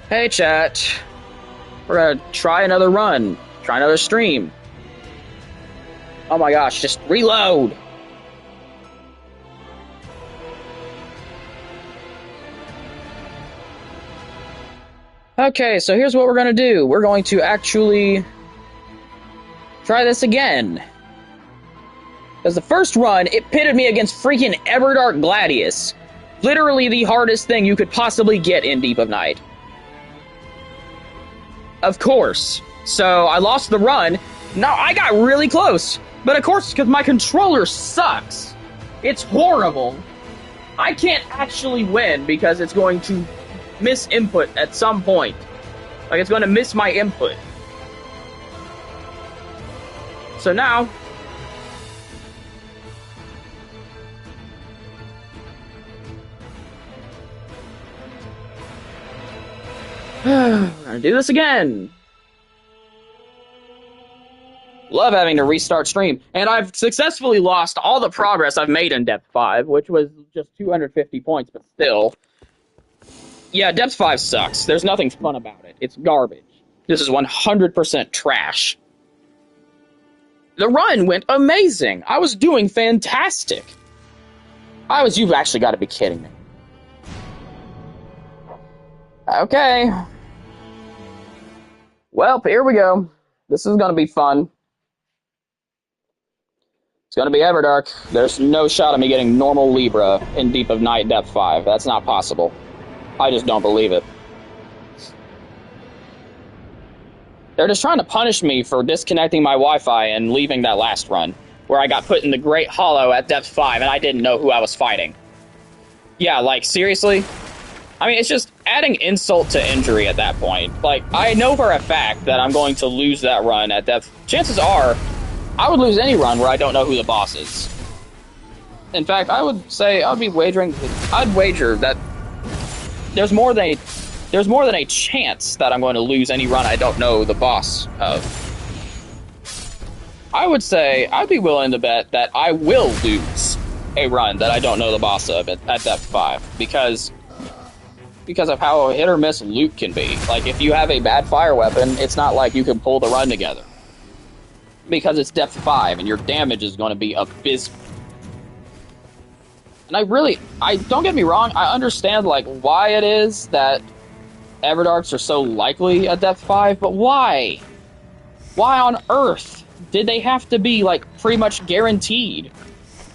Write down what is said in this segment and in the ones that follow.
Hey chat, we're gonna try another run, try another stream. Oh my gosh, just reload! Okay, so here's what we're gonna do. We're going to actually try this again. Because the first run, it pitted me against freaking Everdark Gladius. Literally the hardest thing you could possibly get in Deep of Night. Of course. So I lost the run. Now I got really close. But of course, because my controller sucks. It's horrible. I can't actually win because it's going to miss input at some point. Like, it's going to miss my input. So now... we're gonna do this again. Love having to restart stream. And I've successfully lost all the progress I've made in Depth 5, which was just 250 points, but still. Yeah, Depth 5 sucks. There's nothing fun about it. It's garbage. This is 100% trash. The run went amazing. I was doing fantastic. You've actually got to be kidding me. Okay. Well, here we go. This is going to be fun. It's going to be Everdark. There's no shot of me getting normal Libra in Deep of Night Depth 5. That's not possible. I just don't believe it. They're just trying to punish me for disconnecting my Wi-Fi and leaving that last run, where I got put in the Great Hollow at Depth 5 and I didn't know who I was fighting. Yeah, like, seriously? I mean, it's just adding insult to injury at that point. Like, I know for a fact that I'm going to lose that run at Depth. Chances are, I would lose any run where I don't know who the boss is. In fact, I would say, I'd wager that there's more than a chance that I'm going to lose any run I don't know the boss of. I would say, I'd be willing to bet that I will lose a run that I don't know the boss of at Depth 5, because of how hit or miss loot can be. Like, if you have a bad fire weapon, it's not like you can pull the run together. Because it's Depth 5, and your damage is going to be abysmal. And don't get me wrong, I understand, like, why it is that Everdarks are so likely at Depth 5, but why? Why on earth did they have to be, like, pretty much guaranteed?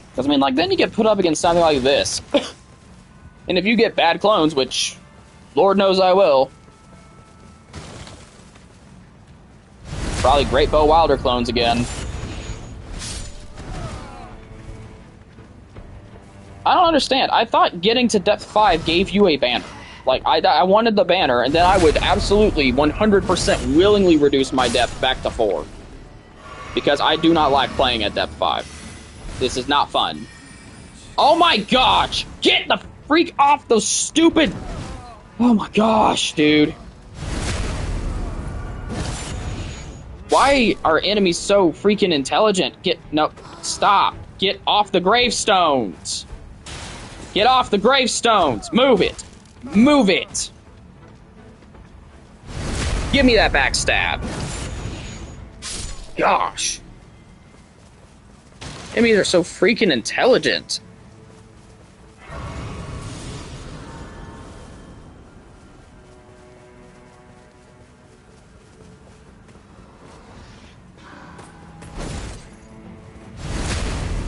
Because, I mean, like, then you get put up against something like this. And if you get bad clones, which, Lord knows I will, probably Great Bow Wilder clones again. I don't understand. I thought getting to Depth 5 gave you a banner. Like, I wanted the banner, and then I would absolutely 100% willingly reduce my depth back to 4. Because I do not like playing at Depth 5. This is not fun. Oh my gosh! Get the freak off those stupid... Oh my gosh, dude. Why are enemies so freaking intelligent? No, stop. Get off the gravestones. Get off the gravestones. Move it. Move it. Give me that backstab. Gosh. Enemies are so freaking intelligent.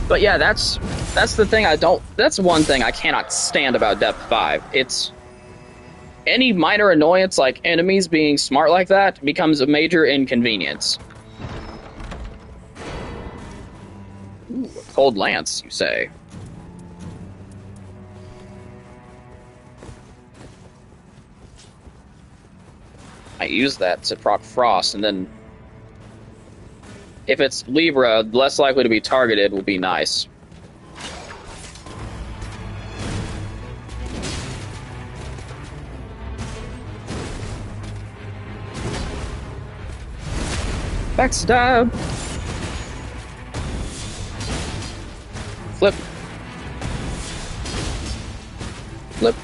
But yeah, that's the thing that's one thing I cannot stand about Depth 5. It's any minor annoyance, like enemies being smart like that, becomes a major inconvenience. Ooh, a cold lance, you say? I use that to proc frost, and then if it's Libra, less likely to be targeted will be nice. Backstab! Flip. Flip.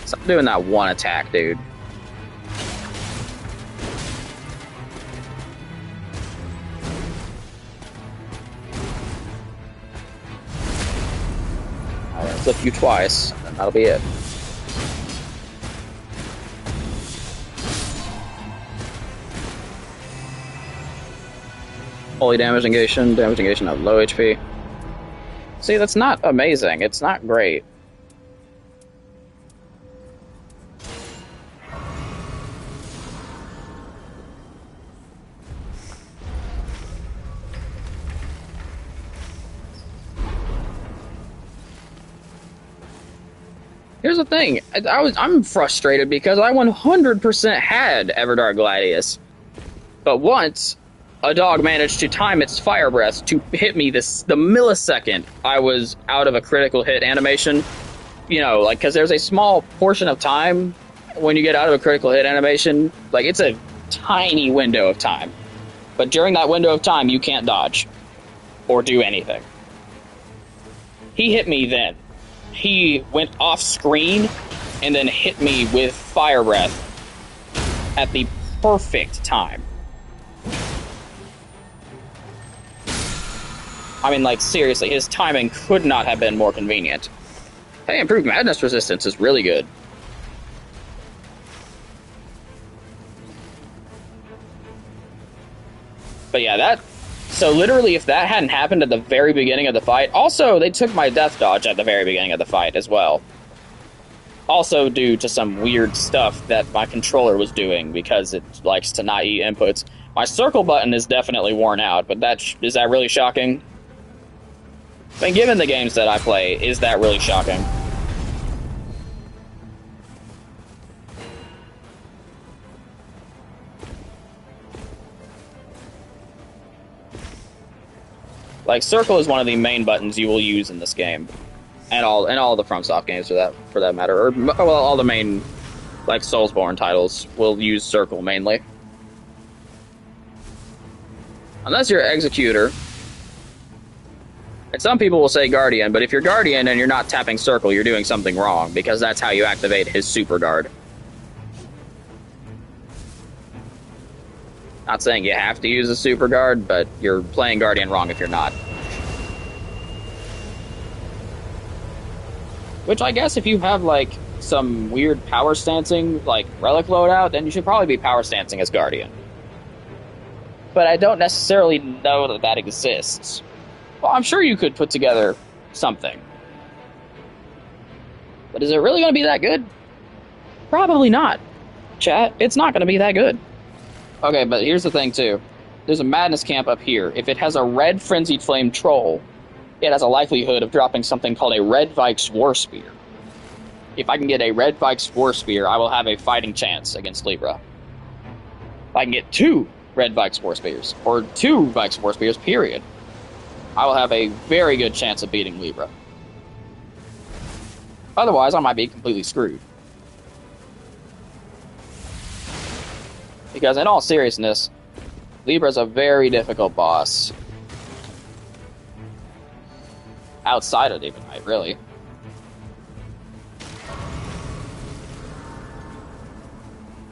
Stop doing that one attack, dude. I'm gonna flip you twice, and that'll be it. Holy damage negation of low HP. See, that's not amazing. It's not great. Here's the thing. I'm frustrated because I 100% had Everdark Gladius. But once a dog managed to time its fire breath to hit me the millisecond I was out of a critical hit animation. You know, like, because there's a small portion of time when you get out of a critical hit animation. Like, it's a tiny window of time. But during that window of time, you can't dodge or do anything. He hit me then. He went off screen and then hit me with fire breath at the perfect time. I mean, like, seriously, his timing could not have been more convenient. Hey, improved madness resistance is really good. But yeah, so literally if that hadn't happened at the very beginning of the fight, also they took my death dodge at the very beginning of the fight as well. Also due to some weird stuff that my controller was doing because it likes to not eat inputs. My circle button is definitely worn out, but is that really shocking? I mean, given the games that I play, is that really shocking? Like, circle is one of the main buttons you will use in this game, and all the FromSoft games for that matter, or well, all the main like Soulsborne titles will use circle mainly, unless you're Executor. And some people will say Guardian, but if you're Guardian and you're not tapping circle, you're doing something wrong, because that's how you activate his super guard. Not saying you have to use a super guard, but you're playing Guardian wrong if you're not. Which I guess if you have like some weird power stancing, like relic loadout, then you should probably be power stancing as Guardian. But I don't necessarily know that that exists. Well, I'm sure you could put together something. But is it really going to be that good? Probably not. Chat, it's not going to be that good. Okay, but here's the thing, too. There's a madness camp up here. If it has a red Frenzied Flame Troll, it has a likelihood of dropping something called a Red Vike's War Spear. If I can get a Red Vike's War Spear, I will have a fighting chance against Libra. If I can get 2 Red Vike's War Spears, or 2 Vike's War Spears, period, I will have a very good chance of beating Libra. Otherwise, I might be completely screwed. Because in all seriousness, Libra's a very difficult boss. Outside of Demon Knight, really.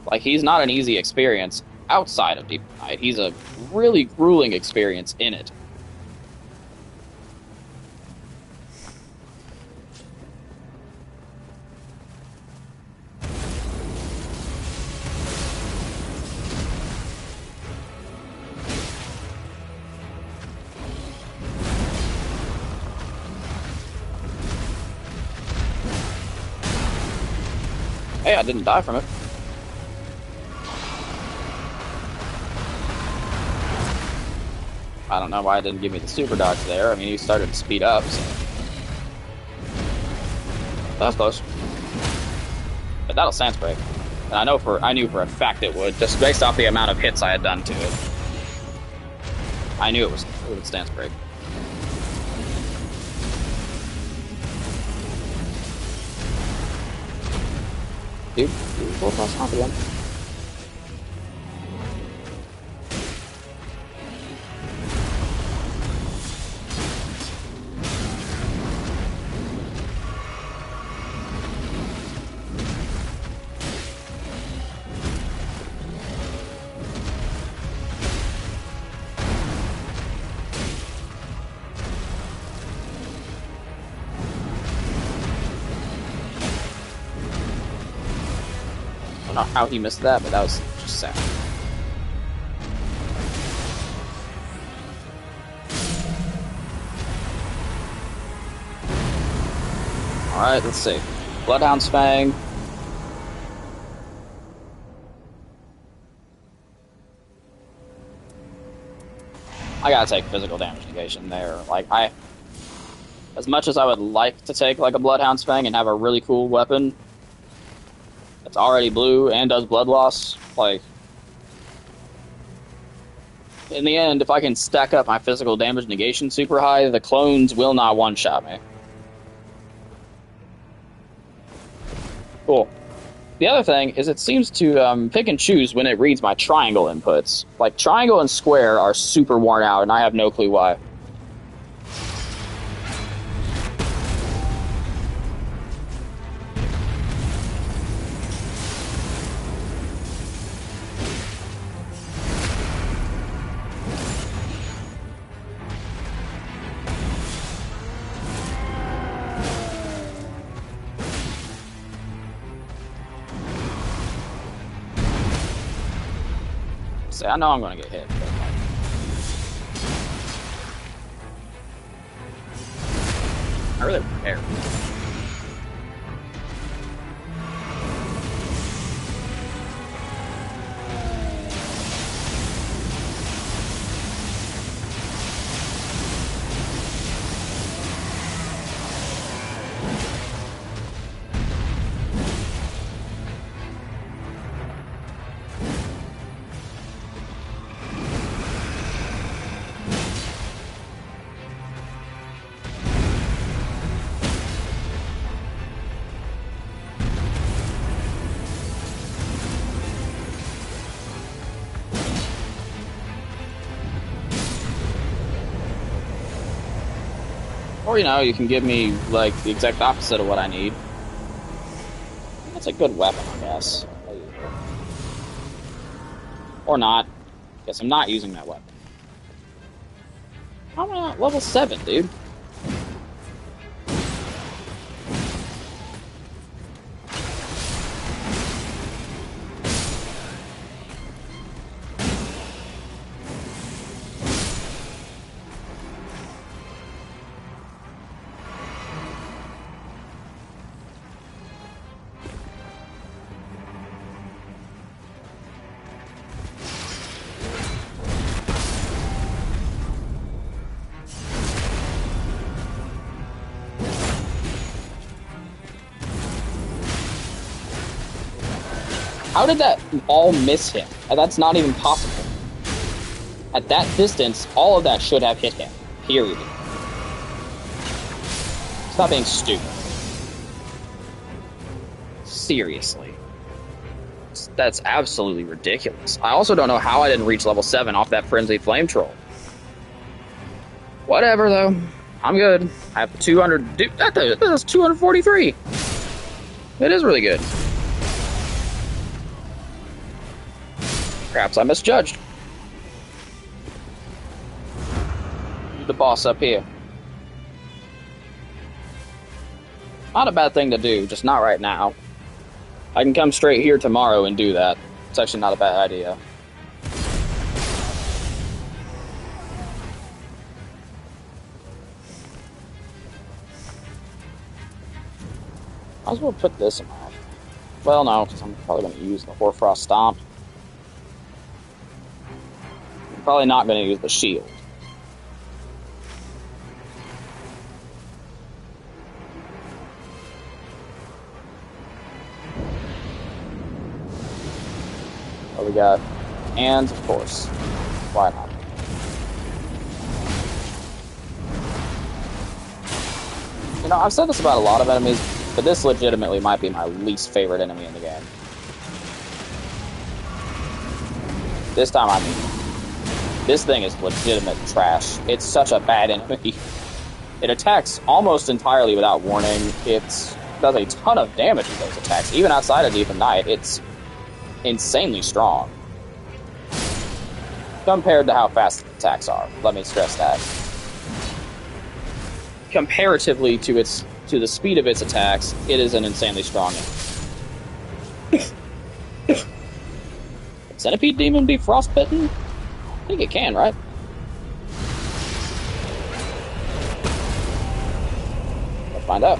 Like, he's not an easy experience outside of Demon Knight. He's a really grueling experience in it. Hey, I didn't die from it. I don't know why it didn't give me the super dodge there. I mean, he started to speed up, so. That's close. But that'll stance break. And I knew for a fact it would, just based off the amount of hits I had done to it. I knew it would stance break. Dude, full cross off again. know how he missed that, but that was just sad. Alright, let's see. Bloodhound's Fang. I gotta take physical damage negation there. Like, as much as I would like to take, like, a Bloodhound's Fang and have a really cool weapon that's already blue and does blood loss, like, in the end, if I can stack up my physical damage negation super high, the clones will not one-shot me. Cool. The other thing is it seems to pick and choose when it reads my triangle inputs. Like, triangle and square are super worn out, and I have no clue why. I know I'm going to get hit. But I really don't care. Or, you know, you can give me, like, the exact opposite of what I need. That's a good weapon, I guess. Or not. Guess I'm not using that weapon. I'm at level 7, dude. How did that all miss him? That's not even possible. At that distance, all of that should have hit him. Period. Stop being stupid. Seriously. That's absolutely ridiculous. I also don't know how I didn't reach level 7 off that Frenzied Flame Troll. Whatever, though. I'm good. I have 200... Dude, that's 243. It is really good. Perhaps I misjudged. The boss up here. Not a bad thing to do, just not right now. I can come straight here tomorrow and do that. It's actually not a bad idea. Might as well put this in my... Well, no, because I'm probably going to use the Hoarfrost Stomp. I'm probably not going to use the shield. What we got? And, of course, why not? You know, I've said this about a lot of enemies, but this legitimately might be my least favorite enemy in the game. This time, I mean, this thing is legitimate trash. It's such a bad enemy. It attacks almost entirely without warning. It does a ton of damage with those attacks. Even outside of Deep and Night, it's insanely strong. Compared to how fast the attacks are. Let me stress that. Comparatively to the speed of its attacks, it is an insanely strong enemy. Centipede Demon be frostbitten? I think it can, right? Let's find out.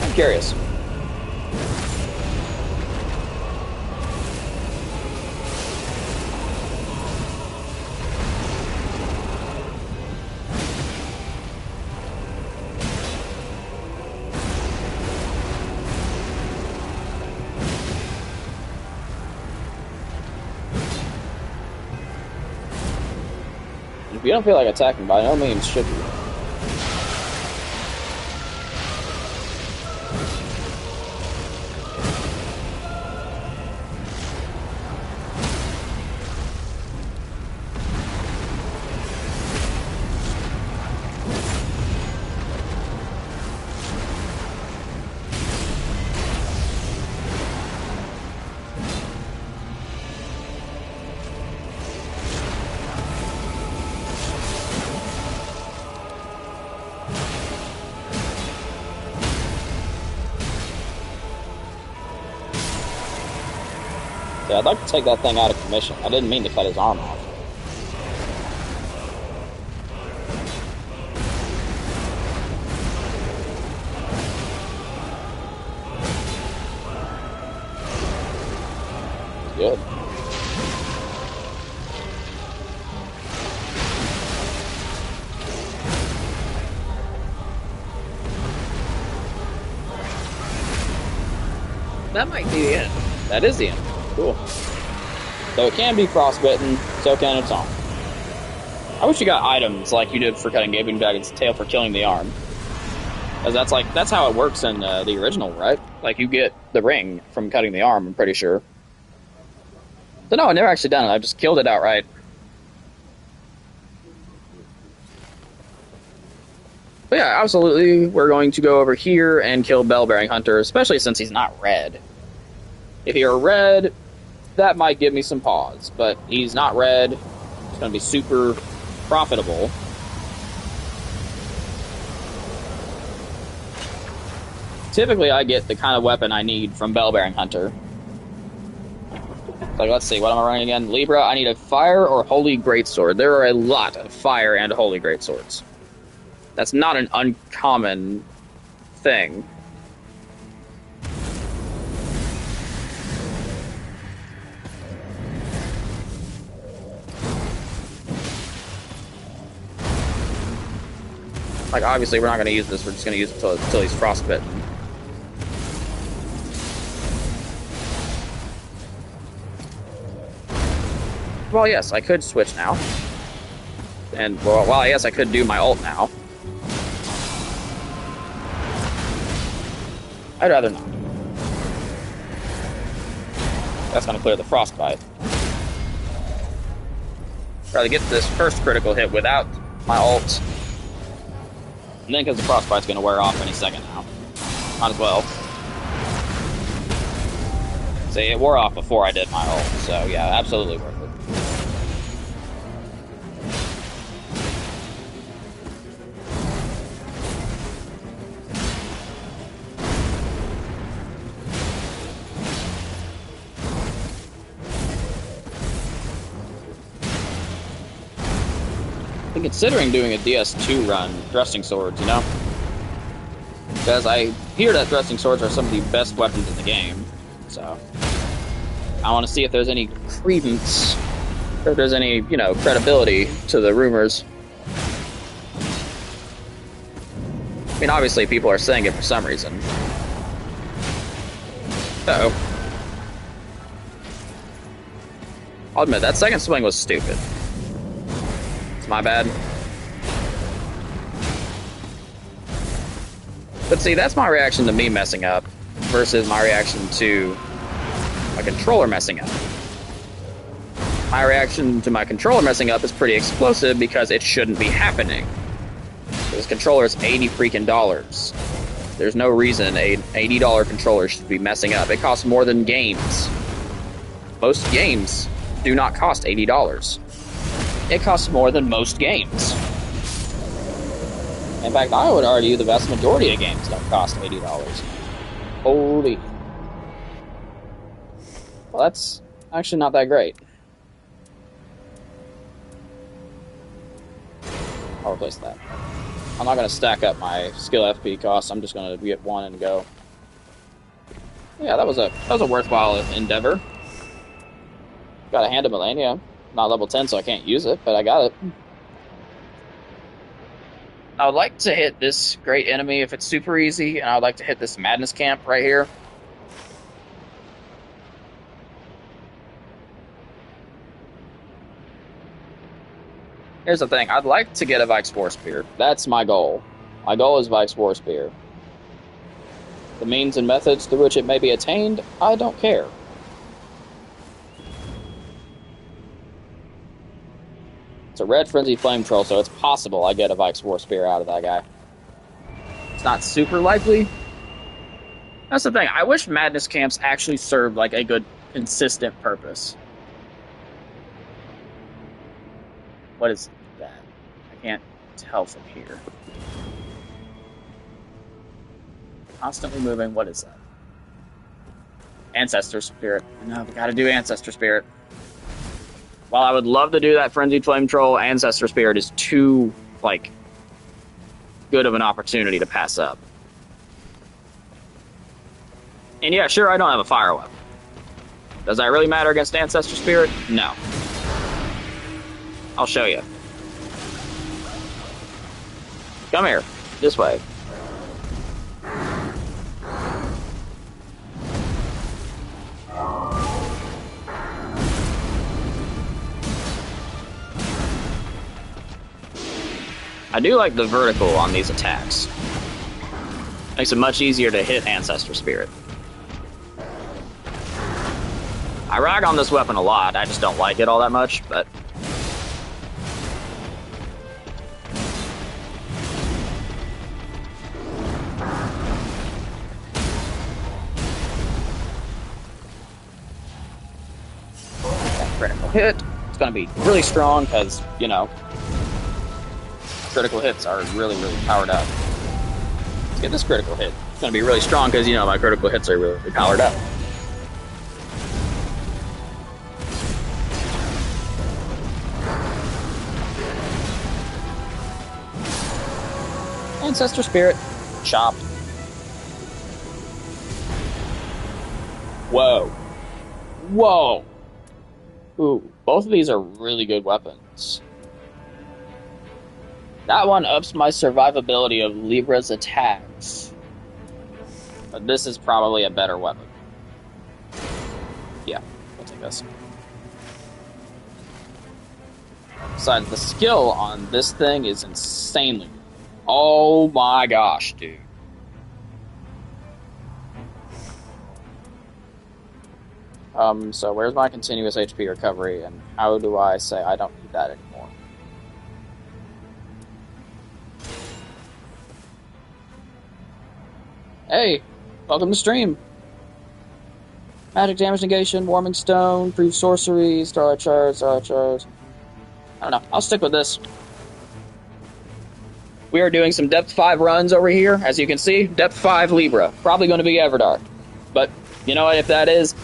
I'm curious. If you don't feel like attacking, by no means should you. Yeah, I'd like to take that thing out of commission. I didn't mean to cut his arm off. Good. That might be the end. That is the end. Cool. So it can be frostbitten, so can its arm. I wish you got items like you did for cutting Gaping Dragon's tail for killing the arm. Because that's how it works in the original, right? Like you get the ring from cutting the arm, I'm pretty sure. So no, I've never actually done it, I've just killed it outright. But yeah, absolutely, we're going to go over here and kill Bellbearing Hunter, especially since he's not red. If he were red, that might give me some pause, but he's not red. It's going to be super profitable. Typically, I get the kind of weapon I need from Bellbearing Hunter. Like, let's see, what am I running again? Libra, I need a fire or holy greatsword. There are a lot of fire and holy greatswords. That's not an uncommon thing. Like, obviously, we're not going to use this. We're just going to use it until he's frostbitten. Well, yes, I could switch now. And, well, yes, I could do my ult now. I'd rather not. That's going to clear the frostbite. I'd rather get this first critical hit without my ult. And then, because the frostbite's going to wear off any second now. Might as well. See, it wore off before I did my ult, so yeah, absolutely worth it. I'm considering doing a DS2 run, thrusting swords, you know? Because I hear that thrusting swords are some of the best weapons in the game, so I want to see if there's any credence, or if there's any, you know, credibility to the rumors. I mean, obviously people are saying it for some reason. Uh-oh. I'll admit, that second swing was stupid. My bad. But see, that's my reaction to me messing up versus my reaction to my controller messing up. My reaction to my controller messing up is pretty explosive because it shouldn't be happening. This controller is $80 freaking. There's no reason an $80 controller should be messing up. It costs more than games. Most games do not cost $80. It costs more than most games. In fact, I would argue the vast majority of games don't cost $80. Holy. Well, that's actually not that great. I'll replace that. I'm not going to stack up my skill FP costs. I'm just going to get one and go. Yeah, that was a worthwhile endeavor. Got a Hand of Millennia. Not level 10, so I can't use it, but I got it. I would like to hit this great enemy if it's super easy, and I would like to hit this Madness Camp right here. Here's the thing. I'd like to get a Vike's War Spear. That's my goal. My goal is Vike's War Spear. The means and methods through which it may be attained, I don't care. It's a red Frenzy Flame Troll, so it's possible I get a Vike's War Spear out of that guy. It's not super likely. That's the thing. I wish Madness Camps actually served like a good, consistent purpose. What is that? I can't tell from here. Constantly moving. What is that? Ancestor Spirit. No, we gotta do Ancestor Spirit. While I would love to do that Frenzied Flame Troll, Ancestor Spirit is too, like, good of an opportunity to pass up. And yeah, sure, I don't have a fire weapon. Does that really matter against Ancestor Spirit? No. I'll show you. Come here. This way. I do like the vertical on these attacks. Makes it much easier to hit Ancestor Spirit. I rag on this weapon a lot, I just don't like it all that much, but... that critical hit. It's going to be really strong because, you know, critical hits are really, really powered up. Let's get this critical hit. It's going to be really strong because, you know, my critical hits are really, really powered up. Ancestor Spirit. Chop. Whoa. Whoa. Ooh, both of these are really good weapons. That one ups my survivability of Libra's attacks. But this is probably a better weapon. Yeah, I'll take this. Besides, the skill on this thing is insanely good. Oh my gosh, dude. So where's my continuous HP recovery, and how do I say I don't need that anymore? Hey, welcome to stream. Magic damage negation, warming stone, proof sorcery, starlight shards, I don't know, I'll stick with this. We are doing some depth 5 runs over here, as you can see. Depth 5 Libra, probably going to be Everdar. But, you know what, if that is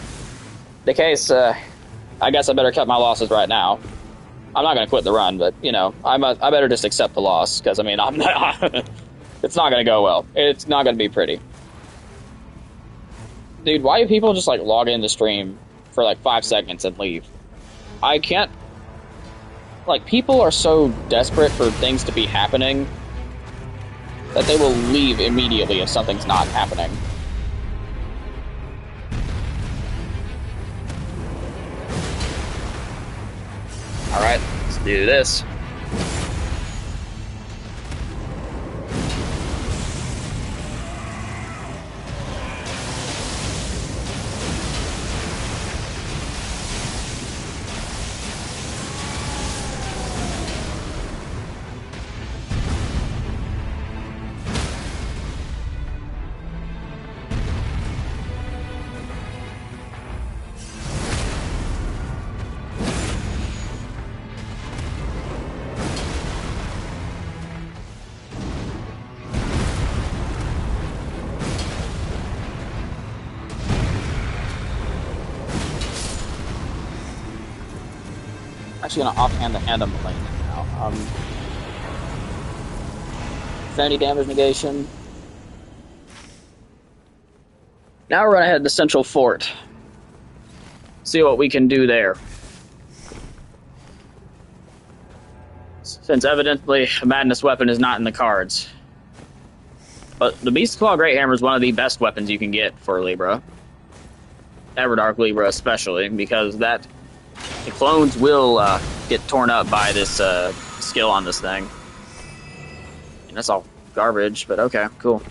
the case, I guess I better cut my losses right now. I'm not going to quit the run, but, you know, I better just accept the loss, because, I mean, I'm not, it's not going to go well. It's not going to be pretty. Dude, why do people just, like, log into stream for, like, 5 seconds and leave? I can't... Like, people are so desperate for things to be happening that they will leave immediately if something's not happening. Alright, let's do this. actually gonna offhand the hand of Millennium now. Affinity damage negation. Now we're gonna head to Central Fort. See what we can do there. Since evidently a Madness weapon is not in the cards. But the Beast Claw Great Hammer is one of the best weapons you can get for Libra. Everdark Libra especially, because the clones will get torn up by this skill on this thing. And that's all garbage, but okay, cool.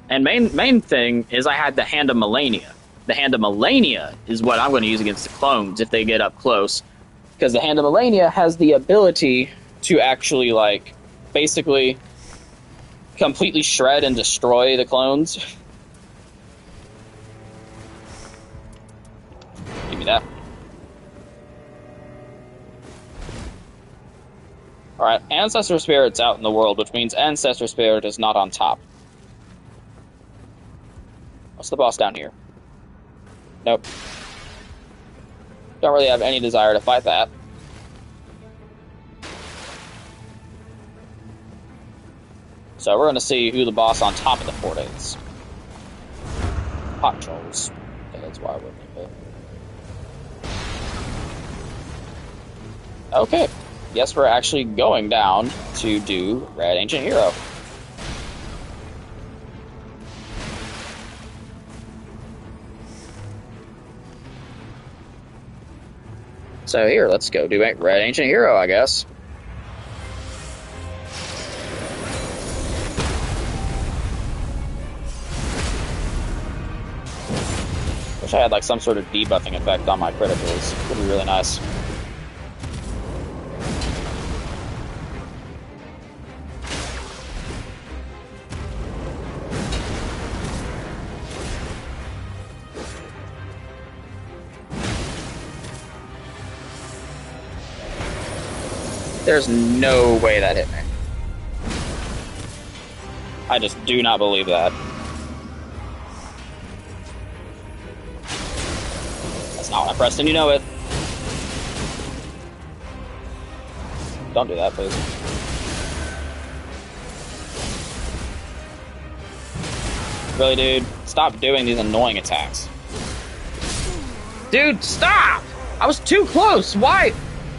And main thing is I had the Hand of Melania. The Hand of Melania is what I'm going to use against the clones if they get up close. Because the Hand of Melania has the ability to actually, like, basically completely shred and destroy the clones. Give me that. Alright, Ancestor Spirit's out in the world, which means Ancestor Spirit is not on top. What's the boss down here? Nope. Don't really have any desire to fight that. So we're going to see who the boss on top of the fort is. Hot trolls. Okay, that's why I wouldn't have it. Okay. Yes, we're actually going down to do Red Ancient Hero. So here, let's go do Red Ancient Hero, I guess. Wish I had like some sort of debuffing effect on my criticals. Would be really nice. There's no way that hit me. I just do not believe that. That's not what I pressed, and you know it. Don't do that, please. Really, dude? Stop doing these annoying attacks. Dude, stop! I was too close! Why?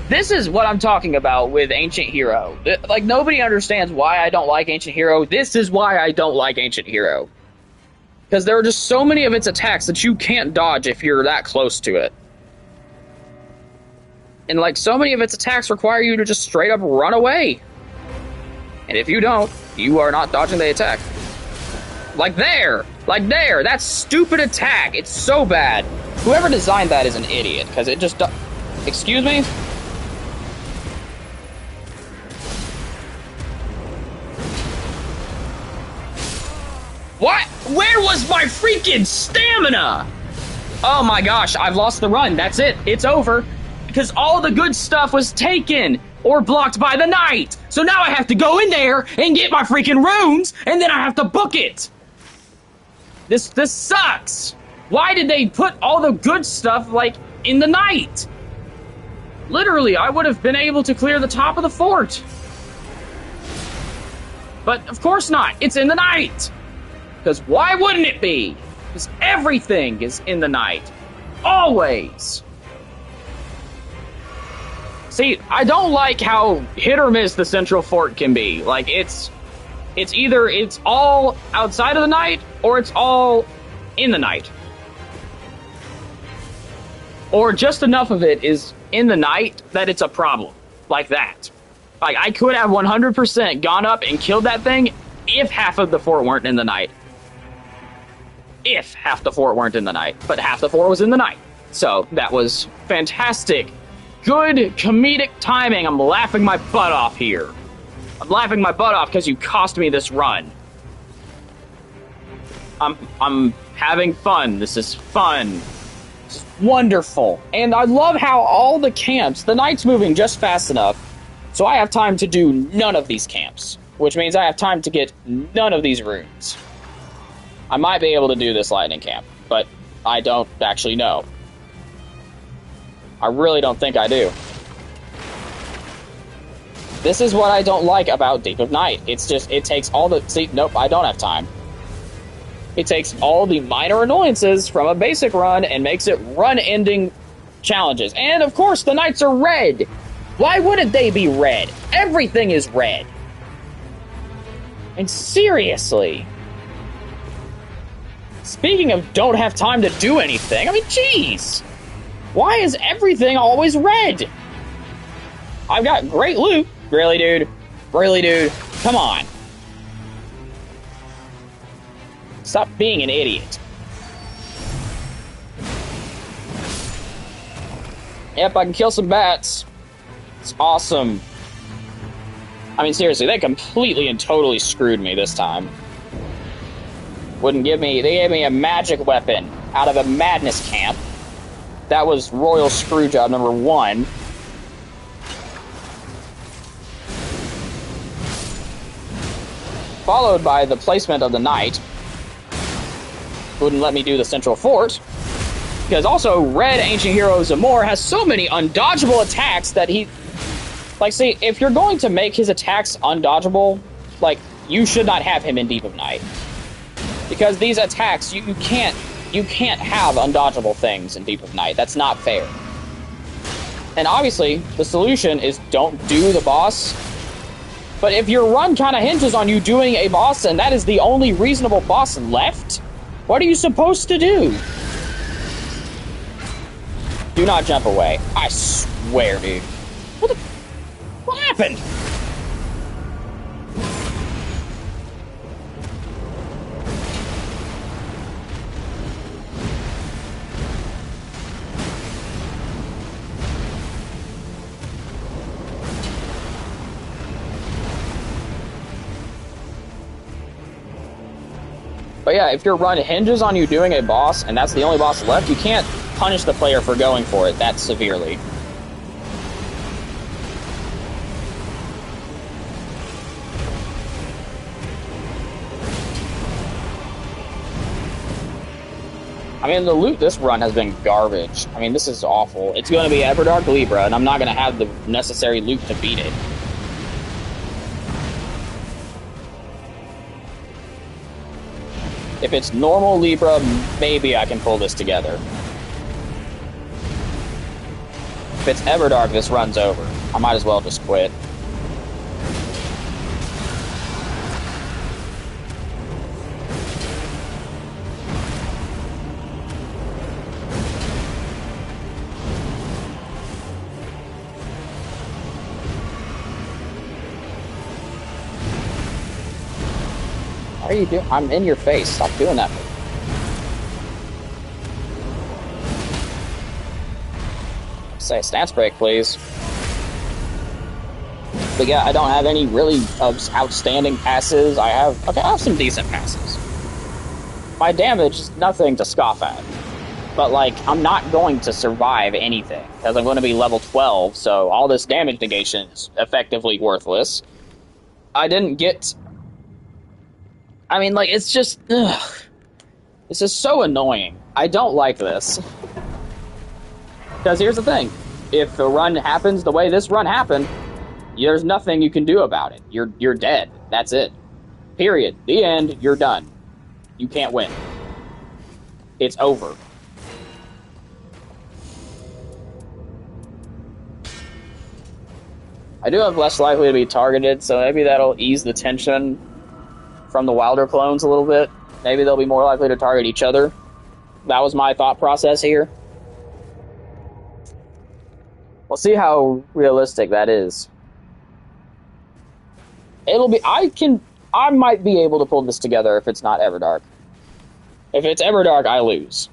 This is what I'm talking about with Ancient Hero. Like, nobody understands why I don't like Ancient Hero. This is why I don't like Ancient Hero. Because there are just so many of its attacks that you can't dodge if you're that close to it. And, like, so many of its attacks require you to just straight up run away. And if you don't, you are not dodging the attack. Like there! Like there! That stupid attack! It's so bad. Whoever designed that is an idiot, because it just... Excuse me? What? Where was my freaking stamina? Oh my gosh, I've lost the run. That's it. It's over. Because all the good stuff was taken or blocked by the knight. So now I have to go in there and get my freaking runes, and then I have to book it. This sucks. Why did they put all the good stuff, like, in the knight? Literally, I would have been able to clear the top of the fort. But of course not. It's in the knight. Because why wouldn't it be? Because everything is in the night. Always. See, I don't like how hit or miss the Central Fort can be. Like, it's either it's all outside of the night, or it's all in the night. Or just enough of it is in the night that it's a problem. Like that. Like, I could have 100% gone up and killed that thing if half of the fort weren't in the night. If half the fort weren't in the night. But half the fort was in the night. So, that was fantastic. Good comedic timing. I'm laughing my butt off here. I'm laughing my butt off because you cost me this run. I'm having fun. This is fun. This is wonderful. And I love how all the camps, the night's moving just fast enough, so I have time to do none of these camps. Which means I have time to get none of these runes. I might be able to do this lightning camp, but I don't actually know. I really don't think I do. This is what I don't like about Deep of Night. It's just, it takes all the... See, nope, I don't have time. It takes all the minor annoyances from a basic run and makes it run-ending challenges. And, of course, the knights are red. Why wouldn't they be red? Everything is red. And seriously. Speaking of don't have time to do anything, I mean, jeez. Why is everything always red? I've got great loot. Really, dude? Really, dude? Come on. Stop being an idiot. Yep, I can kill some bats. It's awesome. I mean, seriously, they completely and totally screwed me this time. Wouldn't give me... They gave me a magic weapon out of a madness camp. That was Royal Screwjob number 1. Followed by the placement of the knight. Wouldn't let me do the central fort. Because also, Red Ancient Hero Zamor has so many undodgeable attacks that he... Like, see, if you're going to make his attacks undodgeable, like, you should not have him in Deep of Night. Because these attacks, you can't have undodgeable things in Deep of Night. That's not fair. And obviously, the solution is don't do the boss. But if your run kind of hinges on you doing a boss, and that is the only reasonable boss left, what are you supposed to do? Do not jump away. I swear, dude. What happened? But yeah, if your run hinges on you doing a boss, and that's the only boss left, you can't punish the player for going for it that severely. I mean, the loot this run has been garbage. I mean, this is awful. It's going to be Everdark Libra, and I'm not going to have the necessary loot to beat it. If it's normal Libra, maybe I can pull this together. If it's Everdark, this run's over. I might as well just quit. What are you doing? I'm in your face. Stop doing that. Say stance break, please. But yeah, I don't have any really outstanding passes. I have some decent passes. My damage is nothing to scoff at. But like, I'm not going to survive anything because I'm going to be level 12. So all this damage negation is effectively worthless. I didn't get. I mean, like, it's just... Ugh. This is so annoying. I don't like this. Because here's the thing. If the run happens the way this run happened, there's nothing you can do about it. You're dead. That's it. Period. The end. You're done. You can't win. It's over. I do have less likely to be targeted, so maybe that'll ease the tension from the Wilder clones a little bit. Maybe they'll be more likely to target each other. That was my thought process here. We'll see how realistic that is. It'll be... I might be able to pull this together if it's not Everdark. If it's Everdark, I lose.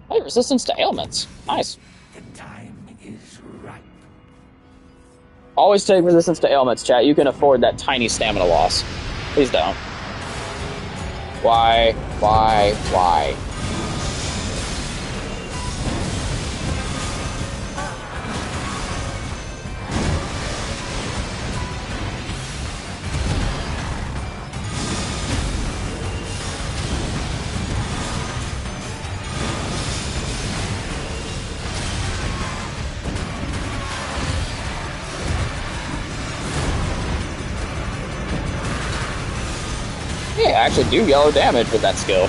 Hey, resistance to ailments. Nice. The time is ripe. Always take resistance to ailments, chat. You can afford that tiny stamina loss. Please don't. Why? Hey, I actually do yellow damage with that skill.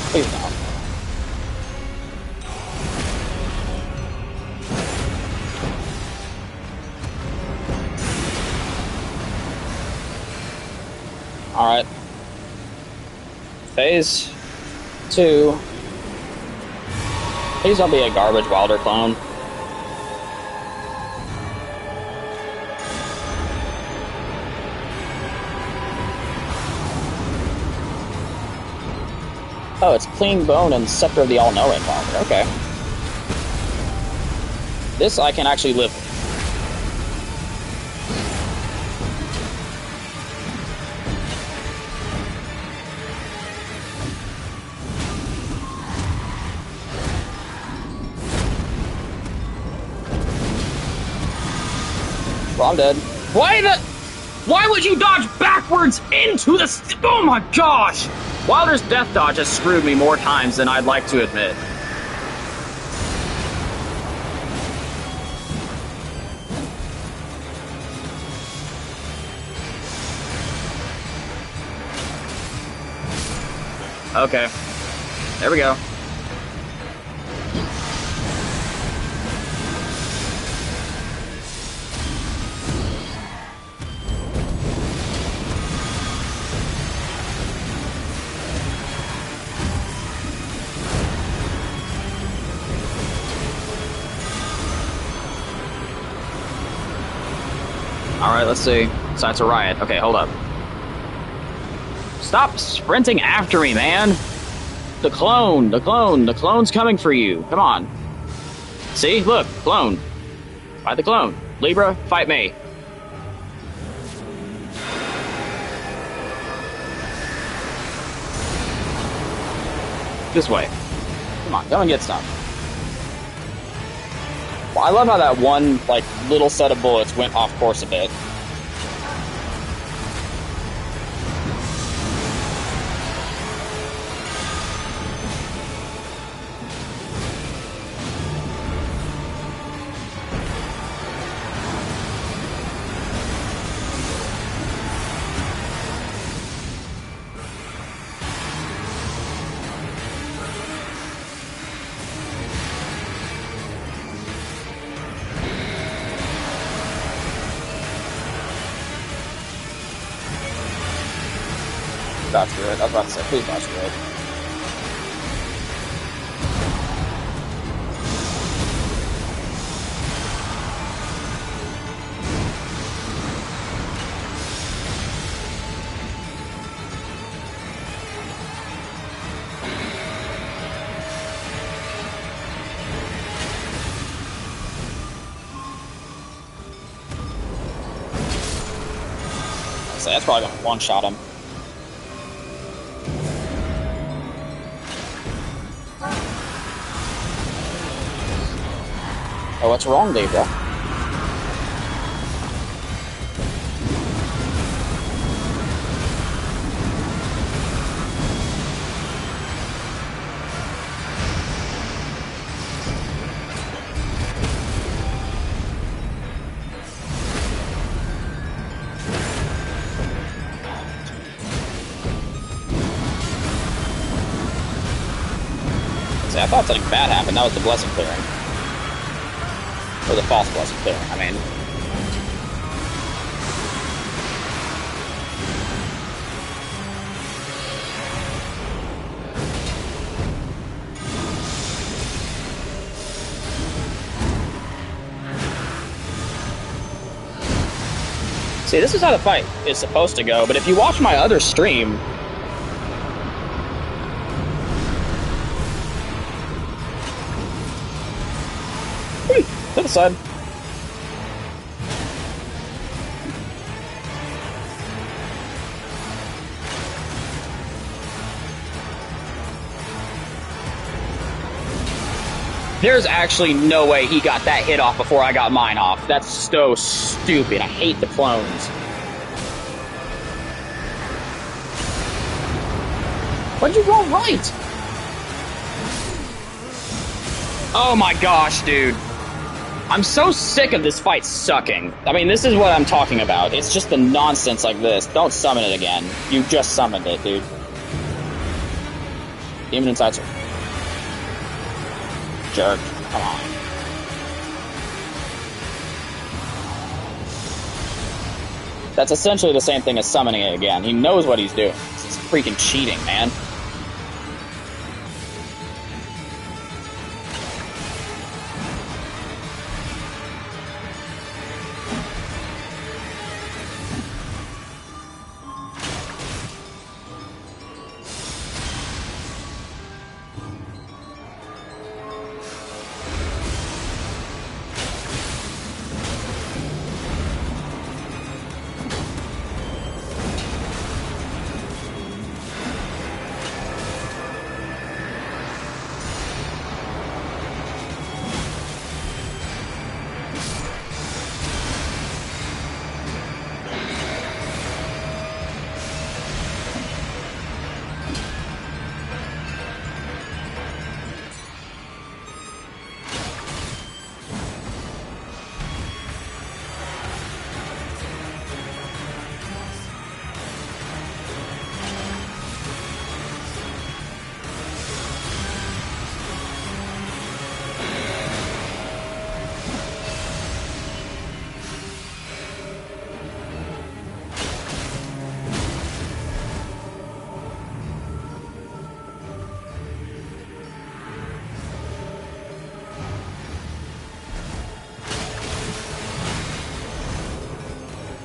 Please don't. Alright. Phase 2. Please don't be a garbage Wilder clone. Oh, it's Clean Bone and Scepter of the All-Knowing Father. Okay. This I can actually live with. Well, I'm dead. Why would you dodge backwards into the... Oh my gosh! Wilder's death dodge has screwed me more times than I'd like to admit. Okay. There we go. Alright, let's see. So that's a riot. Okay, hold up. Stop sprinting after me, man! The clone's coming for you. Come on. See? Look, clone. Fight the clone. Libra, fight me. This way. Come on, go and get some. Well, I love how that one, like, little set of bullets went off course a bit. Dodge through it. I was about to say, please dodge through it. So that's probably gonna one-shot him. Oh, what's wrong, Libra? See, I thought something bad happened. That was the blessing clearing. Or the false blessing clearing, I mean. See, this is how the fight is supposed to go, but if you watch my other stream... To the side. There's actually no way he got that hit off before I got mine off. That's so stupid. I hate the clones. What'd you roll right? Oh my gosh, dude. I'm so sick of this fight sucking. I mean, this is what I'm talking about. It's just the nonsense like this. Don't summon it again. You just summoned it, dude. Demon Inside Circle. Jerk. Come on. That's essentially the same thing as summoning it again. He knows what he's doing. This is freaking cheating, man.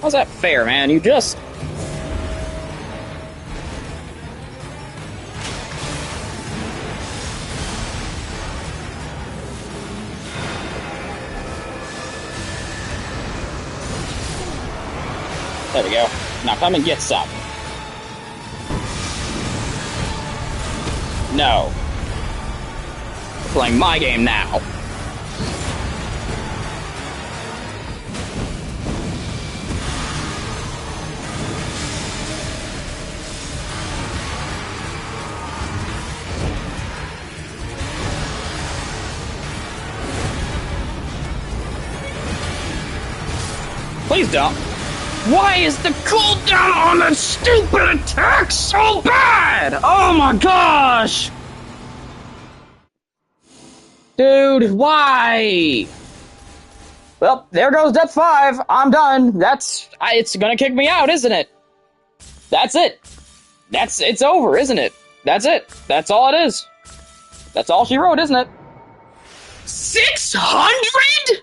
How's that fair, man? You just... There we go. Now come and get some. No. You're playing my game now. Please don't. Why is the cooldown on that stupid attack so bad? Oh my gosh! Dude, why? Well, there goes Death 5. I'm done. It's gonna kick me out, isn't it? That's it. It's over, isn't it? That's it. That's all it is. That's all she wrote, isn't it? 600?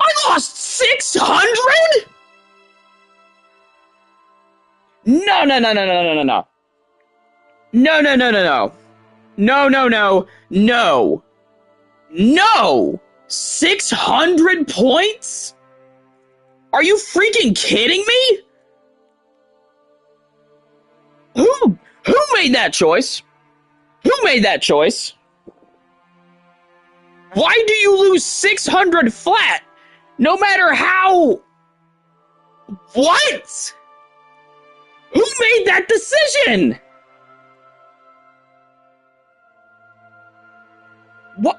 I lost 600? No. No. 600 points? Are you freaking kidding me? Who made that choice? Who made that choice? Why do you lose 600 flat? No matter how... What? Who made that decision? What?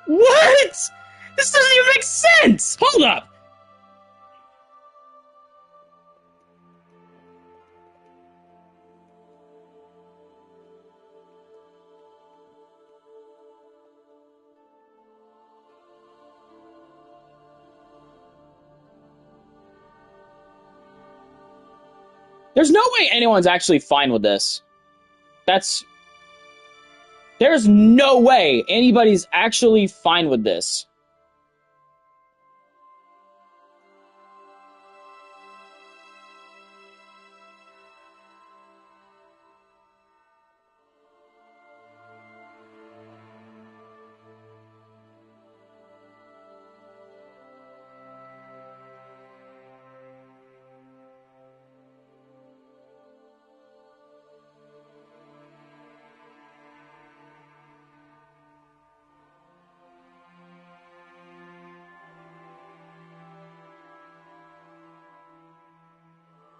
This doesn't even make sense! Hold up! There's no way anyone's actually fine with this. There's no way anybody's actually fine with this.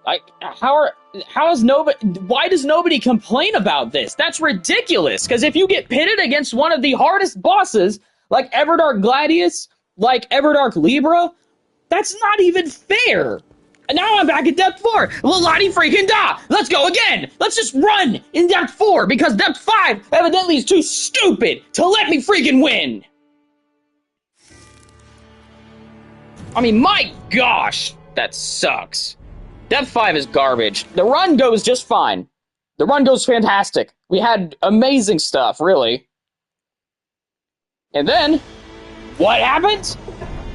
Like, how is nobody, why does nobody complain about this? That's ridiculous, because if you get pitted against one of the hardest bosses, like Everdark Gladius, like Everdark Libra, that's not even fair. And now I'm back at Depth 4. Well, Lottie freaking da! Let's go again! Let's just run in Depth 4, because Depth 5 evidently is too stupid to let me freaking win! I mean, my gosh, that sucks. Depth 5 is garbage. The run goes just fine. The run goes fantastic. We had amazing stuff, really. And then, what happens?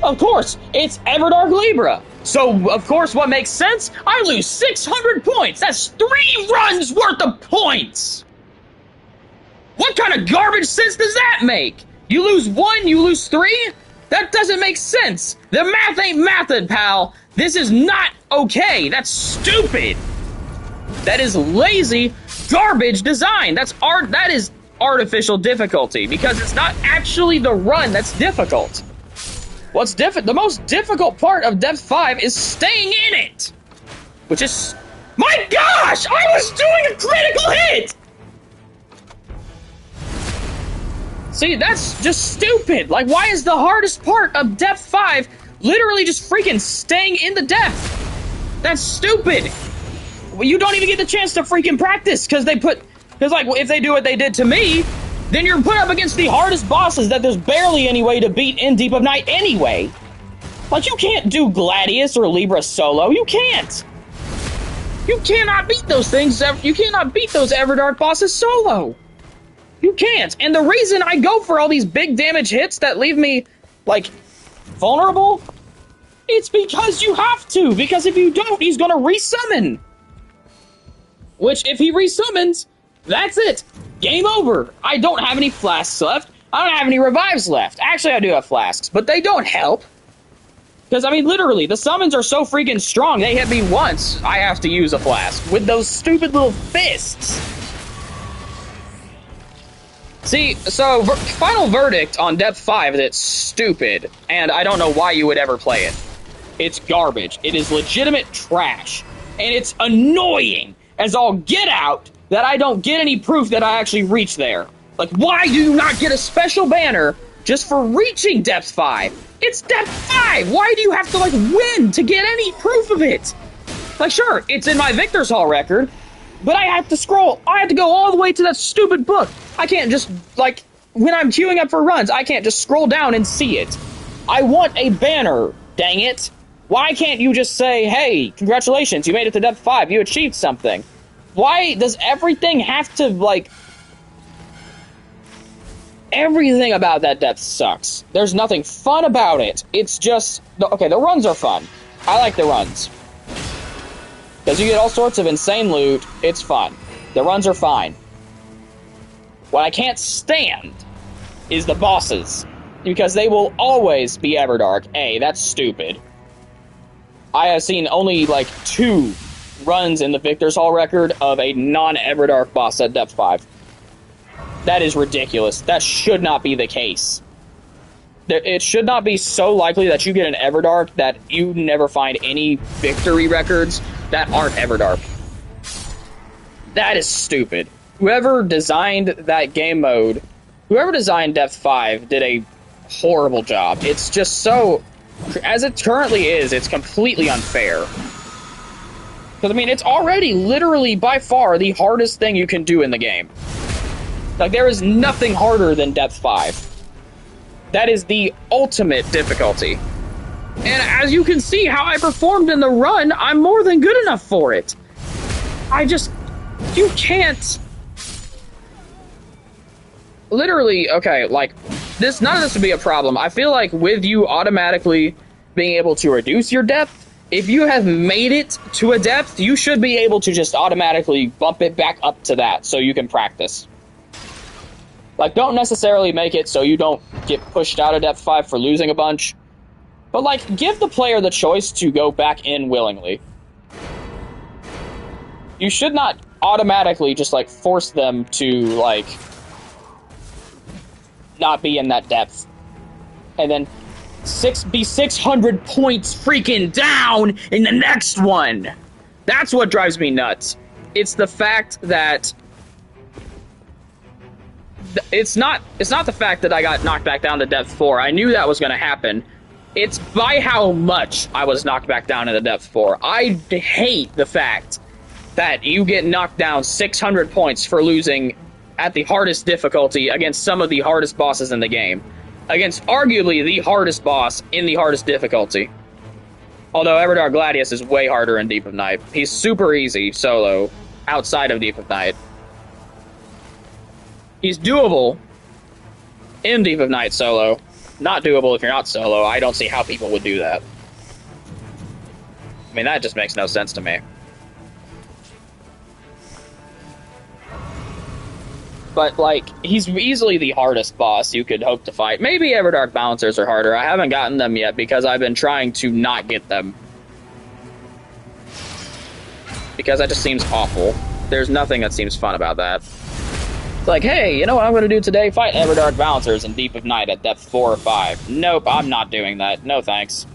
Of course, it's Everdark Libra. So, of course, what makes sense? I lose 600 points. That's 3 runs worth of points. What kind of garbage sense does that make? You lose 1, you lose 3? That doesn't make sense. The math ain't mathin', pal. This is not okay. That's stupid. That is lazy, garbage design. That is artificial difficulty, because it's not actually the run that's difficult. The most difficult part of Depth 5 is staying in it. Which is... My gosh! I was doing a critical hit! See, that's just stupid. Like, why is the hardest part of Depth 5 literally just freaking staying in the depth? That's stupid. Well, you don't even get the chance to freaking practice, because like, if they do what they did to me, then you're put up against the hardest bosses that there's barely any way to beat in Deep of Night anyway. Like, you can't do Gladius or Libra solo. You can't. You cannot beat those things. You cannot beat those Everdark bosses solo. You can't. And the reason I go for all these big damage hits that leave me, like, vulnerable, it's because you have to. Because if you don't, he's gonna resummon. Which, if he resummons, that's it. Game over. I don't have any flasks left. I don't have any revives left. Actually, I do have flasks, but they don't help. Because, I mean, literally, the summons are so freaking strong, they hit me once, I have to use a flask. With those stupid little fists. See, so, final verdict on Depth 5 is it's stupid, and I don't know why you would ever play it. It's garbage. It is legitimate trash. And it's annoying as all get out that I don't get any proof that I actually reached there. Like, why do you not get a special banner just for reaching Depth 5? It's Depth 5! Why do you have to, like, win to get any proof of it? Like, sure, it's in my Victor's Hall record, but I have to scroll. I have to go all the way to that stupid book. I can't just, like, when I'm queuing up for runs, I can't just scroll down and see it. I want a banner, dang it. Why can't you just say, hey, congratulations, you made it to Depth 5, you achieved something? Why does everything have to, like... Everything about that depth sucks. There's nothing fun about it. It's just... Okay, the runs are fun. I like the runs. Because you get all sorts of insane loot, it's fun. The runs are fine. What I can't stand is the bosses. Because they will always be Everdark. That's stupid. I have seen only, like, 2 runs in the Victor's Hall record of a non-Everdark boss at Depth 5. That is ridiculous. That should not be the case. It should not be so likely that you get an Everdark that you never find any victory records that aren't Everdark. That is stupid. Whoever designed that game mode, whoever designed Depth 5 did a horrible job. It's just so... As it currently is, it's completely unfair. Because, I mean, it's already literally by far the hardest thing you can do in the game. Like, there is nothing harder than Depth 5. That is the ultimate difficulty. And as you can see how I performed in the run, I'm more than good enough for it. You can't... Literally, okay, like, none of this would be a problem. I feel like with you automatically being able to reduce your depth, if you have made it to a depth, you should be able to just automatically bump it back up to that so you can practice. Like, don't necessarily make it so you don't get pushed out of Depth 5 for losing a bunch. But, like, give the player the choice to go back in willingly. You should not automatically just, like, force them to, like, not be in that depth. And then be 600 points freaking down in the next one. That's what drives me nuts. It's the fact that it's not the fact that I got knocked back down to depth 4. I knew that was going to happen. It's by how much I was knocked back down into depth 4. I hate the fact that you get knocked down 600 points for losing at the hardest difficulty against some of the hardest bosses in the game. Against arguably the hardest boss in the hardest difficulty. Although Everdar Gladius is way harder in Deep of Night. He's super easy solo outside of Deep of Night. He's doable in Deep of Night solo. Not doable if you're not solo. I don't see how people would do that. I mean, that just makes no sense to me. But, like, he's easily the hardest boss you could hope to fight. Maybe Everdark Balancers are harder. I haven't gotten them yet because I've been trying to not get them. Because that just seems awful. There's nothing that seems fun about that. It's like, hey, you know what I'm going to do today? Fight Everdark Balancers in Deep of Night at depth 4 or 5. Nope, I'm not doing that. No thanks.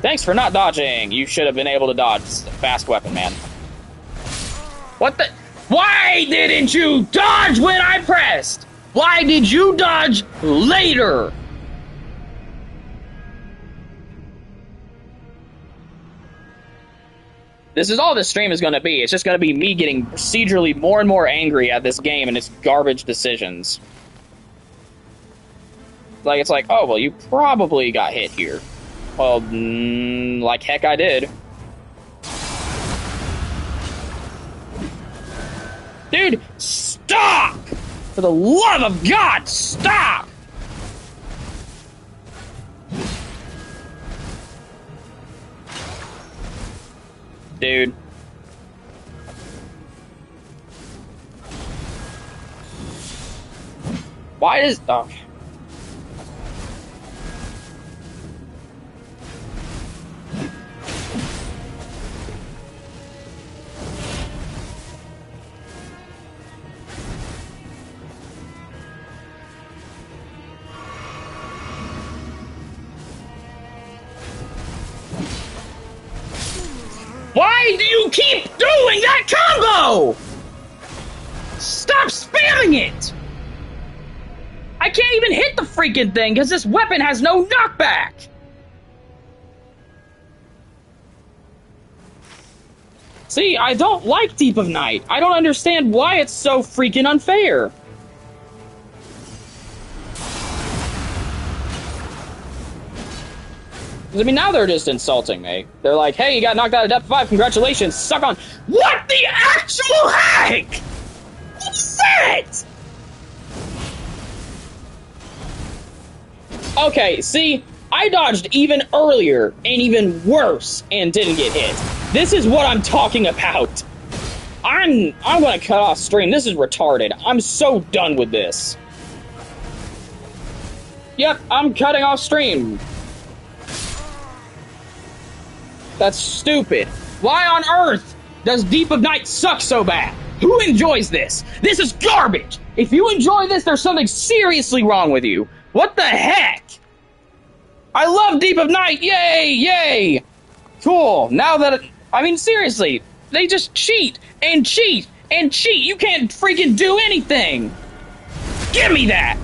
Thanks for not dodging. You should have been able to dodge. Fast weapon, man. What the... Why didn't you dodge when I pressed? Why did you dodge later? This is all this stream is going to be. It's just going to be me getting procedurally more and more angry at this game and its garbage decisions. Like, it's like, oh, well, you probably got hit here. Well, like heck I did. Dude, stop! For the love of God, stop! Dude. Why is... Oh. Why do you keep doing that combo? Stop spamming it! I can't even hit the freaking thing because this weapon has no knockback! See, I don't like Deep of Night. I don't understand why it's so freaking unfair. I mean, now they're just insulting me. They're like, hey, you got knocked out of depth 5, congratulations, suck on... What the actual heck? What is that? Okay, see, I dodged even earlier and even worse and didn't get hit. This is what I'm talking about. I'm gonna cut off stream. This is retarded. I'm so done with this. Yep, I'm cutting off stream. That's stupid. Why on earth does Deep of Night suck so bad? Who enjoys this? This is garbage! If you enjoy this, there's something seriously wrong with you. What the heck? I love Deep of Night! Yay! Yay! Cool. Now that... I mean, seriously. They just cheat and cheat and cheat. You can't freaking do anything! Give me that!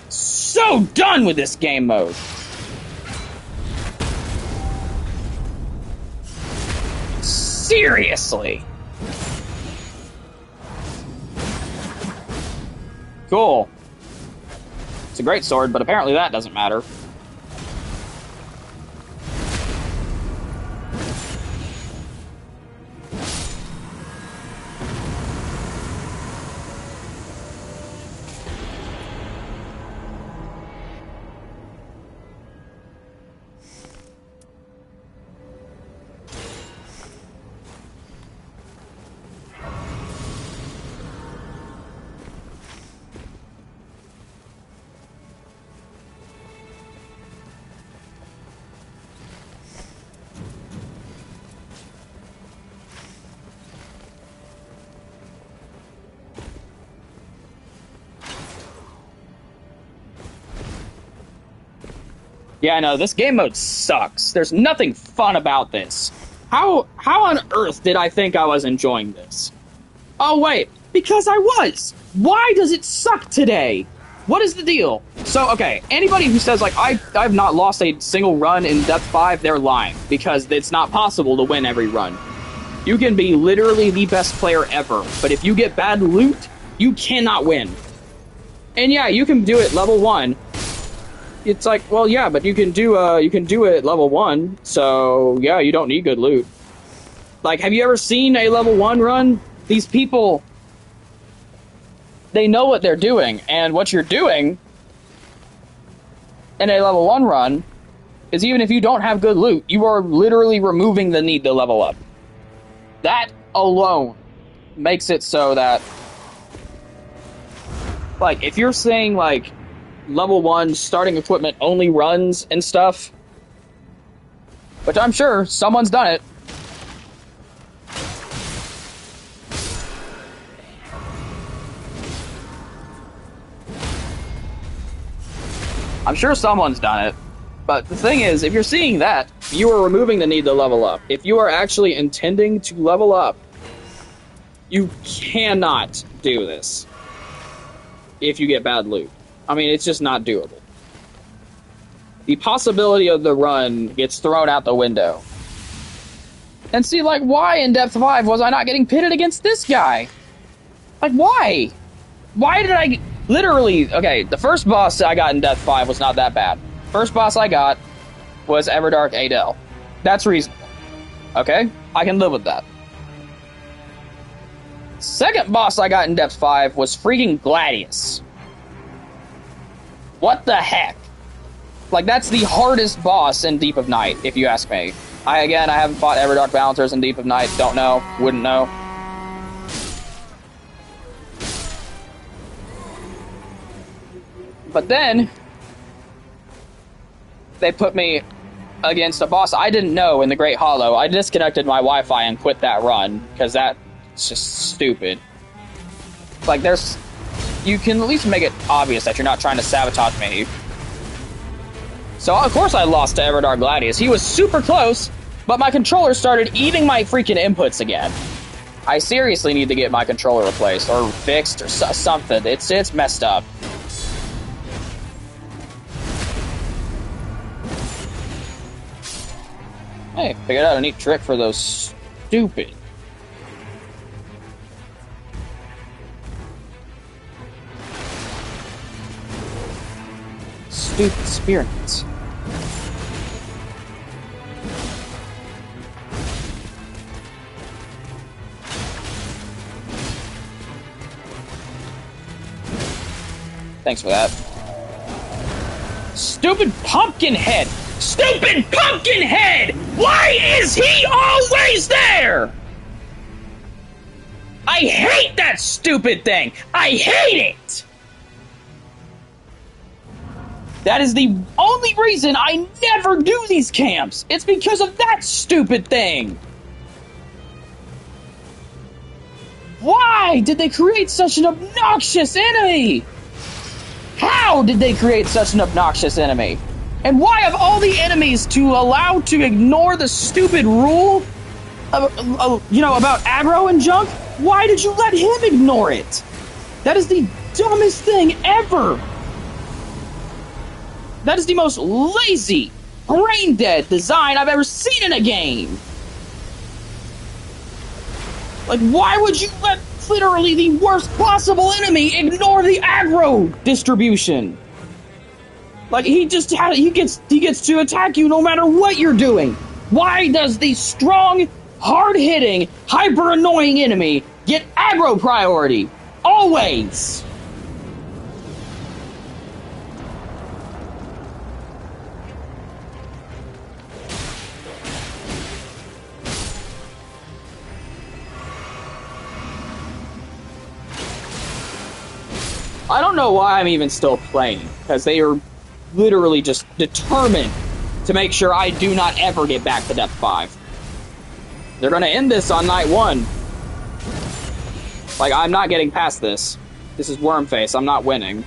So done with this game mode. Seriously. Cool. It's a great sword, but apparently that doesn't matter. Yeah, no, this game mode sucks. There's nothing fun about this. How on earth did I think I was enjoying this? Oh, wait, because I was. Why does it suck today? What is the deal? So, okay, anybody who says, like, I've not lost a single run in Depth 5, they're lying, because it's not possible to win every run. You can be literally the best player ever, but if you get bad loot, you cannot win. And yeah, you can do it level 1. It's like, well, yeah, but you can do it level 1, so yeah, you don't need good loot. Like, have you ever seen a level 1 run? These people, they know what they're doing, and what you're doing in a level 1 run is even if you don't have good loot, you are literally removing the need to level up. That alone makes it so that, like, if you're saying, like, level 1 starting equipment only runs and stuff, which I'm sure someone's done it. I'm sure someone's done it. But the thing is, if you're seeing that, you are removing the need to level up. If you are actually intending to level up, you cannot do this if you get bad loot. I mean, it's just not doable. The possibility of the run gets thrown out the window. And see, like, why in Depth 5 was I not getting pitted against this guy? Like, why? Why did I... Literally, okay, the first boss I got in Depth 5 was not that bad. First boss I got was Everdark Adel. That's reasonable. Okay? I can live with that. Second boss I got in Depth 5 was freaking Gladius. What the heck? Like, that's the hardest boss in Deep of Night, if you ask me. I haven't fought Everdark Balancers in Deep of Night. Don't know. Wouldn't know. But then, they put me against a boss I didn't know in the Great Hollow. I disconnected my Wi-Fi and quit that run, because that's just stupid. Like, you can at least make it obvious that you're not trying to sabotage me. So, of course I lost to Everdark Gladius. He was super close, but my controller started eating my freaking inputs again. I seriously need to get my controller replaced, or fixed, or something. It's messed up. Hey, figured out a neat trick for those stupid... stupid spirits. Thanks for that. Stupid pumpkin head! Stupid pumpkin head! Why is he always there? I hate that stupid thing! I hate it! That is the only reason I never do these camps. It's because of that stupid thing. Why did they create such an obnoxious enemy? How did they create such an obnoxious enemy? And why of all the enemies to allow to ignore the stupid rule, about aggro and junk, why did you let him ignore it? That is the dumbest thing ever. That is the most lazy, brain-dead design I've ever seen in a game. Like, why would you let literally the worst possible enemy ignore the aggro distribution? Like, he gets to attack you no matter what you're doing. Why does the strong, hard-hitting, hyper-annoying enemy get aggro priority? Always! I don't know why I'm even still playing, because they are literally just determined to make sure I do not ever get back to Depth 5. They're going to end this on Night 1. Like, I'm not getting past this. This is Wormface. I'm not winning.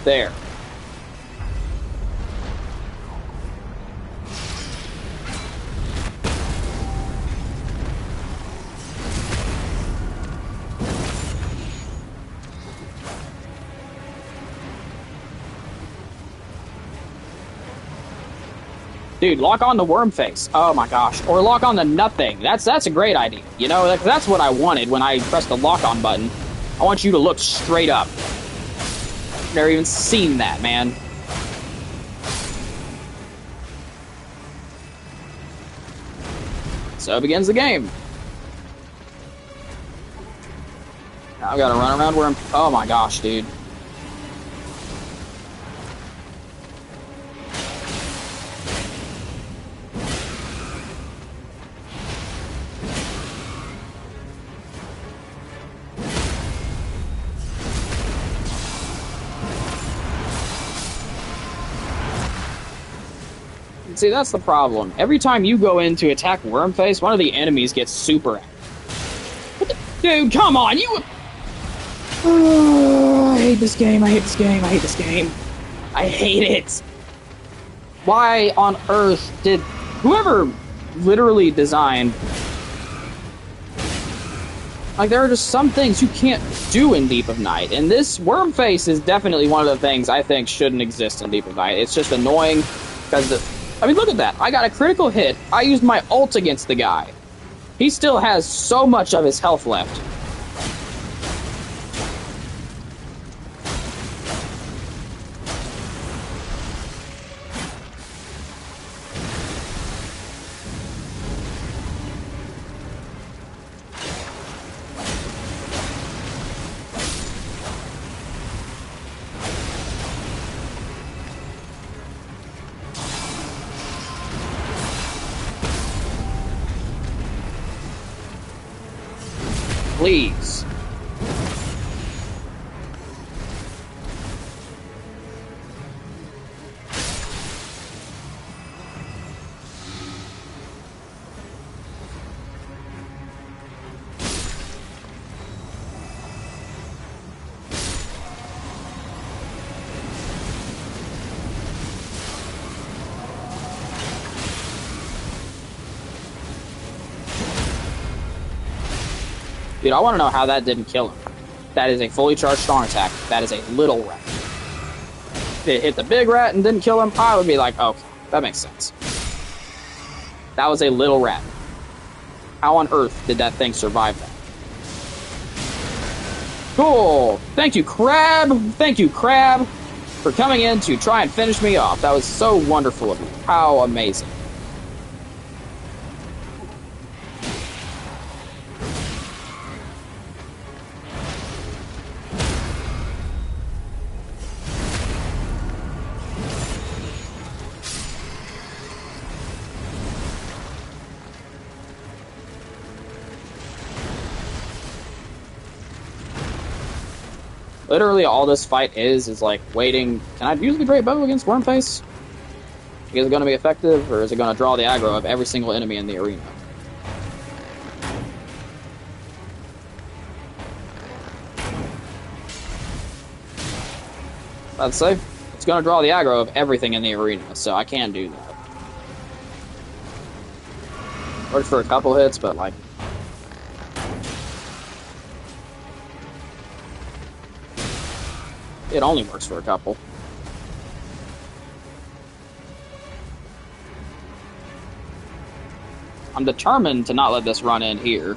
There. Dude, lock on the worm face. Oh my gosh. Or lock on the nothing. That's a great idea. You know, that's what I wanted when I pressed the lock on button. I want you to look straight up. Never even seen that, man. So begins the game. Now I've got to run around where I'm... Oh my gosh, dude. See, that's the problem. Every time you go in to attack Wormface, one of the enemies gets super angry. Dude, come on, you... I hate this game, I hate this game, I hate this game. I hate it. Why on earth did... Whoever literally designed... Like, there are just some things you can't do in Deep of Night, and this Wormface is definitely one of the things I think shouldn't exist in Deep of Night. It's just annoying, because I mean, look at that. I got a critical hit. I used my ult against the guy. He still has so much of his health left. Please. Dude, I want to know how that didn't kill him. That is a fully charged strong attack. That is a little rat. If it hit the big rat and didn't kill him, I would be like, okay, that makes sense. That was a little rat. How on earth did that thing survive that? Cool. Thank you, Crab. Thank you, Crab, for coming in to try and finish me off. That was so wonderful of you. How amazing. Literally, all this fight is like waiting. Can I use the Great Bow against Wormface? Is it going to be effective, or is it going to draw the aggro of every single enemy in the arena? I'd say it's going to draw the aggro of everything in the arena, so I can't do that. Worked for a couple hits, but like... It only works for a couple. I'm determined to not let this run in here.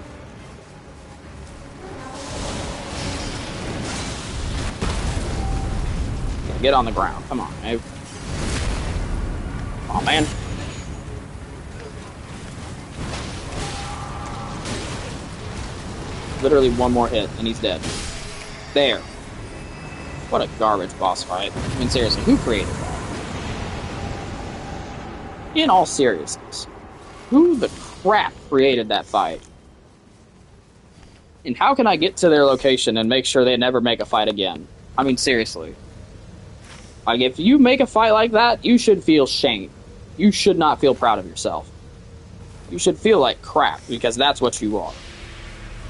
Get on the ground. Come on, man. Come on, man. Literally one more hit, and he's dead. There. What a garbage boss fight. I mean, seriously, who created that? In all seriousness, who the crap created that fight? And how can I get to their location and make sure they never make a fight again? I mean, seriously. Like, if you make a fight like that, you should feel shame. You should not feel proud of yourself. You should feel like crap, because that's what you are.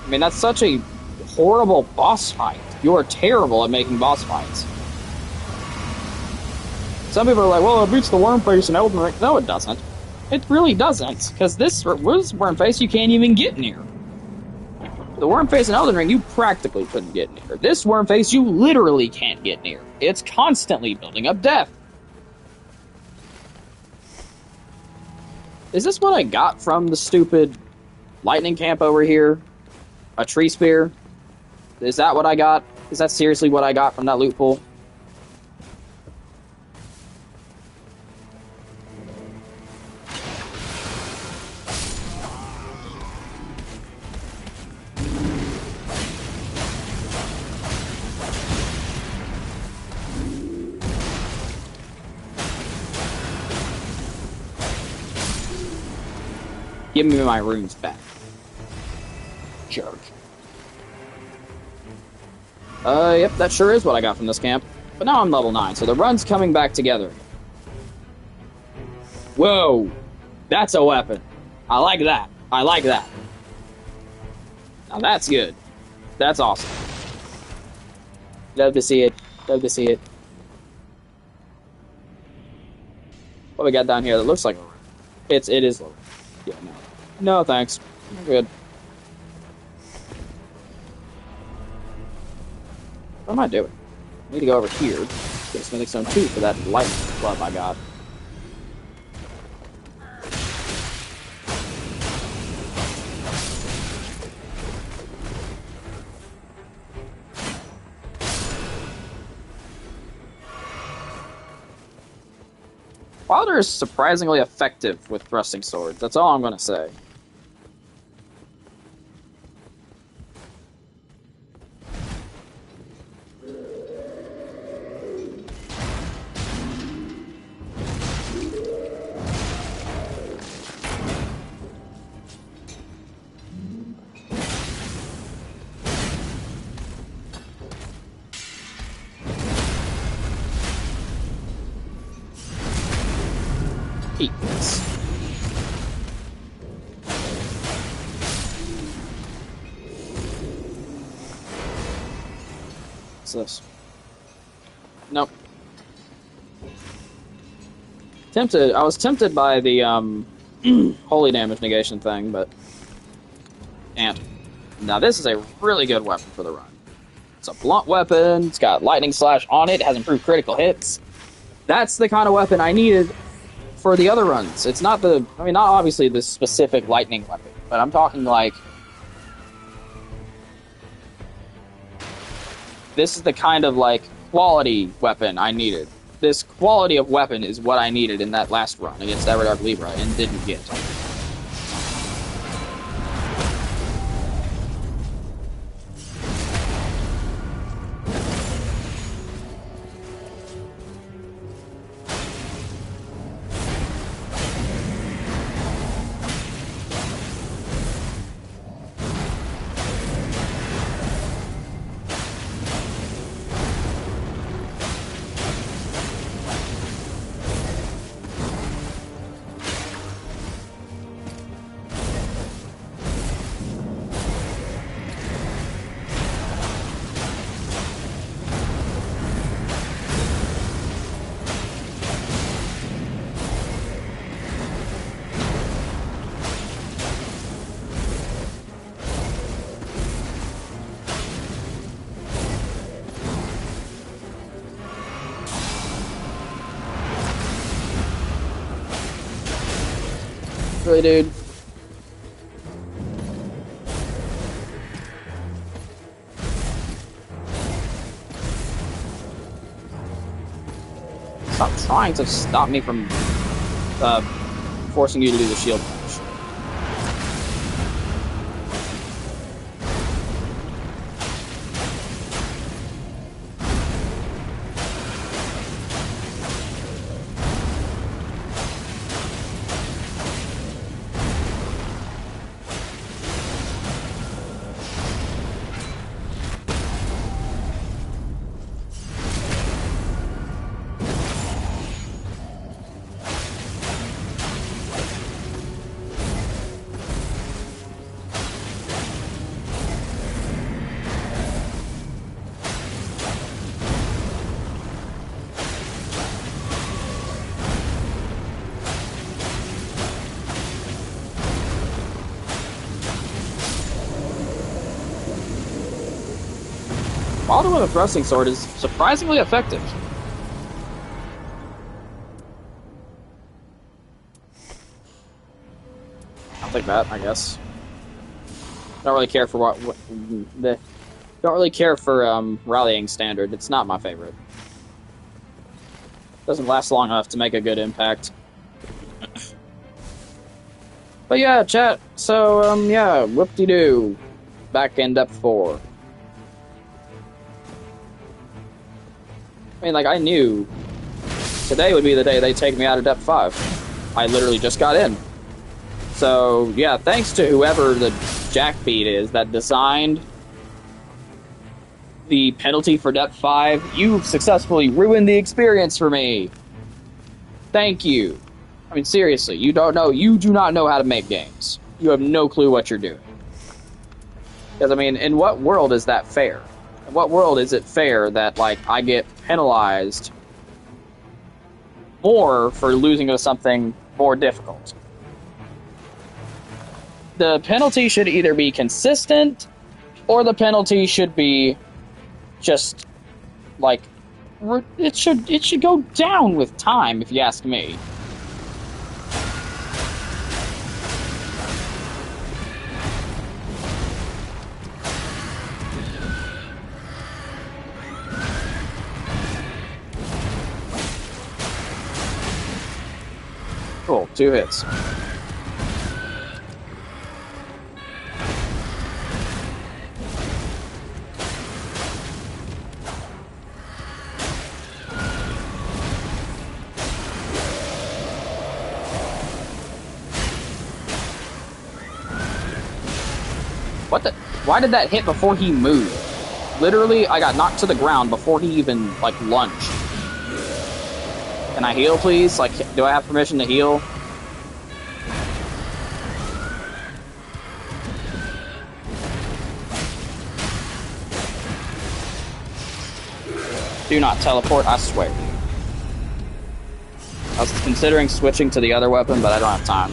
I mean, that's such a horrible boss fight. You are terrible at making boss fights. Some people are like, well, it beats the worm face in Elden Ring. No, it doesn't. It really doesn't, because this worm face you can't even get near. The worm face in Elden Ring you practically couldn't get near. This worm face you literally can't get near. It's constantly building up death. Is this what I got from the stupid lightning camp over here? A tree spear? Is that what I got? Is that seriously what I got from that loot pool? Give me my runes back. Jerk. Yep, that sure is what I got from this camp. But now I'm level 9, so the run's coming back together. Whoa! That's a weapon. I like that. I like that. Now that's good. That's awesome. Love to see it. Love to see it. What we got down here that looks like a rune? It is low. Yeah, no. No, thanks. I'm good. What am I doing? I need to go over here. Get a Smithing Stone 2 for that lightning club I got. Wilder is surprisingly effective with thrusting swords. That's all I'm going to say. What's this? Nope. I was tempted by the holy damage negation thing, but can't. Now this is a really good weapon for the run. It's a blunt weapon, it's got lightning slash on it, it has improved critical hits. That's the kind of weapon I needed for the other runs. It's not not obviously the specific lightning weapon, but I'm talking like, this is the kind of like quality weapon I needed. This quality of weapon is what I needed in that last run against Everdark Libra and didn't get. Really, dude? Stop trying to stop me from forcing you to do the shield punch. Auto with a thrusting sword is surprisingly effective. I'll take that, I guess. Don't really care for don't really care for rallying standard. It's not my favorite. Doesn't last long enough to make a good impact. But yeah, chat. So yeah, whoop-de-doo. Back in depth 4. I mean, like, I knew today would be the day they take me out of depth 5. I literally just got in. So yeah, thanks to whoever the jackbeat is that designed the penalty for depth 5, you've successfully ruined the experience for me. Thank you. I mean, seriously, you do not know how to make games. You have no clue what you're doing. Because, I mean, in what world is that fair? In what world is it fair that, like, I get penalized more for losing to something more difficult? The penalty should either be consistent, or the penalty should be just, like, it should go down with time, if you ask me. Cool, 2 hits. What the? Why did that hit before he moved? Literally, I got knocked to the ground before he even, like, lunged. Can I heal, please? Like, do I have permission to heal? Do not teleport, I swear. I was considering switching to the other weapon, but I don't have time.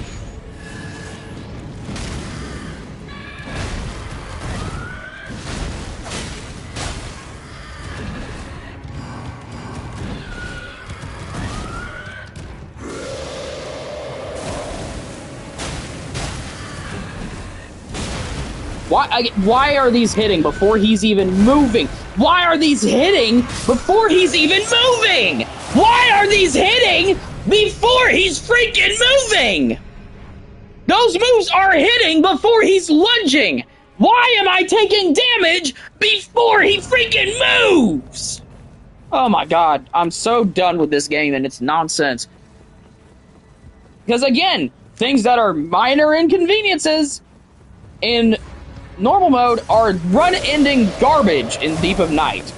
Why are these hitting before he's even moving? Why are these hitting before he's even moving? Why are these hitting before he's freaking moving? Those moves are hitting before he's lunging. Why am I taking damage before he freaking moves? Oh my god, I'm so done with this game and it's nonsense. Because again, things that are minor inconveniences in normal mode are run-ending garbage in Deep of Night.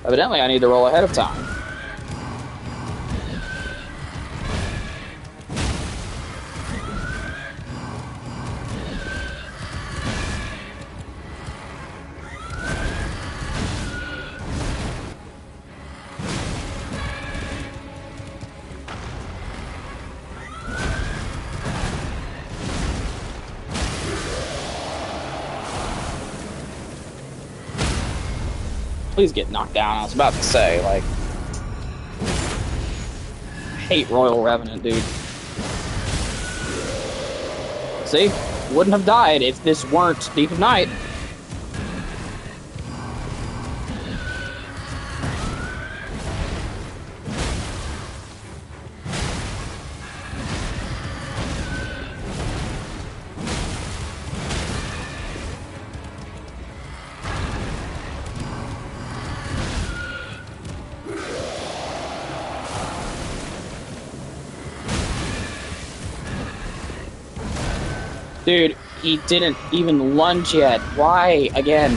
Evidently, I need to roll ahead of time. Please get knocked down. I was about to say, like, I hate Royal Revenant, dude. See? Wouldn't have died if this weren't Deep of Night. Dude, he didn't even lunge yet. Why? Again.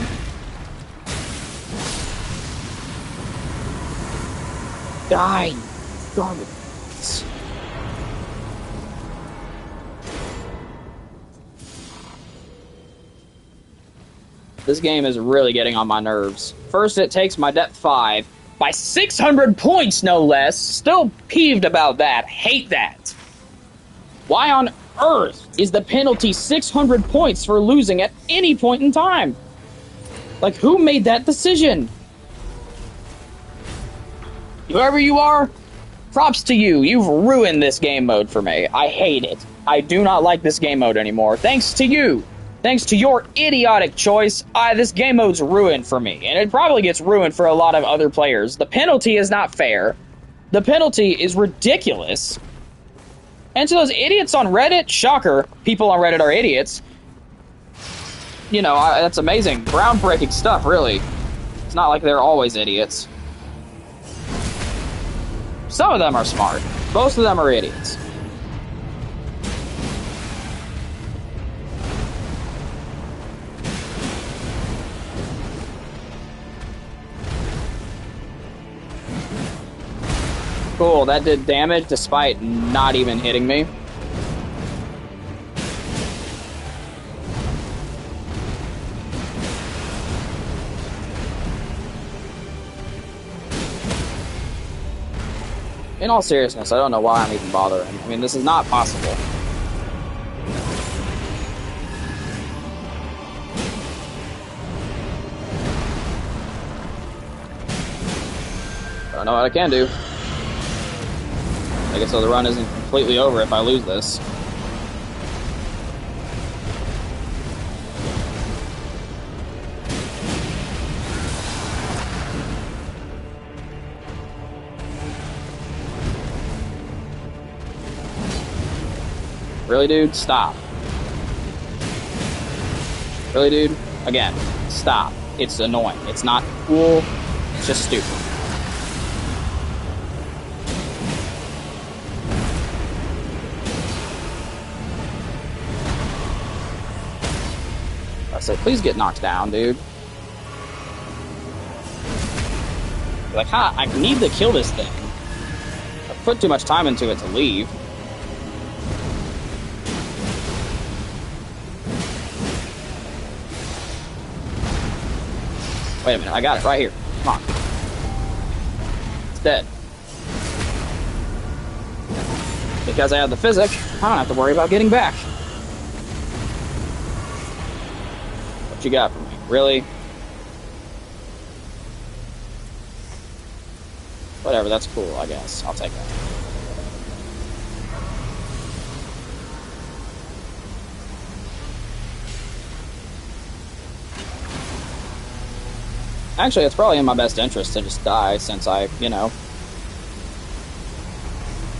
Die. Garbage. This game is really getting on my nerves. First, it takes my depth 5 by 600 points, no less. Still peeved about that. Hate that. Why on earth is the penalty 600 points for losing at any point in time? Like, who made that decision? Whoever you are, props to you. You've ruined this game mode for me. I hate it. I do not like this game mode anymore. Thanks to you. Thanks to your idiotic choice, this game mode's ruined for me. And it probably gets ruined for a lot of other players. The penalty is not fair. The penalty is ridiculous. And to those idiots on Reddit, shocker, people on Reddit are idiots. You know, that's amazing. Groundbreaking stuff, really. It's not like they're always idiots. Some of them are smart. Most of them are idiots. Cool, that did damage despite not even hitting me. In all seriousness, I don't know why I'm even bothering. I mean, this is not possible. I don't know what I can do. I guess so the run isn't completely over if I lose this. Really, dude? Stop. Really, dude? Again, stop. It's annoying. It's not cool. It's just stupid. I said, please get knocked down, dude. Like, I need to kill this thing. I've put too much time into it to leave. Wait a minute, I got it right here. Come on. It's dead. Because I have the physic, I don't have to worry about getting back. What you got for me? Really? Whatever, that's cool, I guess. I'll take that. Actually, it's probably in my best interest to just die, since I, you know...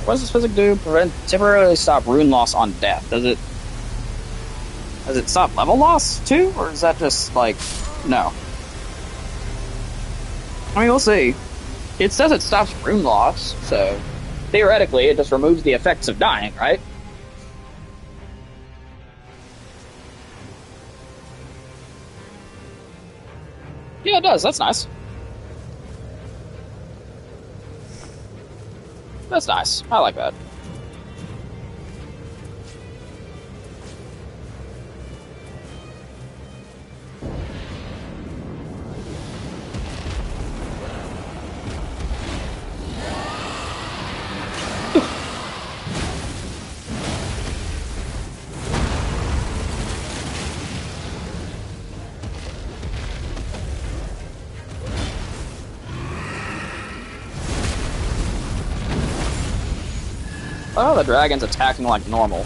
What does this physic do? Temporarily stop rune loss on death. Does it stop level loss, too? Or is that just, like... No. I mean, we'll see. It says it stops rune loss, so... Theoretically, it just removes the effects of dying, right? Yeah, it does. That's nice. That's nice. I like that. Oh, the dragon's attacking like normal.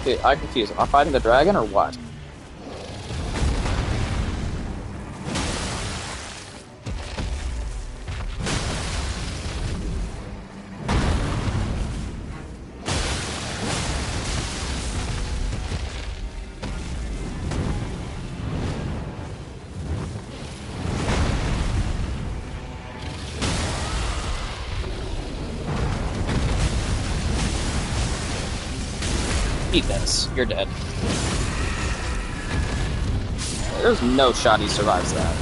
Dude, I'm confused. Am I fighting the dragon or what? Eat this. You're dead. There's no shot he survives that.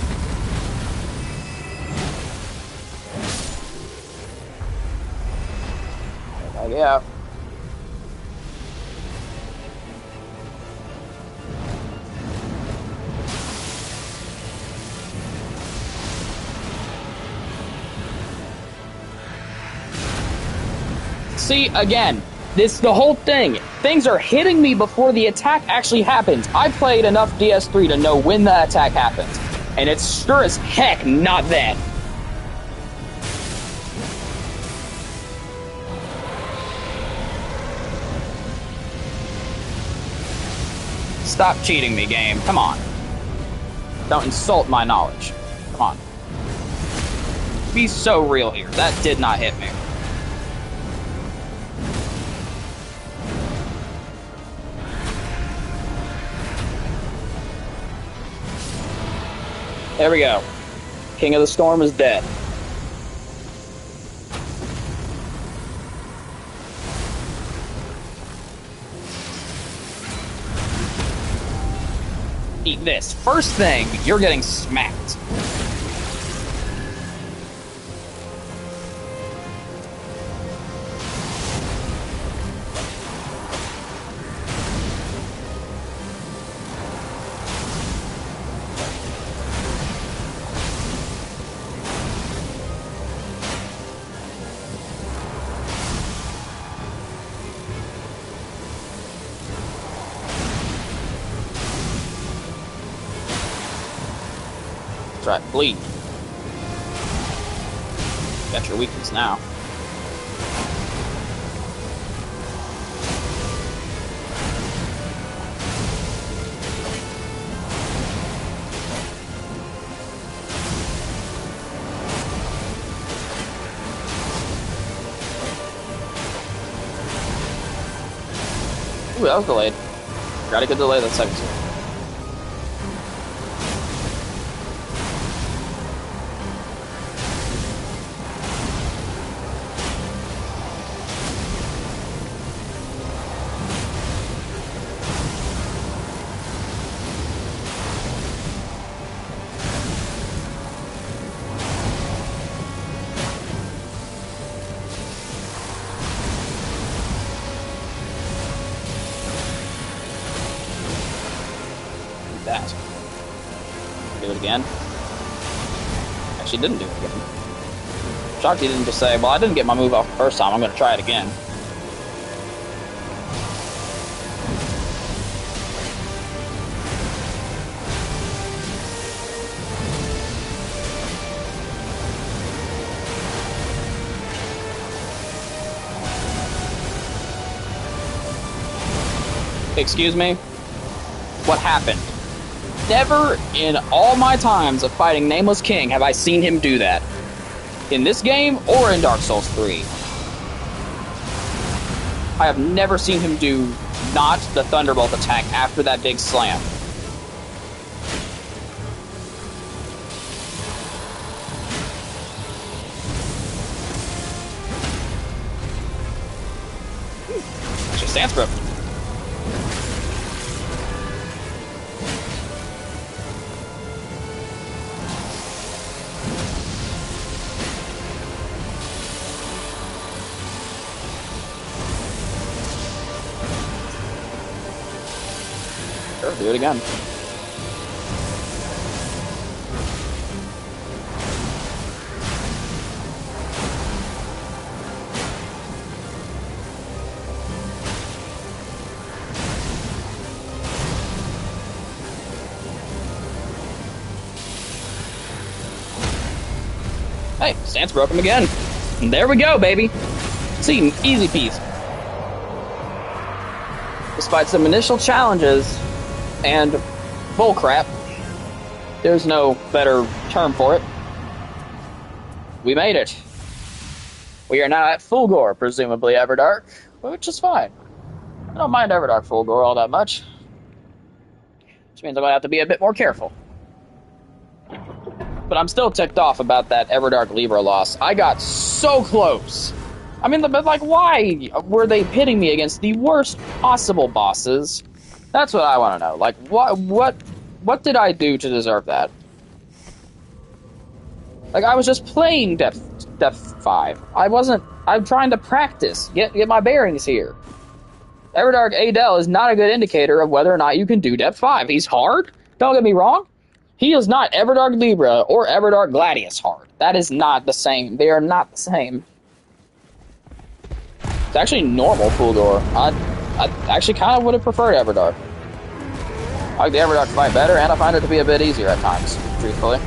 yeah. See, again, the whole thing. Things are hitting me before the attack actually happens. I played enough DS3 to know when that attack happens. And it's sure as heck not then. Stop cheating me, game. Come on. Don't insult my knowledge. Come on. Be so real here. That did not hit me. There we go. King of the Storm is dead. Eat this. First thing, you're getting smacked. That's right, bleed. Got your weakness now. Ooh, that was delayed. Got a good delay that second. That. Do it again. Actually, didn't do it again. Shocked he didn't just say, well, I didn't get my move off the first time, I'm going to try it again. Excuse me? What happened? Never in all my times of fighting Nameless King have I seen him do that. In this game or in Dark Souls 3. I have never seen him do not the Thunderbolt attack after that big slam. Actually, stance grip. Sure, do it again. Hey, stance broke him again. And there we go, baby. See, easy peasy. Despite some initial challenges and bullcrap, there's no better term for it. We made it. We are now at Fulgore, presumably Everdark, which is fine. I don't mind Everdark Fulgore all that much. Which means I'm going to have to be a bit more careful. But I'm still ticked off about that Everdark Libra loss. I got so close. I mean, but like, why were they pitting me against the worst possible bosses? That's what I want to know. Like, what did I do to deserve that? Like, I was just playing Depth 5. I'm trying to practice, get my bearings here. Everdark Adel is not a good indicator of whether or not you can do Depth 5. He's hard, don't get me wrong. He is not Everdark Libra or Everdark Gladius hard. That is not the same. They are not the same. It's actually normal Fulgor. I actually kind of would have preferred Everdark. I like the Everdark fight better, and I find it to be a bit easier at times, truthfully.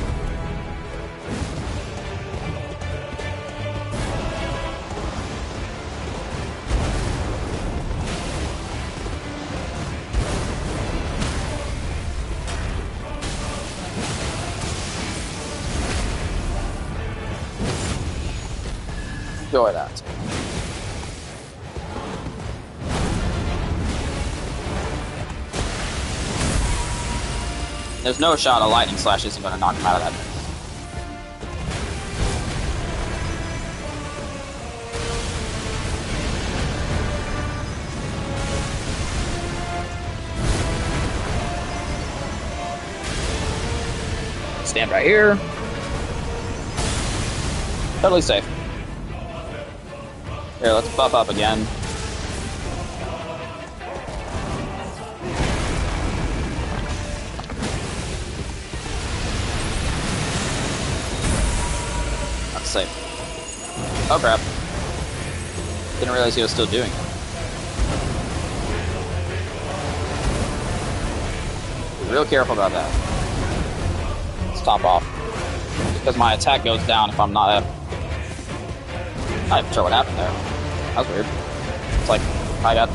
Enjoy that. There's no shot a lightning slash isn't going to knock him out of that mix. Stand right here. Totally safe. Here, let's buff up again. That's safe. Oh crap. Didn't realize he was still doing it. Be real careful about that. Let's top off. Because my attack goes down if I'm not up. Not even sure what happened there. That was weird. It's like, I got...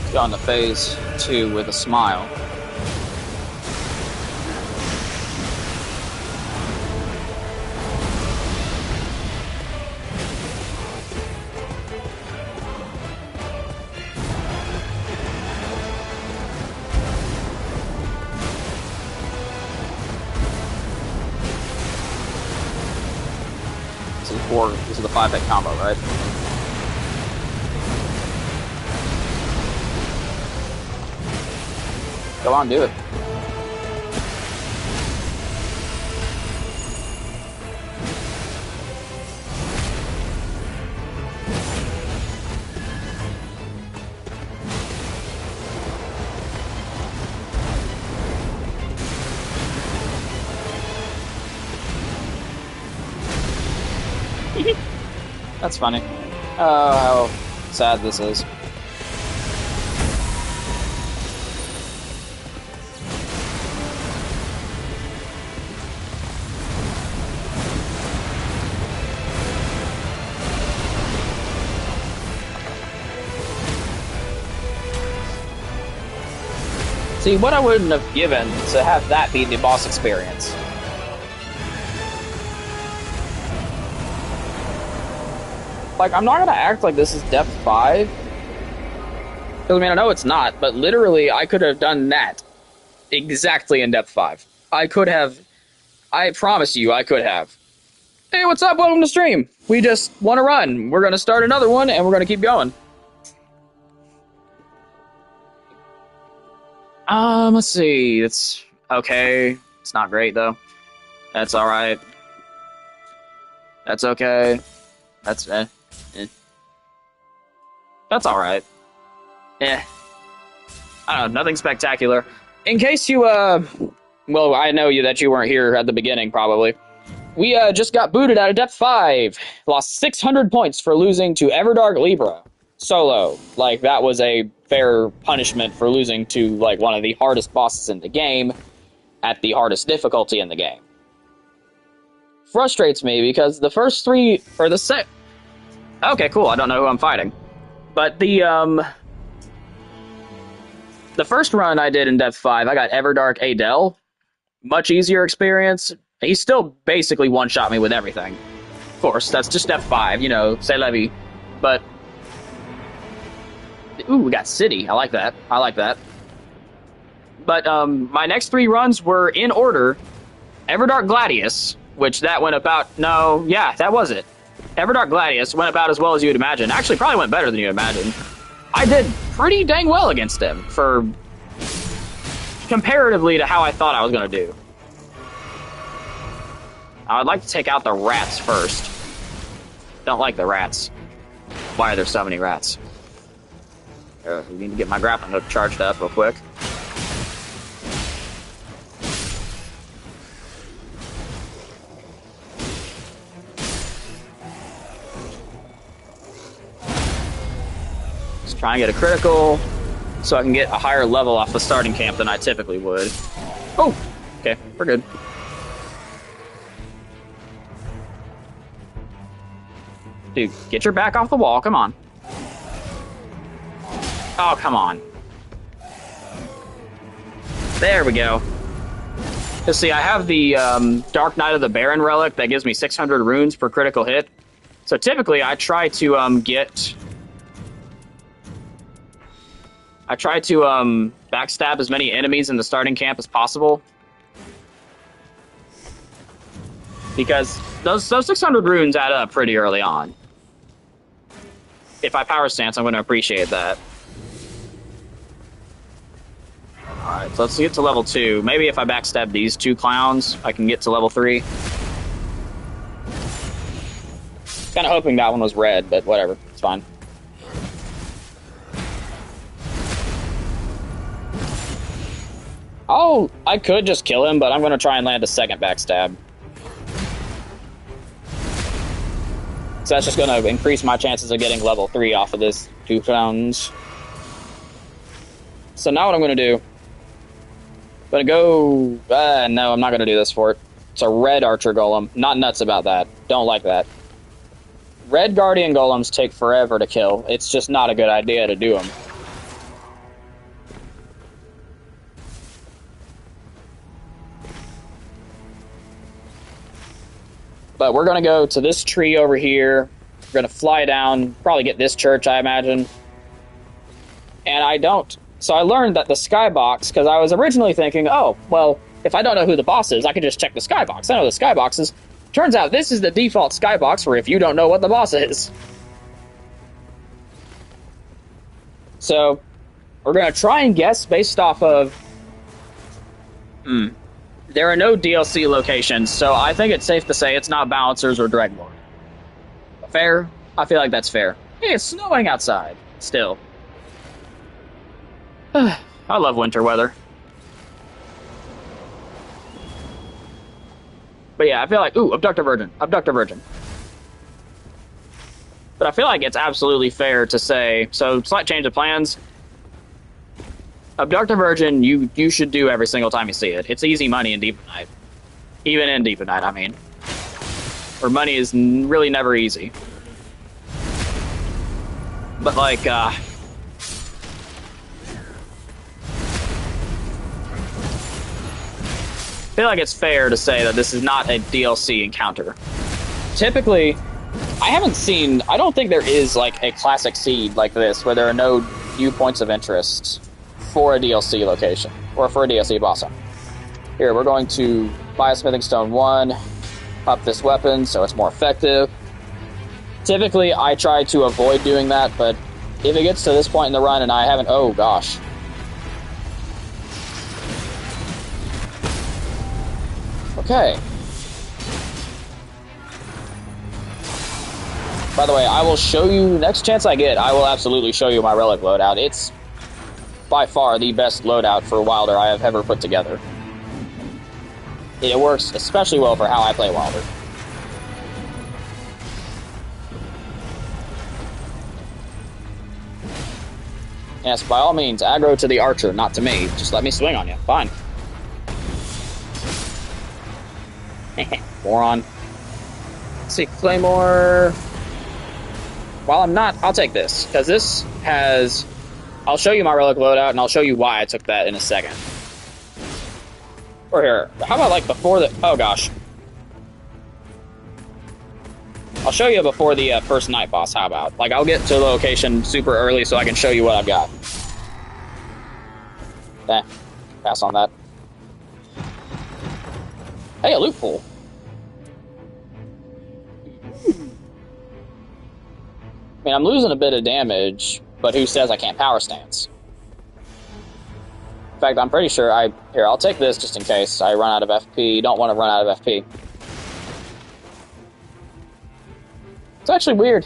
Let's go into phase 2 with a smile. This is the 5-hit combo, right? Go on, do it. That's funny. Oh, how sad this is. See, what I wouldn't have given to have that be the boss experience. Like, I'm not gonna act like this is Depth 5. Because, I mean, I know it's not, but literally, I could have done that exactly in Depth 5. I could have. I promise you, I could have. Hey, what's up? Welcome to stream. We just want to run. We're gonna start another one, and we're gonna keep going. Let's see. It's okay. It's not great, though. That's alright. That's okay. That's, That's alright. I don't know, nothing spectacular. In case you, well, I know that you weren't here at the beginning, probably. We, just got booted out of Depth 5. Lost 600 points for losing to Everdark Libra. Solo. Like, that was a fair punishment for losing to, like, one of the hardest bosses in the game at the hardest difficulty in the game. Frustrates me because the first three, or the okay, cool, I don't know who I'm fighting. But the first run I did in Depth 5, I got Everdark Adel. Much easier experience. He still basically one-shot me with everything. Of course, that's just Depth 5, you know, c'est la vie. But, ooh, we got City. I like that. I like that. But, my next 3 runs were in order. Everdark Gladius, which that went about, no, yeah, that was it. Everdark Gladius went about as well as you would imagine. Actually, probably went better than you would imagine. I did pretty dang well against him for comparatively to how I thought I was going to do. I would like to take out the rats first. Don't like the rats. Why are there so many rats? We need to get my grappling hook charged up real quick. Just try and get a critical so I can get a higher level off the starting camp than I typically would. Oh! Okay, we're good. Dude, get your back off the wall, come on. Oh, come on. There we go. Let's see, I have the Dark Knight of the Baron relic that gives me 600 runes per critical hit. So typically I try to backstab as many enemies in the starting camp as possible. Because those 600 runes add up pretty early on. If I power stance, I'm going to appreciate that. Alright, so let's get to level 2. Maybe if I backstab these 2 clowns, I can get to level 3. Kind of hoping that one was red, but whatever. It's fine. Oh, I could just kill him, but I'm going to try and land a second backstab. So that's just going to increase my chances of getting level 3 off of this 2 clowns. So now what I'm going to do, I'm going to go... no, I'm not going to do this for it. It's a red archer golem. Not nuts about that. Don't like that. Red guardian golems take forever to kill. It's just not a good idea to do them. But we're going to go to this tree over here. We're going to fly down, probably get this church, I imagine. And I don't. So I learned that the skybox, because I was originally thinking, oh, well, if I don't know who the boss is, I can just check the skybox. I know the skyboxes. Turns out this is the default skybox for if you don't know what the boss is. So we're going to try and guess based off of... There are no DLC locations, so I think it's safe to say it's not Balancers or Dreadlord. Fair? I feel like that's fair. Hey, it's snowing outside. Still. I love winter weather. But yeah, I feel like... Ooh, Abductor Virgin. Abductor Virgin. But I feel like it's absolutely fair to say... So, slight change of plans. Abductor Virgin, you should do every single time you see it. It's easy money in Deep Night. Even in Deep Night, I mean. Or money is really never easy. But like, I feel like it's fair to say that this is not a DLC encounter. Typically, I don't think there is like a classic seed like this where there are no new points of interest for a DLC location, or for a DLC boss. Here, we're going to buy a Smithing Stone 1, up this weapon so it's more effective. Typically, I try to avoid doing that, but if it gets to this point in the run and I haven't... Oh, gosh. Okay. By the way, I will show you, next chance I get, I will absolutely show you my relic loadout. It's by far the best loadout for Wilder I have ever put together. It works especially well for how I play Wilder. Yes, by all means, aggro to the archer, not to me. Just let me swing on you. Fine. Moron. Let's see, Claymore. While I'm not, I'll take this, because this has... I'll show you my relic loadout, and I'll show you why I took that in a second. Or here, how about like before the... Oh gosh. I'll show you before the first night boss, how about? Like, I'll get to the location super early so I can show you what I've got. Pass on that. Hey, a loot pool. I mean, I'm losing a bit of damage, but who says I can't power stance? In fact, I'm pretty sure Here, I'll take this just in case I run out of FP. Don't want to run out of FP. It's actually weird.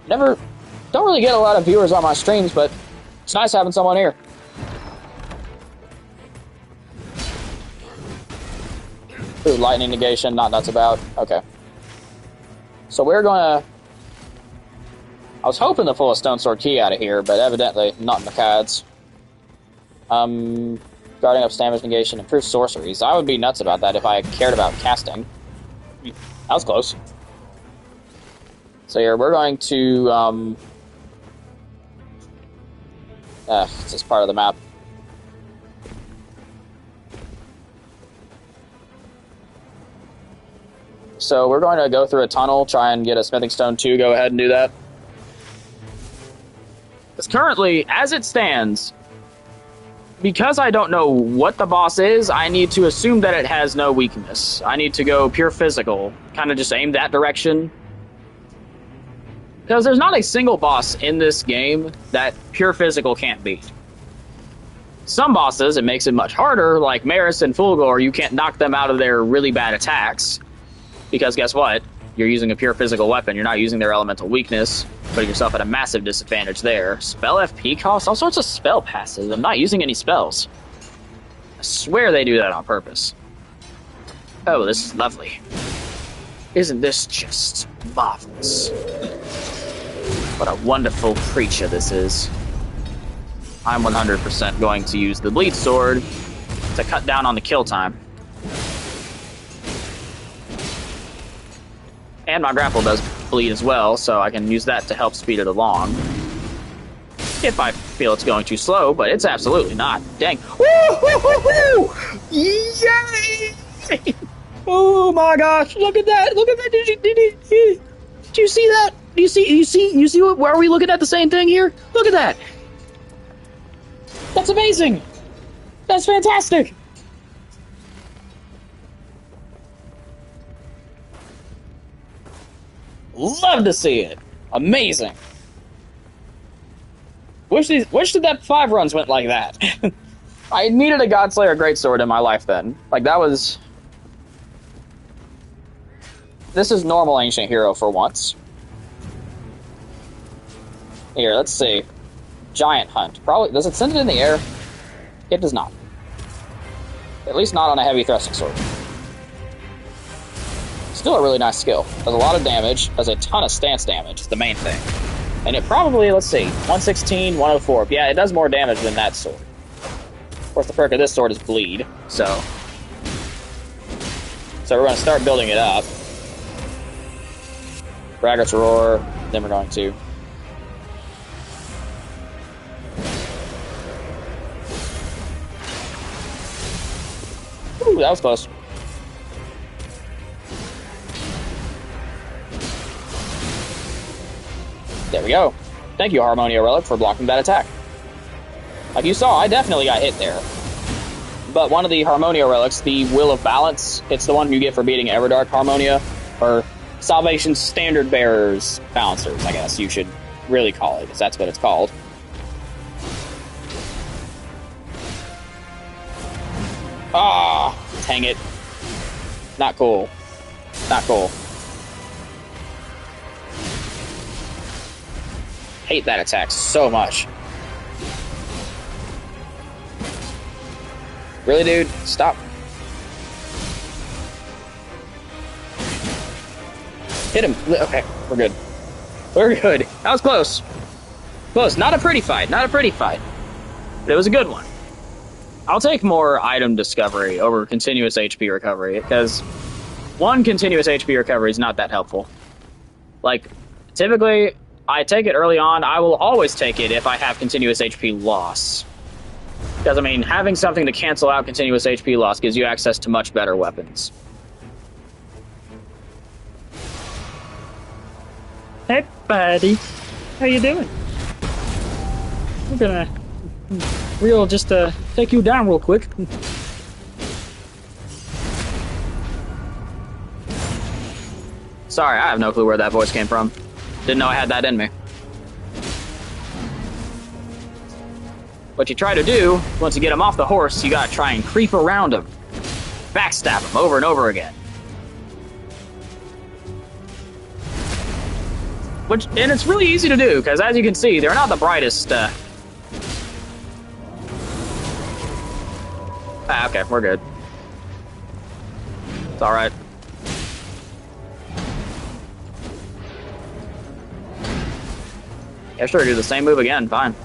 Don't really get a lot of viewers on my streams, but it's nice having someone here. Ooh, lightning negation, not nuts about. Okay. So we're gonna... I was hoping to pull a Stone Sword Key out of here, but evidently not in the cards. Guarding up damage negation, improved sorceries. I would be nuts about that if I cared about casting. That was close. So here, we're going to, it's just part of the map. So we're going to go through a tunnel, try and get a Smithing Stone 2, go ahead and do that. Because currently, as it stands, because I don't know what the boss is, I need to assume that it has no weakness. I need to go pure physical, kind of just aim that direction. Because there's not a single boss in this game that pure physical can't beat. Some bosses, it makes it much harder, like Maris and Fulgor, you can't knock them out of their really bad attacks. Because guess what? You're using a pure physical weapon, you're not using their elemental weakness, putting yourself at a massive disadvantage there. Spell FP costs all sorts of spell passes. I'm not using any spells. I swear they do that on purpose. Oh, this is lovely. Isn't this just marvelous? What a wonderful creature this is. I'm 100% going to use the Bleed Sword to cut down on the kill time. And my grapple does bleed as well, so I can use that to help speed it along. If I feel it's going too slow, but it's absolutely not. Dang. Woo-hoo-hoo-hoo! Yay! Oh my gosh, look at that! Look at that! Did you see that? You see where are we looking at the same thing here? Look at that! That's amazing! That's fantastic! Love to see it. Amazing. Wish the 5 runs went like that. I needed a Godslayer Greatsword in my life then. Like, that was... This is normal Ancient Hero for once. Here, let's see. Giant Hunt. Probably... Does it send it in the air? It does not. At least not on a heavy thrusting sword. Still a really nice skill. Does a lot of damage, does a ton of stance damage, is the main thing. And it probably, let's see, 116, 104. Yeah, it does more damage than that sword. Of course, the perk of this sword is Bleed, so... So we're going to start building it up. Braggart's Roar, then we're going to... Ooh, that was close. There we go. Thank you, Harmonia Relic, for blocking that attack. Like you saw, I definitely got hit there. But one of the Harmonia Relics, the Will of Balance, it's the one you get for beating Everdark Harmonia, or Salvation's Standard Bearers Balancers, I guess you should really call it, because that's what it's called. Ah, dang it. Not cool. Not cool. Hate that attack so much. Really, dude? Stop. Hit him. Okay, we're good. We're good. That was close. Close. Not a pretty fight. Not a pretty fight. But it was a good one. I'll take more item discovery over continuous HP recovery, because one continuous HP recovery is not that helpful. Like, typically... I take it early on. I will always take it if I have continuous HP loss. Because, I mean, having something to cancel out continuous HP loss gives you access to much better weapons. Hey, buddy. How you doing? We're gonna... take you down real quick. Sorry, I have no clue where that voice came from. Didn't know I had that in me. what you try to do, once you get him off the horse, you gotta try and creep around him. Backstab him over and over again. And it's really easy to do, because as you can see, they're not the brightest, okay, we're good. It's alright. Yeah, sure, do the same move again, fine.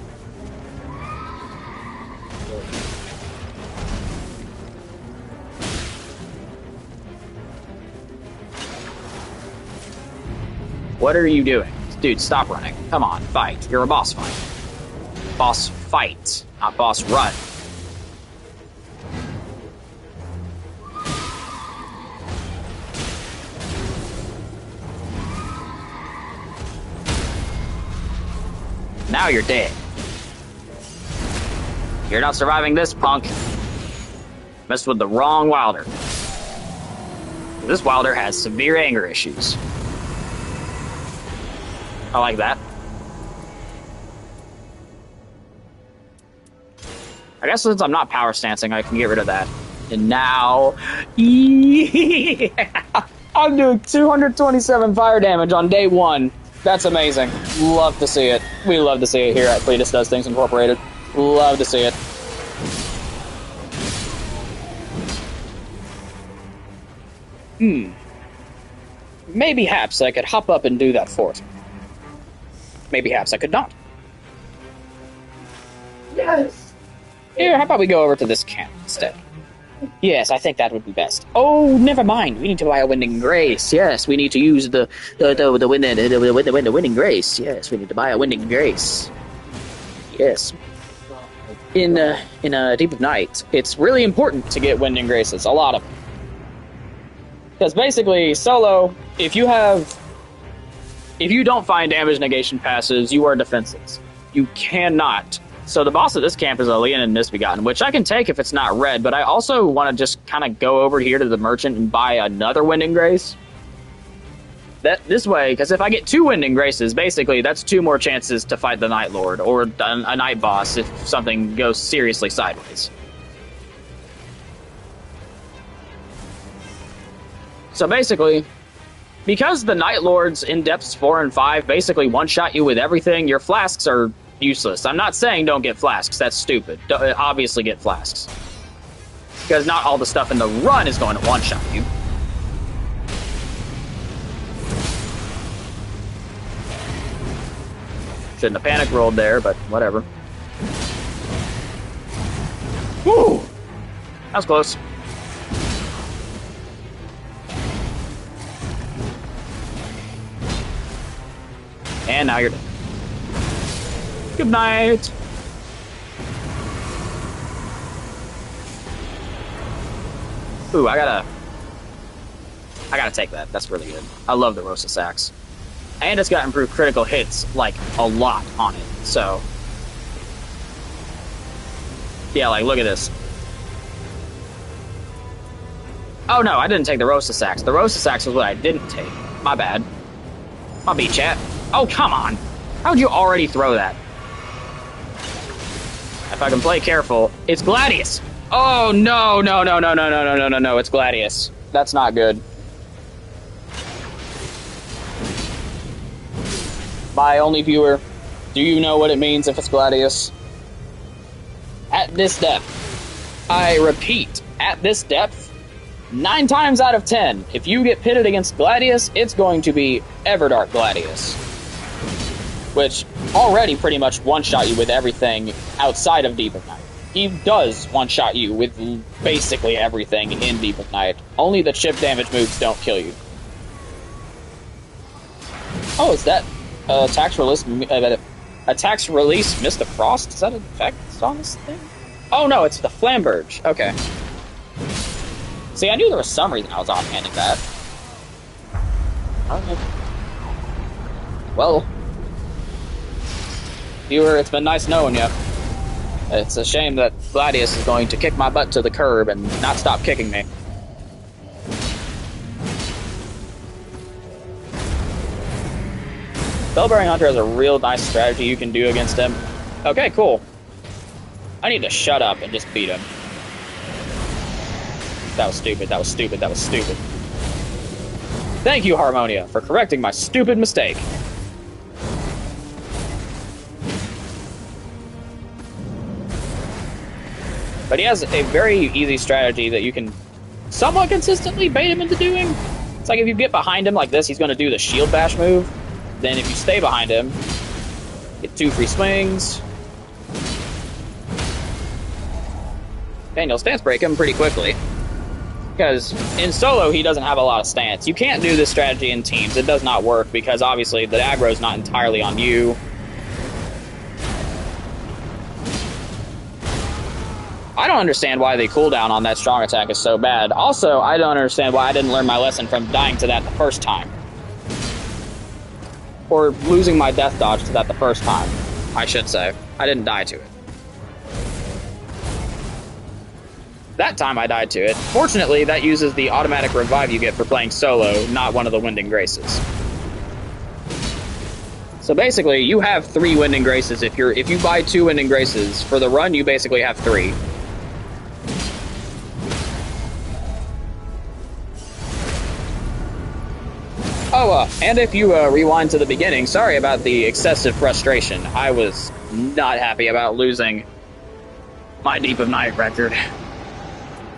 What are you doing? Dude, stop running. Come on, fight. You're a boss fight. Boss fight, not boss run. Now you're dead. You're not surviving this, punk. Messed with the wrong Wilder. This Wilder has severe anger issues. I like that. I guess since I'm not power stancing, I can get rid of that. And now... Yeah! I'm doing 227 fire damage on day 1. That's amazing. Love to see it. We love to see it here at Cletus Does Things Incorporated. Love to see it. Maybe haps I could hop up and do that fort. Maybe haps I could not. Yes. Here, how about we go over to this camp instead? Yes, I think that would be best. Oh, never mind. We need to buy a Winding Grace. Yes, we need to use the Winding Grace. Yes, we need to buy a Winding Grace. Yes. In Deep of Night, it's really important to get Winding Graces. A lot of them. Because basically, solo, if you don't find damage negation passes, you are defenseless. You cannot. So the boss of this camp is a Leon and Misbegotten, which I can take if it's not red, but I also want to just kind of go over here to the merchant and buy another Winding Grace. This way, because if I get 2 Winding Graces, basically that's 2 more chances to fight the Night Lord, or a Night Boss if something goes seriously sideways. So basically, because the Night Lords in depths 4 and 5 basically one-shot you with everything, your flasks are useless. I'm not saying don't get flasks, that's stupid. Obviously get flasks. Because not all the stuff in the run is going to one-shot you. Shouldn't have panic rolled there, but whatever. Woo! That was close. And now you're dead. Good night. Ooh, I gotta take that. That's really good. I love the Rosa Sax. And it's got improved critical hits, like, a lot on it. So, yeah, like, look at this. Oh, no, I didn't take the Rosa Sax. The Rosa Sax was what I didn't take. My bad. My B, chat. Oh, come on. How'd you already throw that? If I can play careful, it's Gladius. Oh, no, no, no, no, no, no, no, no, no, no, it's Gladius. That's not good. Bye, only viewer. Do you know what it means if it's Gladius? At this depth, I repeat, at this depth, 9 times out of 10, if you get pitted against Gladius, it's going to be Everdark Gladius. Which already pretty much one-shot you with everything outside of Deep of Night. He does one-shot you with basically everything in Deep of Night. Only the chip damage moves don't kill you. Oh, is that attacks release Mist of Frost? Is that an effect on this thing? Oh no, it's the Flamberge. Okay. See, I knew there was some reason I was offhanding that. Okay. Well, viewer, it's been nice knowing you. It's a shame that Gladius is going to kick my butt to the curb and not stop kicking me. Bellbearing Hunter has a real nice strategy you can do against him. Okay, cool. I need to shut up and just beat him. That was stupid, that was stupid, that was stupid. Thank you, Harmonia, for correcting my stupid mistake. But he has a very easy strategy that you can somewhat consistently bait him into doing. It's like if you get behind him like this, he's going to do the shield bash move. Then if you stay behind him, get 2 free swings. And you'll stance break him pretty quickly. Because in solo, he doesn't have a lot of stance. You can't do this strategy in teams. It does not work because obviously the aggro is not entirely on you. I don't understand why the cooldown on that strong attack is so bad. Also, I don't understand why I didn't learn my lesson from dying to that the first time. Or losing my death dodge to that the first time, I should say. I didn't die to it. That time I died to it. Fortunately, that uses the automatic revive you get for playing solo, not one of the Winding Graces. So basically, you have 3 Winding Graces. If you buy 2 Winding Graces, for the run, you basically have 3. Oh, and if you rewind to the beginning, sorry about the excessive frustration. I was not happy about losing my Deep of Night record.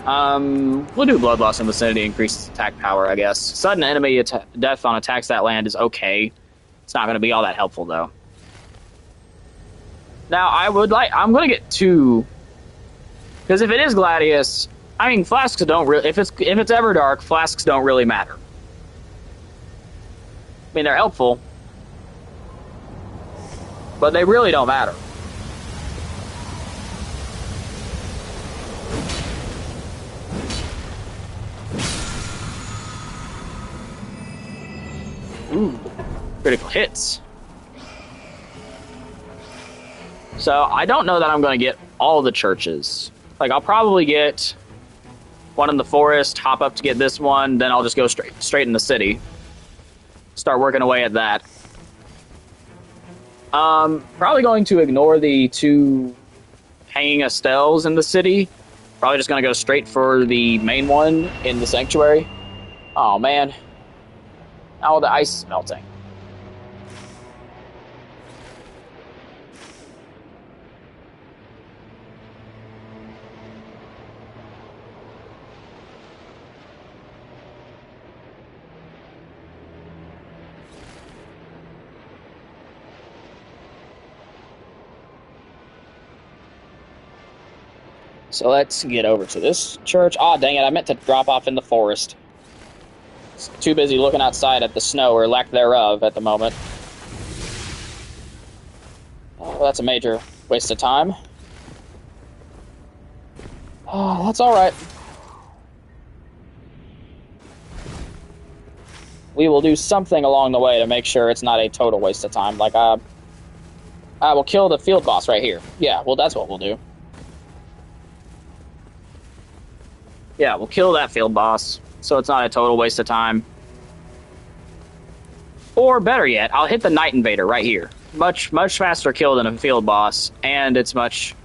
We'll do Blood Loss in Vicinity, increases attack power, I guess. Sudden enemy death on attacks that land is okay. It's not going to be all that helpful, though. Now, I'm going to get 2. Because if it is Gladius, I mean, flasks don't really... If it's Everdark, flasks don't really matter. I mean, they're helpful. But they really don't matter. Ooh, critical hits. So, I don't know that I'm going to get all the churches. Like, I'll probably get one in the forest, hop up to get this one, then I'll just go straight in the city. Start working away at that. Probably going to ignore the 2 hanging Estelles in the city. Probably just going to go straight for the main one in the sanctuary. Oh, man. Oh, the ice is melting. So let's get over to this church. Aw, dang it, I meant to drop off in the forest. Too busy looking outside at the snow, or lack thereof, at the moment. Oh, that's a major waste of time. Oh, that's alright. We will do something along the way to make sure it's not a total waste of time. Like, I will kill the field boss right here. Yeah, well, that's what we'll do. Yeah, we'll kill that field boss, so it's not a total waste of time. Or better yet, I'll hit the Night Invader right here. Much faster kill than a field boss, and it's much...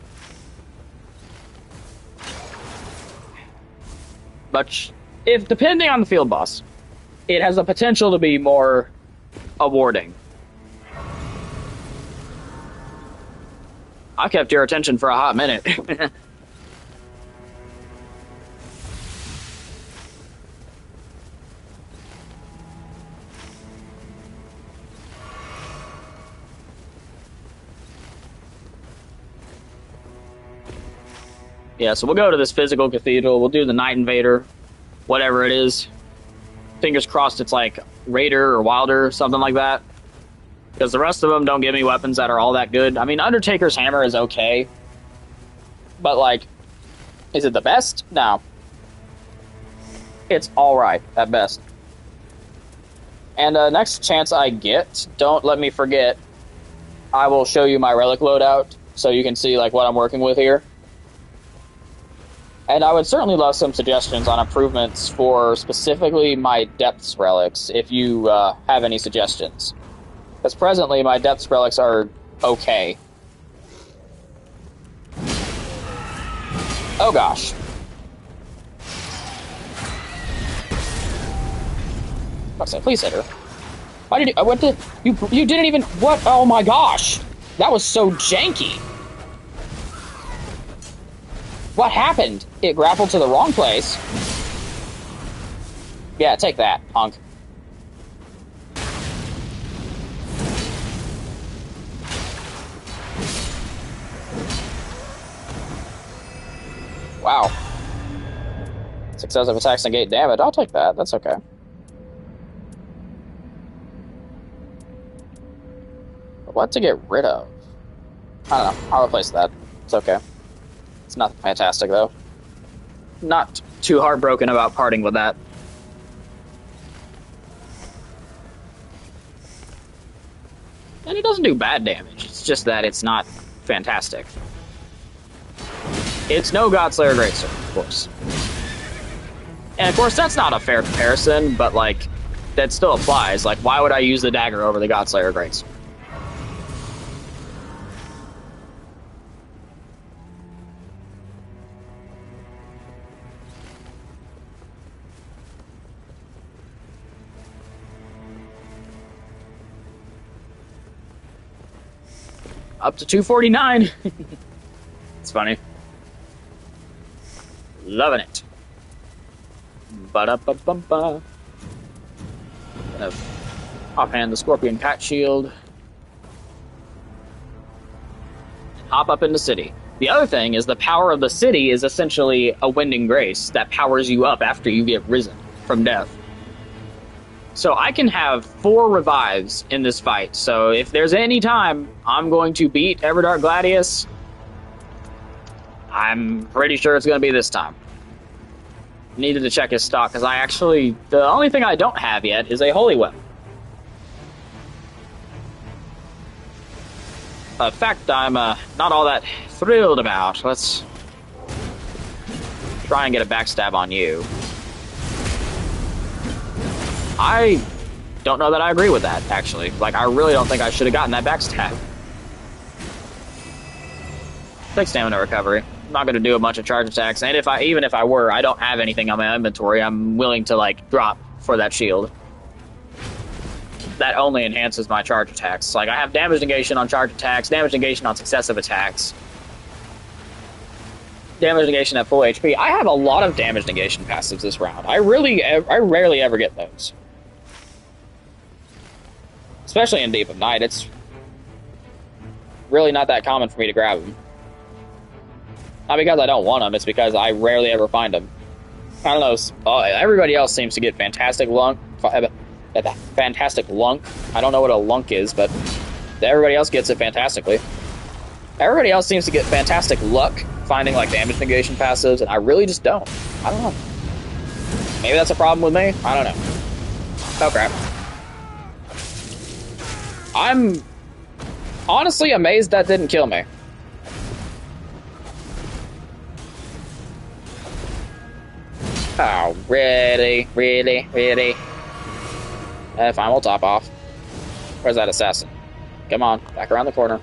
if depending on the field boss, it has the potential to be more awarding. I kept your attention for a hot minute. Yeah, so we'll go to this physical cathedral. We'll do the Night Invader, whatever it is. Fingers crossed it's like Raider or Wilder, something like that. Because the rest of them don't give me weapons that are all that good. I mean, Undertaker's hammer is okay. But, like, is it the best? No. It's alright, at best. And next chance I get, don't let me forget, I will show you my relic loadout so you can see, like, what I'm working with here. And I would certainly love some suggestions on improvements for specifically my Depths relics, if you have any suggestions. Because presently, my Depths relics are okay. Oh gosh. I said, please hit her. Why did you? What did you? You didn't even. What? Oh my gosh! That was so janky. What happened? It grappled to the wrong place. Yeah, take that, punk. Wow. Successive attacks negate damage. I'll take that. That's okay. What to get rid of? I don't know. I'll replace that. It's okay. It's nothing fantastic, though. Not too heartbroken about parting with that. And it doesn't do bad damage. It's just that it's not fantastic. It's no Godslayer Greatsword, of course. And of course, that's not a fair comparison, but like, that still applies. Like, why would I use the dagger over the Godslayer Greatsword? Up to 249. It's funny. Loving it. Ba-da-ba-bum-ba. Gonna offhand the Scorpion Cat Shield. Hop up in the city. The other thing is the power of the city is essentially a Winding Grace that powers you up after you get risen from death. So I can have 4 revives in this fight. So if there's any time I'm going to beat Everdark Gladius, I'm pretty sure it's going to be this time. Needed to check his stock, because the only thing I don't have yet is a Holy Weapon. A fact I'm not all that thrilled about. Let's try and get a backstab on you. I don't know that I agree with that, actually. Like, I really don't think I should have gotten that backstab. Take stamina recovery. I'm not going to do a bunch of charge attacks, and even if I were, I don't have anything on my inventory I'm willing to, like, drop for that shield. That only enhances my charge attacks. Like, I have damage negation on charge attacks, damage negation on successive attacks, damage negation at full HP. I have a lot of damage negation passives this round. I rarely ever get those. Especially in Deep of Night, it's really not that common for me to grab them. Not because I don't want them, it's because I rarely ever find them. I don't know, everybody else seems to get fantastic lunk. Fantastic lunk. I don't know what a lunk is, but everybody else gets it fantastically. Everybody else seems to get fantastic luck finding like damage negation passives, and I really just don't. I don't know. Maybe that's a problem with me? I don't know. Oh crap. I'm honestly amazed that didn't kill me. Oh, really? Fine, we'll top off. Where's that assassin? Come on, back around the corner.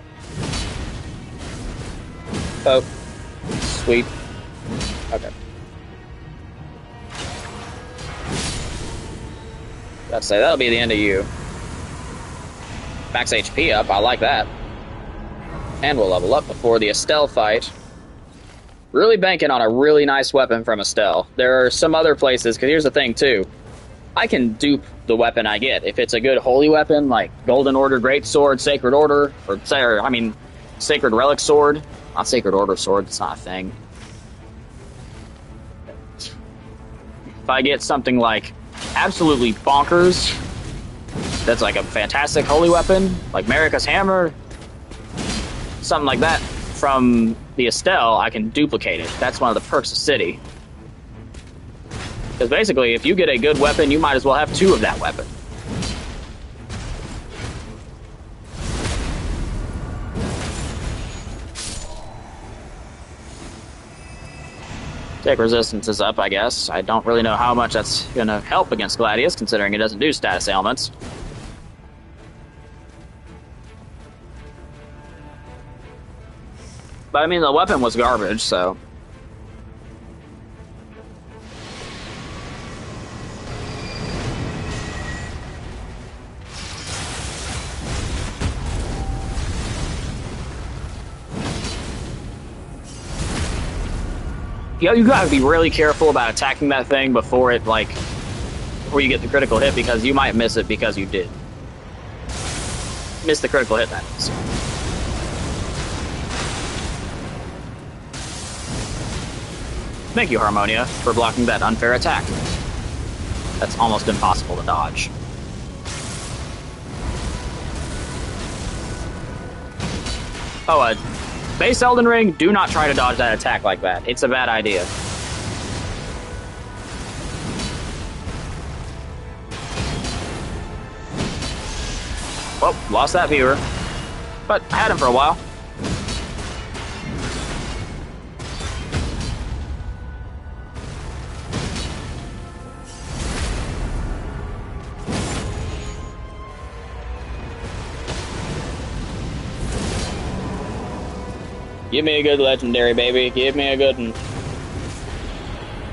Oh, sweet. Okay. I'd say that'll be the end of you. Max HP up, I like that. And we'll level up before the Estelle fight. Really banking on a really nice weapon from Estelle. There are some other places, because here's the thing too. I can dupe the weapon I get. If it's a good holy weapon, like Golden Order Greatsword, Sacred Order, Sacred Relic Sword. Not Sacred Order Sword, it's not a thing. If I get something like absolutely bonkers, that's like a fantastic holy weapon, like Marika's Hammer, something like that from the Estelle, I can duplicate it. That's one of the perks of City. Because basically, if you get a good weapon, you might as well have 2 of that weapon. Take resistance is up, I guess. I don't really know how much that's going to help against Gladius, considering it doesn't do status ailments. But I mean, the weapon was garbage, so Yo, you gotta be really careful about attacking that thing before it, like, before you get the critical hit, because you might miss it because you did. Miss the critical hit, that is. Thank you, Harmonia, for blocking that unfair attack. That's almost impossible to dodge. Oh, base Elden Ring, do not try to dodge that attack like that. It's a bad idea. Well, lost that viewer. But I had him for a while. Give me a good legendary, baby. Give me a good one.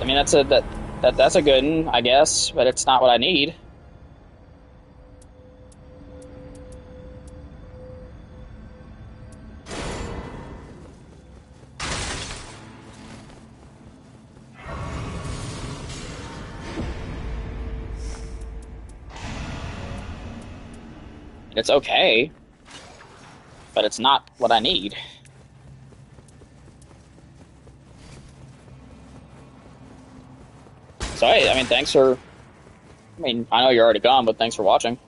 I mean, that's a good one, I guess, but it's not what I need. It's okay, but it's not what I need. So, hey, I mean, thanks for... I mean, I know you're already gone, but thanks for watching.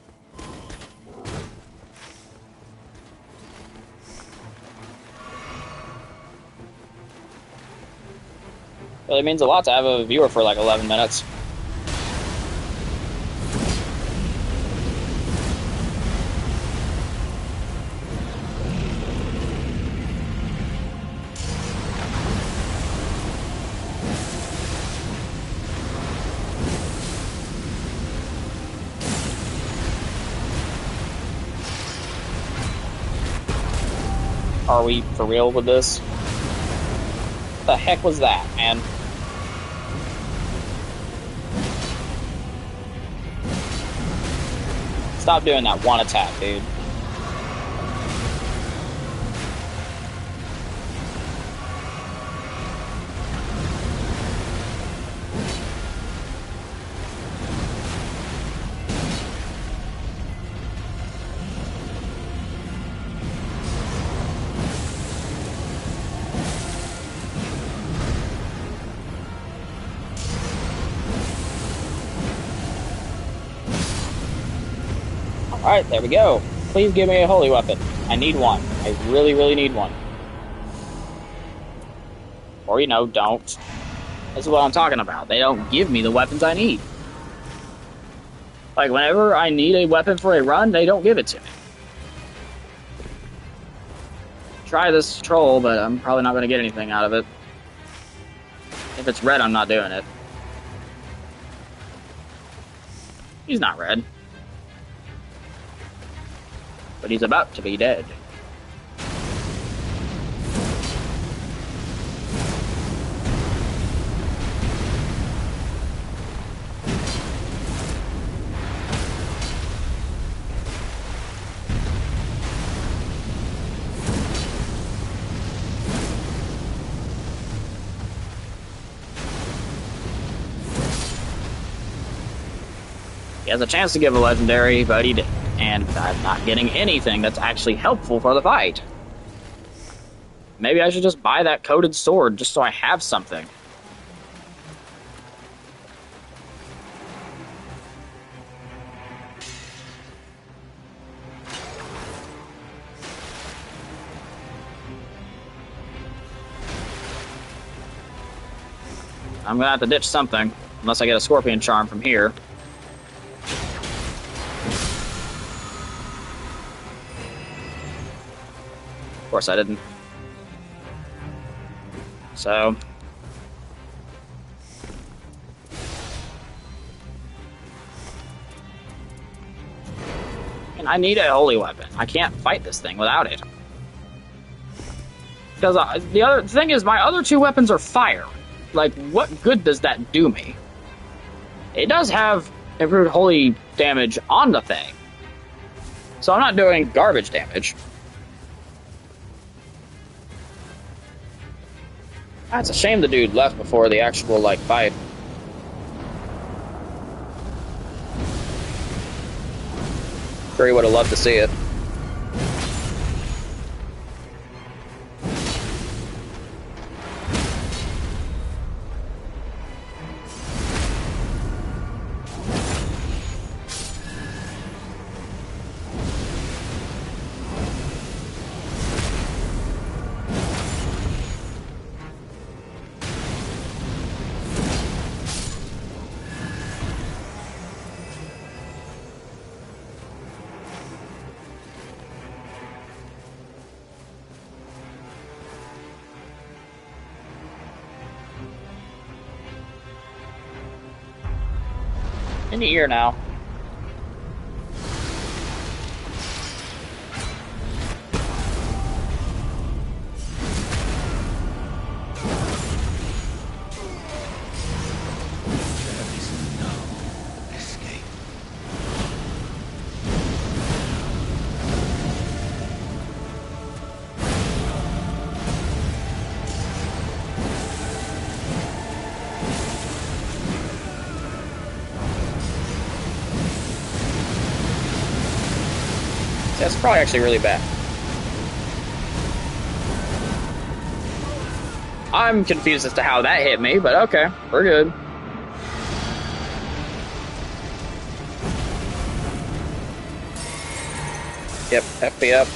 Really means a lot to have a viewer for like 11 minutes. Are we for real with this? What the heck was that, man? Stop doing that one attack, dude. Alright, there we go. Please give me a holy weapon. I need one. I really, really need one. Or, you know, don't. This is what I'm talking about. They don't give me the weapons I need. Like, whenever I need a weapon for a run, they don't give it to me. Try this troll, but I'm probably not going to get anything out of it. If it's red, I'm not doing it. He's not red. But he's about to be dead. He has a chance to give a legendary, but he didn't. And I'm not getting anything that's actually helpful for the fight. Maybe I should just buy that coated sword just so I have something. I'm gonna have to ditch something, unless I get a scorpion charm from here. Of course I didn't. So... and I need a holy weapon. I can't fight this thing without it. Because the other thing is, my other two weapons are fire. Like, what good does that do me? It does have improved holy damage on the thing. So I'm not doing garbage damage. It's a shame the dude left before the actual, like, fight. Sure, he would have loved to see it. In the ear now. That's probably actually really bad. I'm confused as to how that hit me, but okay, we're good. Yep, FP up.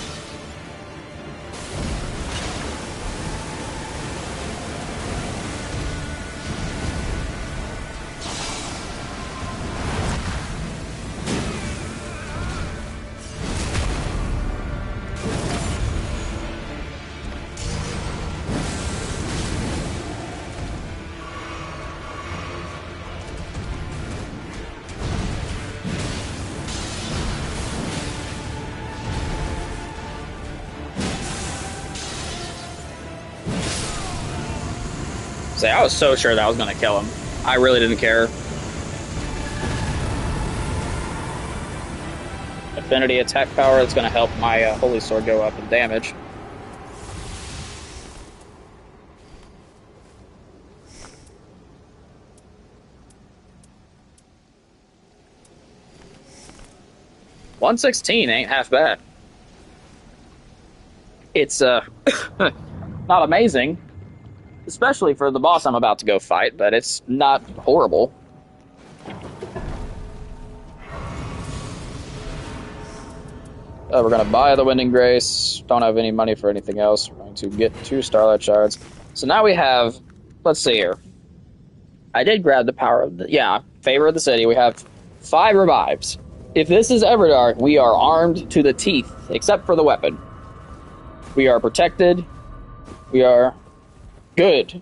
Say, I was so sure that was going to kill him. I really didn't care. Affinity attack power, that's going to help my Holy Sword go up in damage. $116 ain't half bad. It's not amazing. Especially for the boss I'm about to go fight, but it's not horrible. We're going to buy the Winding Grace. Don't have any money for anything else. We're going to get 2 Starlight Shards. So now we have, let's see here. I did grab the power of the, yeah, Favor of the City. We have 5 revives. If this is Everdark, we are armed to the teeth, except for the weapon. We are protected. We are good.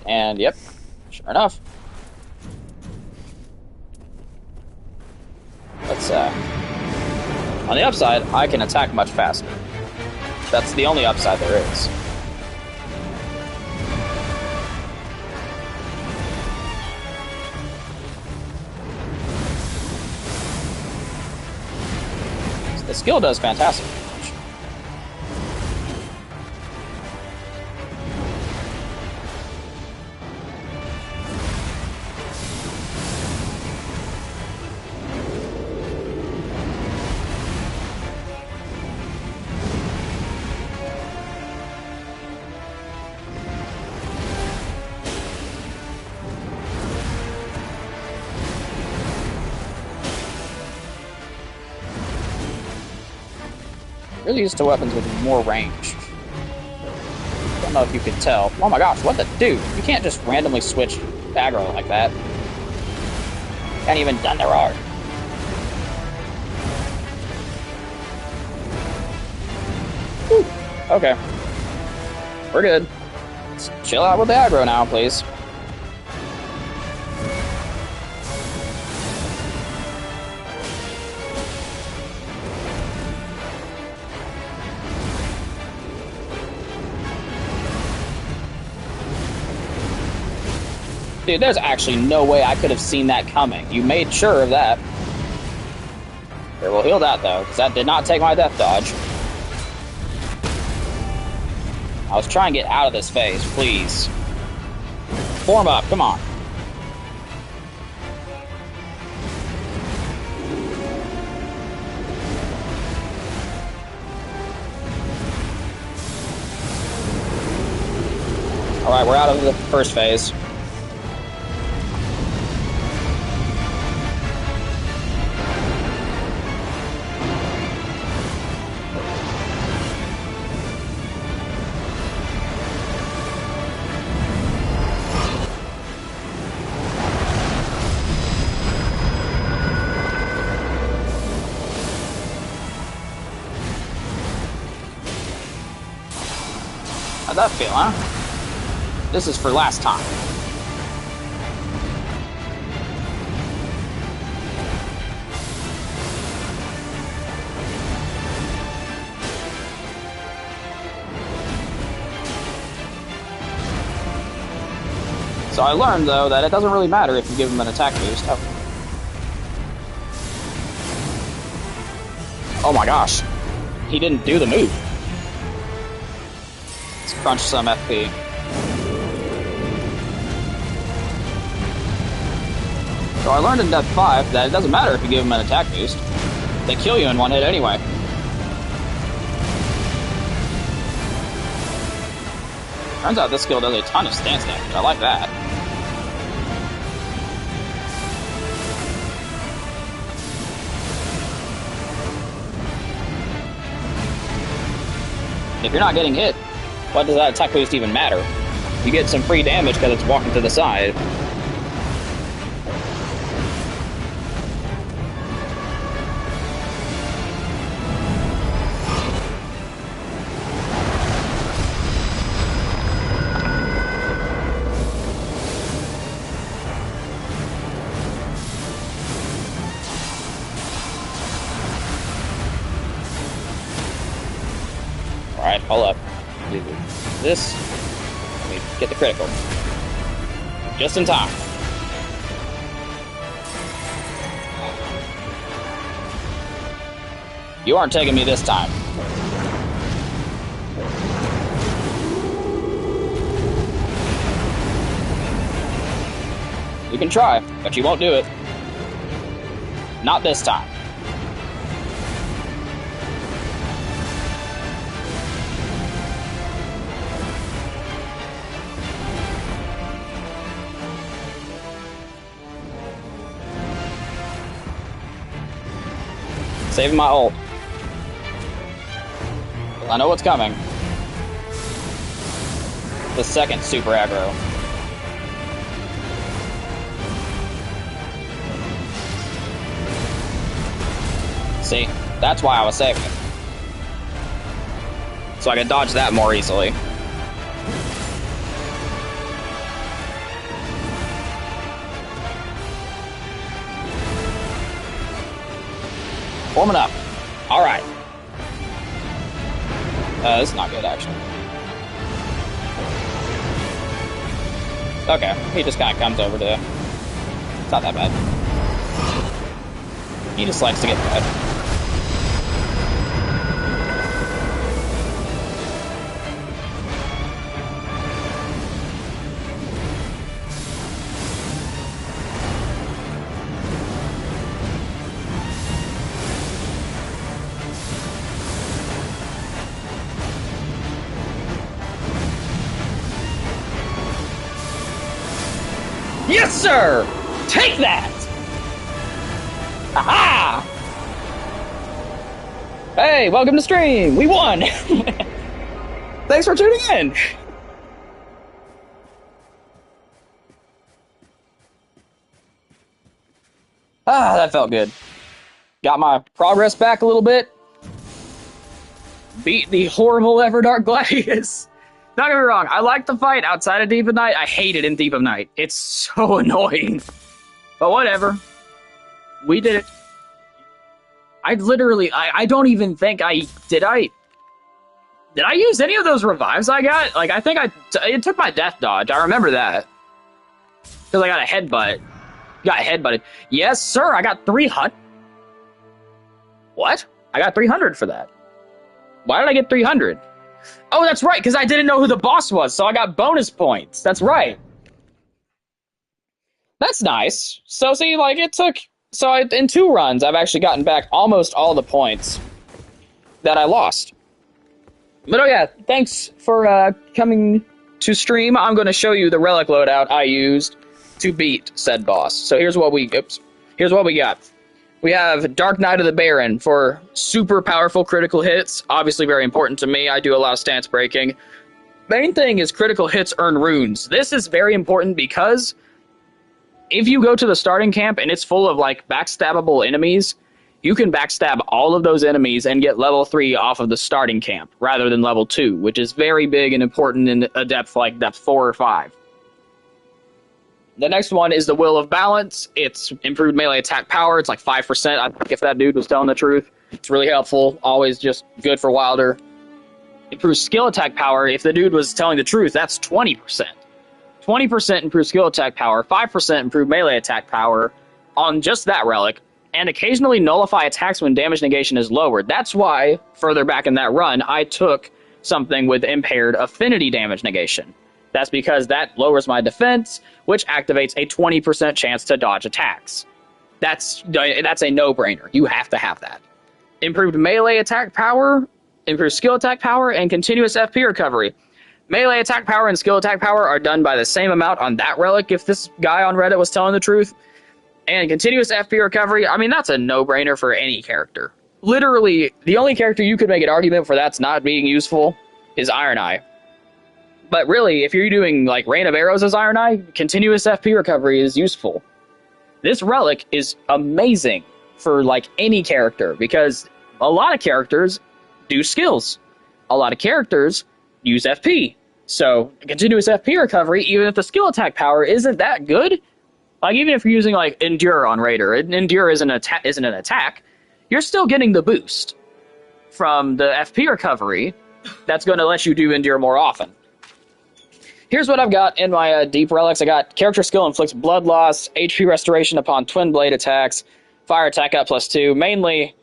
And yep, sure enough. Let's on the upside, I can attack much faster. That's the only upside there is. The skill does fantastic damage. Really used to weapons with more range. Don't know if you could tell. Oh my gosh, what the dude? You can't just randomly switch aggro like that. Can't even Thunder Art. Okay. We're good. Let's chill out with the aggro now, please. Dude, there's actually no way I could have seen that coming. You made sure of that. Here, we'll heal that, though, because that did not take my death dodge. I was trying to get out of this phase, please. Form up, come on. Alright, we're out of the first phase. How'd that feel, huh? This is for last time. So I learned, though, that it doesn't really matter if you give him an attack boost. Oh my gosh. He didn't do the move. Let's crunch some FP. So I learned in Depth 5 that it doesn't matter if you give them an attack boost. They kill you in one hit anyway. Turns out this skill does a ton of stance damage. I like that. If you're not getting hit, what does that attack boost even matter? You get some free damage because it's walking to the side. Alright, hold up. Do this. Let me get the critical. Just in time. You aren't taking me this time. You can try, but you won't do it. Not this time. Saving my ult. I know what's coming. The second super aggro. See? That's why I was saving it. So I could dodge that more easily. Warming up. Alright. This is not good, actually. Okay, he just kind of comes over to... It's not that bad. He just likes to get fed. Yes, sir! Take that! Aha! Hey, welcome to stream! We won! Thanks for tuning in! Ah, that felt good. Got my progress back a little bit. Beat the horrible Everdark Gladius. Don't get me wrong, I like the fight outside of Deep of Night. I hate it in Deep of Night. It's so annoying. But whatever. We did it. I literally, I don't even think did I use any of those revives I got? Like, I think it took my death dodge. I remember that. Because I got a headbutt. Got headbutted. Yes, sir, I got 300. What? I got 300 for that. Why did I get 300? Oh, that's right, because I didn't know who the boss was, so I got bonus points. That's right. That's nice. So, see, like, it took... So, in 2 runs, I've actually gotten back almost all the points that I lost. But, oh yeah, thanks for coming to stream. I'm going to show you the relic loadout I used to beat said boss. So, here's what we got. We have Dark Knight of the Baron for super powerful critical hits. Obviously very important to me. I do a lot of stance breaking. Main thing is critical hits earn runes. This is very important because if you go to the starting camp and it's full of like backstabbable enemies, you can backstab all of those enemies and get level 3 off of the starting camp rather than level 2, which is very big and important in a depth like depth 4 or 5. The next one is the Will of Balance. It's improved melee attack power. It's like 5%. I think if that dude was telling the truth, it's really helpful. Always just good for Wilder. Improves skill attack power. If the dude was telling the truth, that's 20%. 20% improved skill attack power. 5% improved melee attack power on just that relic. And occasionally nullify attacks when damage negation is lowered. That's why, further back in that run, I took something with impaired affinity damage negation. That's because that lowers my defense, which activates a 20% chance to dodge attacks. That's a no-brainer. You have to have that. Improved melee attack power, improved skill attack power, and continuous FP recovery. Melee attack power and skill attack power are done by the same amount on that relic, if this guy on Reddit was telling the truth. And continuous FP recovery, I mean, that's a no-brainer for any character. Literally, the only character you could make an argument for that's not being useful is Iron Eye. But really, if you're doing like Rain of Arrows as Iron Eye, continuous FP recovery is useful. This relic is amazing for like any character because a lot of characters do skills. A lot of characters use FP. So continuous FP recovery, even if the skill attack power isn't that good, like even if you're using like Endure on Raider, Endure isn't an attack, you're still getting the boost from the FP recovery that's going to let you do Endure more often. Here's what I've got in my deep relics. I got character skill inflicts blood loss, HP restoration upon twin blade attacks, fire attack up +2. Mainly,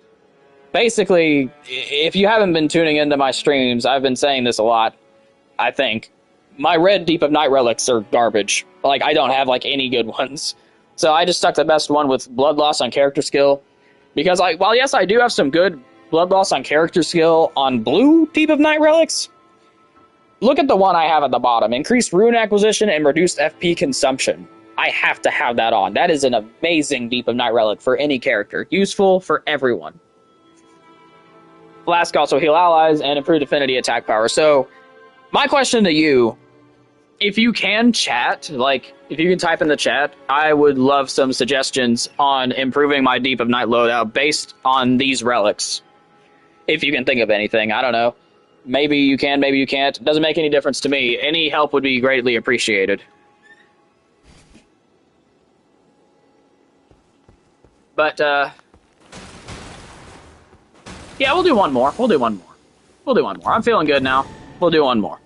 basically, if you haven't been tuning into my streams, I've been saying this a lot, I think. My red Deep of Night relics are garbage. Like, I don't have, like, any good ones. So I just stuck the best one with blood loss on character skill. Because, while yes, I do have some good blood loss on character skill on blue Deep of Night relics, look at the one I have at the bottom. Increased rune acquisition and reduced FP consumption. I have to have that on. That is an amazing Deep of Night relic for any character. Useful for everyone. Flask also heal allies and improved affinity attack power. So, my question to you, if you can chat, like, if you can type in the chat, I would love some suggestions on improving my Deep of Night loadout based on these relics. If you can think of anything, I don't know. Maybe you can, maybe you can't. It doesn't make any difference to me. Any help would be greatly appreciated. But, yeah, we'll do one more. We'll do one more. I'm feeling good now. We'll do one more.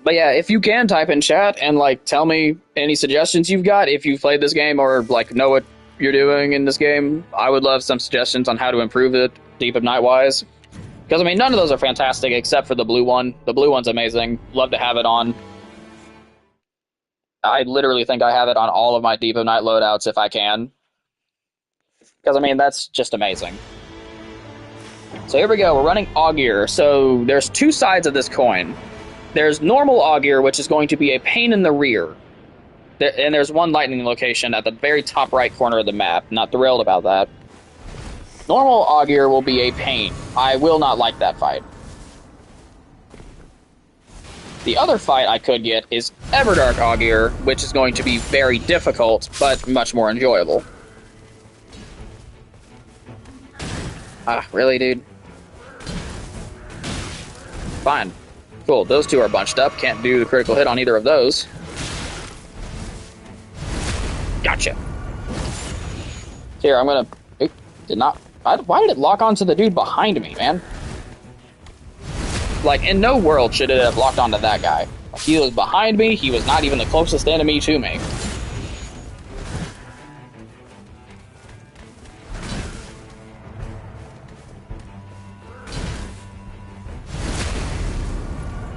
But yeah, if you can type in chat and, like, tell me any suggestions you've got, if you've played this game or, like, know what you're doing in this game, I would love some suggestions on how to improve it, Deep of Night-wise. Because, I mean, none of those are fantastic except for the blue one. The blue one's amazing. Love to have it on. I literally think I have it on all of my Deep of Night loadouts if I can. Because, I mean, that's just amazing. So here we go. We're running Augur. So there's two sides of this coin. There's normal Augur, which is going to be a pain in the rear. And there's one lightning location at the very top right corner of the map. Not thrilled about that. Normal Augur will be a pain. I will not like that fight. The other fight I could get is Everdark Augur, which is going to be very difficult, but much more enjoyable. Ah, really, dude? Fine. Cool, those two are bunched up. Can't do the critical hit on either of those. Gotcha. Here, I'm gonna... Oop, did not... Why did it lock onto the dude behind me, man? Like, in no world should it have locked onto that guy. He was behind me, he was not even the closest enemy to me.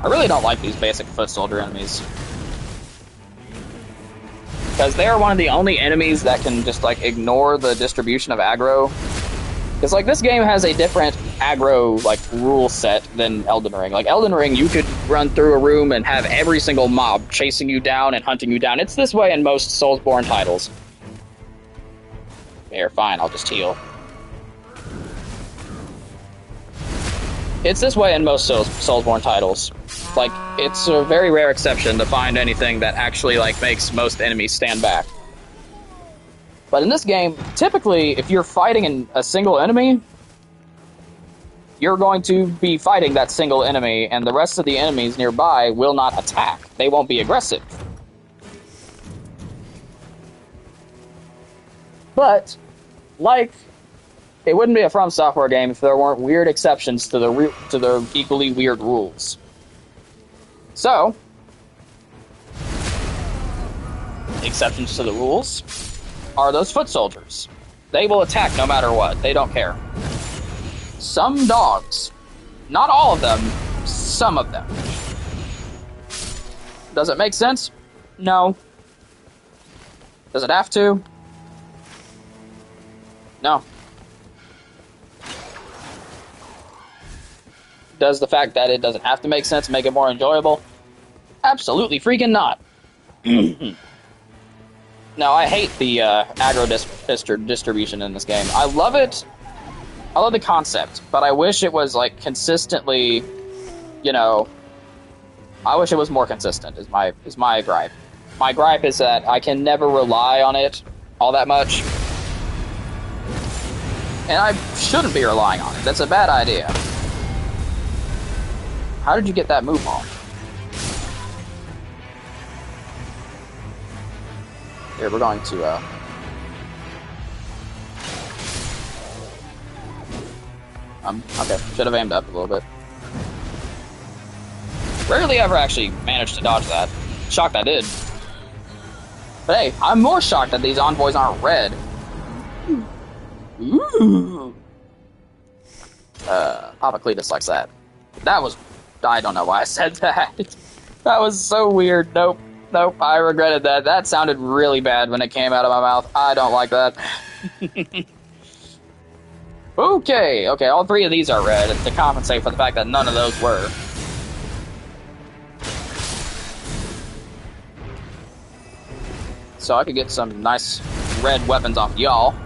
I really don't like these basic foot soldier enemies. Because they are one of the only enemies that can just, like, ignore the distribution of aggro. Because, like, this game has a different aggro, like, rule set than Elden Ring. Like, Elden Ring, you could run through a room and have every single mob chasing you down and hunting you down. It's this way in most Soulsborne titles. Here, fine, I'll just heal. It's this way in most Soulsborne titles. Like, it's a very rare exception to find anything that actually, like, makes most enemies stand back. But in this game, typically, if you're fighting a single enemy, you're going to be fighting that single enemy, and the rest of the enemies nearby will not attack. They won't be aggressive. But, like, it wouldn't be a From Software game if there weren't weird exceptions to the equally weird rules. So, exceptions to the rules are those foot soldiers. They will attack no matter what. They don't care. Some dogs, not all of them, some of them. Does it make sense? No. Does it have to? No. Does the fact that it doesn't have to make sense make it more enjoyable? Absolutely freaking not. No, I hate the aggro distribution in this game. I love it. I love the concept, but I wish it was, like, consistently, you know, I wish it was more consistent, is my gripe. My gripe is that I can never rely on it all that much. And I shouldn't be relying on it. That's a bad idea. How did you get that move off? Here, we're going to, okay, should have aimed up a little bit. Rarely ever actually managed to dodge that. Shocked I did. But hey, I'm more shocked that these envoys aren't red. Ooh. Papa Cletus likes that. That was... I don't know why I said that. That was so weird. Nope. Nope, I regretted that. That sounded really bad when it came out of my mouth. I don't like that. Okay, all three of these are red to compensate for the fact that none of those were. So I could get some nice red weapons off y'all.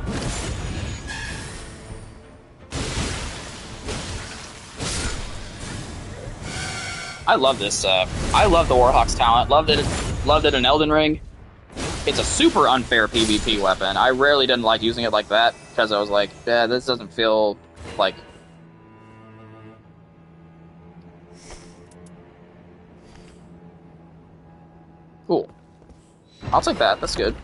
I love this. I love the Warhawk's talent. Loved it in Elden Ring. It's a super unfair PvP weapon. I rarely didn't like using it like that because I was like, yeah, this doesn't feel like. Cool. I'll take that. That's good.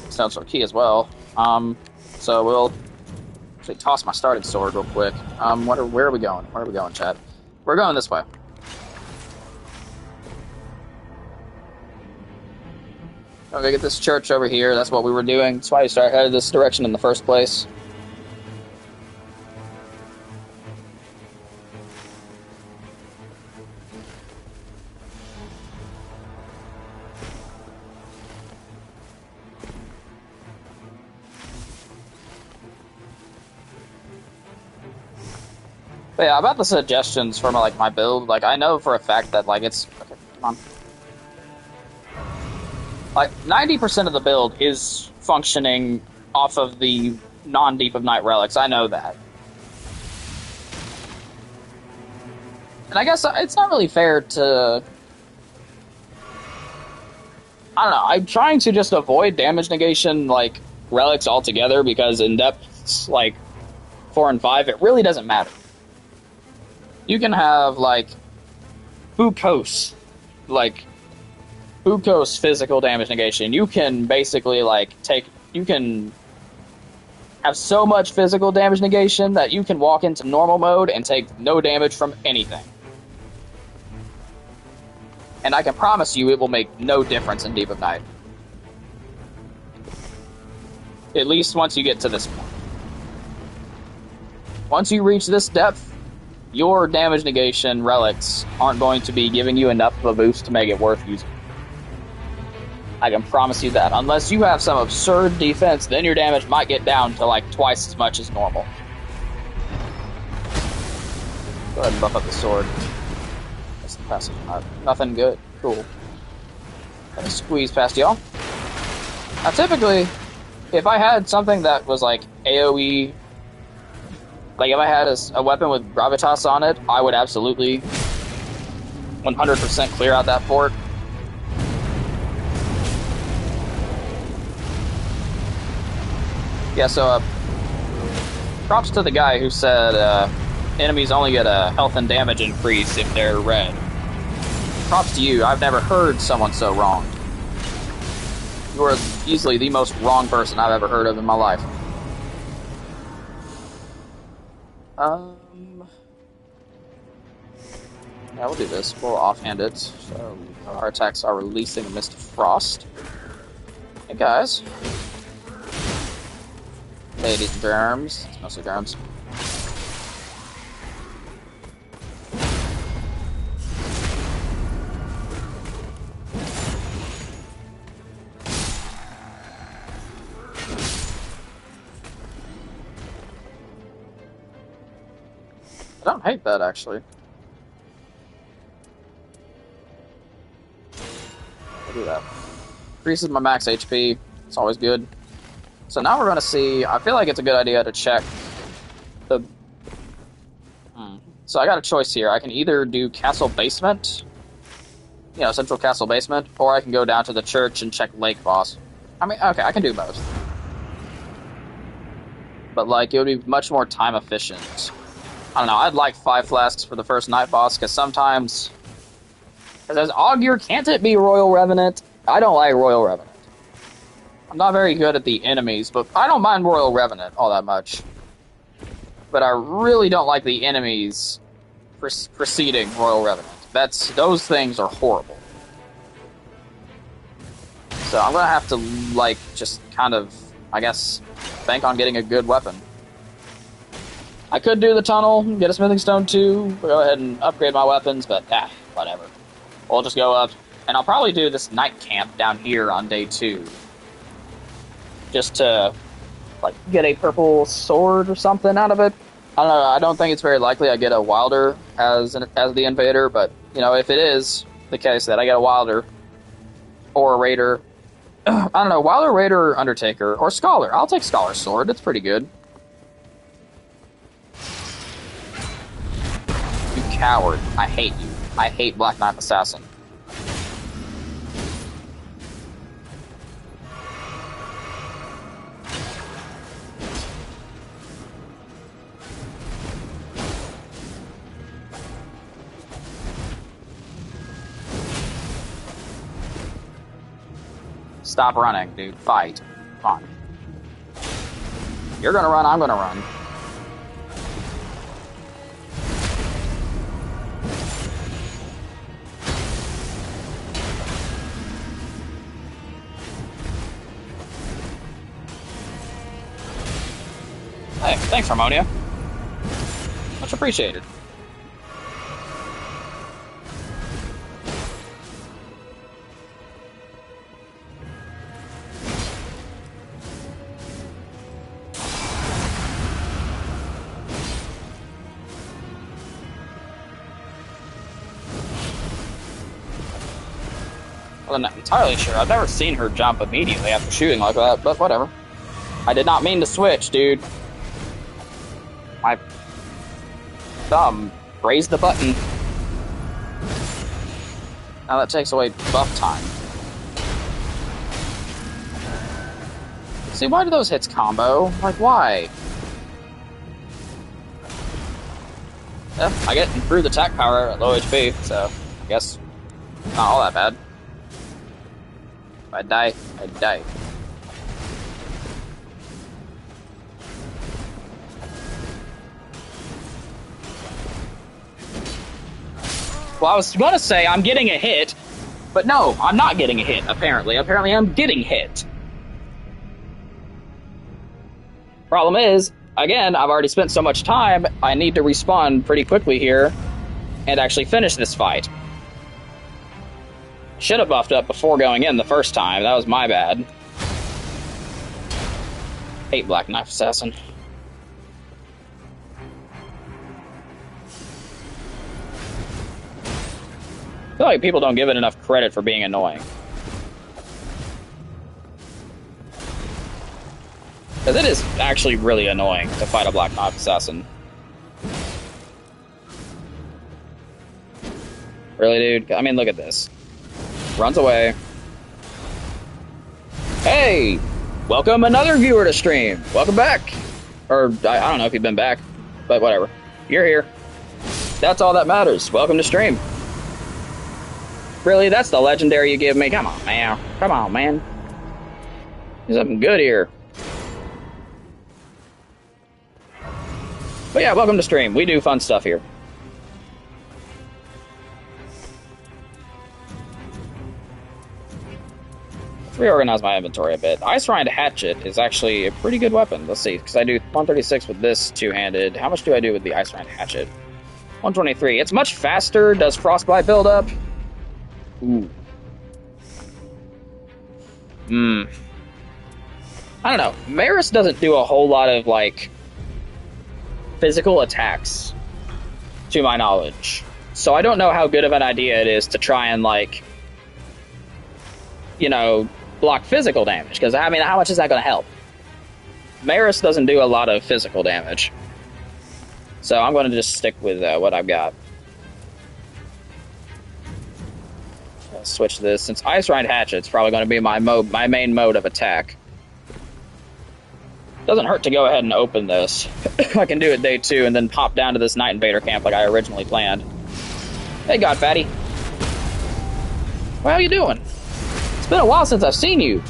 Sounds for key as well. So we'll actually toss my starting sword real quick. Where are we going? Where are we going, chat? We're going this way. Okay, get this church over here. That's what we were doing. That's why we started headed this direction in the first place. But yeah, about the suggestions for my build, like, I know for a fact that, like, it's... Okay, come on. Like, 90% of the build is functioning off of the non-Deep of Night relics. I know that. And I guess it's not really fair to... I don't know, I'm trying to just avoid damage negation, like, relics altogether, because in depths, like, 4 and 5, it really doesn't matter. You can have, like, Bukos physical damage negation. You can basically, like, you can have so much physical damage negation that you can walk into normal mode and take no damage from anything. And I can promise you it will make no difference in Deep of Night. At least once you get to this point. Once you reach this depth, your damage negation relics aren't going to be giving you enough of a boost to make it worth using. I can promise you that. Unless you have some absurd defense, then your damage might get down to like twice as much as normal. Go ahead and buff up the sword. That's the passage. Nothing good. Cool. Let me squeeze past y'all. Now, typically, if I had something that was like AoE, like if I had a weapon with gravitas on it, I would absolutely 100% clear out that fort. Yeah, so props to the guy who said enemies only get a health and damage increase if they're red. Props to you. I've never heard someone so wrong. You are easily the most wrong person I've ever heard of in my life. Yeah, we'll do this. We'll offhand it. So our attacks are releasing a mist of frost. Hey guys. Ladies and germs. It's mostly germs. I don't hate that, actually. I'll do that. Increases my max HP. It's always good. So now we're going to see... I feel like it's a good idea to check the... So I got a choice here. I can either do Castle Basement, you know, Central Castle Basement, or I can go down to the church and check Lake Boss. I mean, okay, I can do both. But, like, it would be much more time efficient. I don't know, I'd like 5 flasks for the first night boss, because sometimes... Because as Augur, can't it be Royal Revenant? I don't like Royal Revenant. I'm not very good at the enemies, but I don't mind Royal Revenant all that much. But I really don't like the enemies preceding Royal Revenant. Those things are horrible. So I'm gonna have to, like, just kind of, I guess, bank on getting a good weapon. I could do the tunnel, get a smithing stone too, go ahead and upgrade my weapons, but whatever. We'll just go up, and I'll probably do this night camp down here on day 2. Just to, like, get a purple sword or something out of it. I don't know, I don't think it's very likely I get a Wilder as the invader, but, you know, if it is the case that I get a Wilder or a Raider, I don't know, Wilder, Raider, or Undertaker, or Scholar. I'll take Scholar's sword, it's pretty good. You coward. I hate you. I hate Black Knight Assassin. Stop running, dude. Fight. Come on. You're gonna run, I'm gonna run. Hey, thanks, Harmonia. Much appreciated. Well, I'm not entirely sure. I've never seen her jump immediately after shooting like that, but whatever. I did not mean to switch, dude. My thumb raised the button. Now that takes away buff time. See, why do those hits combo? Like, why? Yeah, I get improved attack power at low HP, so I guess not all that bad. If I die, I die. Well, I was gonna say I'm getting a hit, but no, I'm not getting a hit, apparently. Apparently I'm getting hit. Problem is, again, I've already spent so much time, I need to respawn pretty quickly here and actually finish this fight. Should have buffed up before going in the first time. That was my bad. Hate Black Knife Assassin. I feel like people don't give it enough credit for being annoying. Because it is actually really annoying to fight a Black Knife Assassin. Really, dude? I mean, look at this. Runs away. Hey! Welcome another viewer to stream. Welcome back. Or, I don't know if you've been back, but whatever. You're here. That's all that matters. Welcome to stream. Really? That's the legendary you give me? Come on, man. Come on, man. There's something good here. But yeah, welcome to stream. We do fun stuff here. Let's reorganize my inventory a bit. Ice-Rind Hatchet is actually a pretty good weapon. Let's see, because I do 136 with this two-handed. How much do I do with the Ice-Rind Hatchet? 123. It's much faster. Does Frostbite build up? Ooh. I don't know. Maris doesn't do a whole lot of, like, physical attacks, to my knowledge. So I don't know how good of an idea it is to try and, like, you know, block physical damage. Because, I mean, how much is that going to help? Maris doesn't do a lot of physical damage. So I'm going to just stick with what I've got. I'll switch this. Since Ice-Rind Hatchet's probably going to be my main mode of attack. Doesn't hurt to go ahead and open this. I can do it day 2 and then pop down to this Night Invader camp like I originally planned. Hey, God Fatty. Well, how you doing? It's been a while since I've seen you.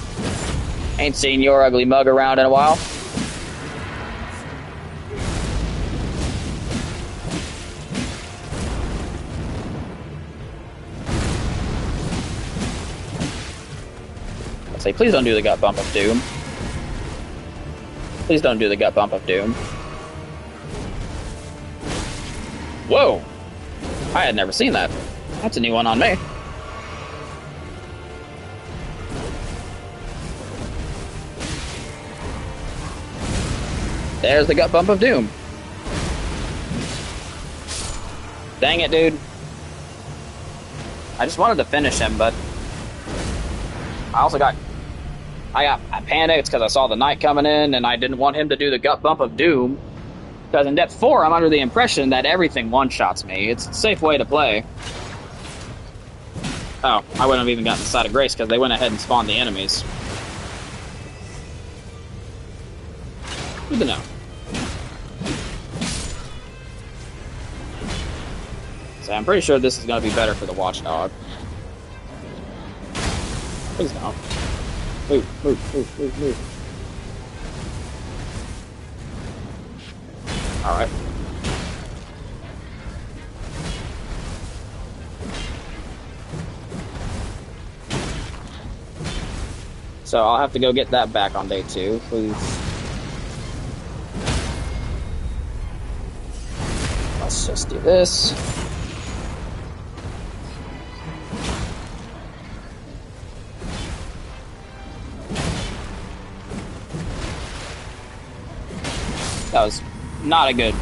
Ain't seen your ugly mug around in a while. I'll say, please don't do the gut bump of doom. Please don't do the gut bump of doom. Whoa! I had never seen that. That's a new one on me. There's the gut bump of doom. Dang it, dude. I just wanted to finish him, but I panicked because I saw the knight coming in, and I didn't want him to do the gut bump of doom. Because in depth 4, I'm under the impression that everything one-shots me. It's a safe way to play. Oh, I wouldn't have even gotten the Side of Grace because they went ahead and spawned the enemies. Good to know. So I'm pretty sure this is going to be better for the Watchdog. Please don't. Move, move, move, move, move. Alright. So I'll have to go get that back on day 2, please. Let's just do this. That was not a good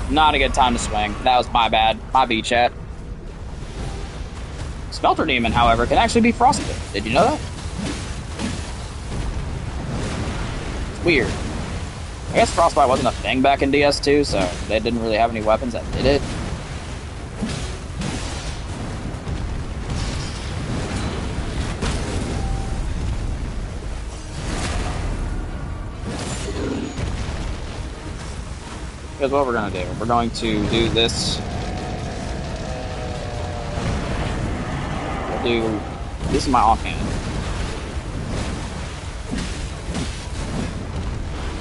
time to swing. That was my bad. My B, chat. Smelter Demon, however, can actually be frostbit. Did you know that? It's weird. I guess Frostbite wasn't a thing back in DS2, so they didn't really have any weapons that did it. Here's what we're going to do. We're going to do this. We'll do... This is my offhand.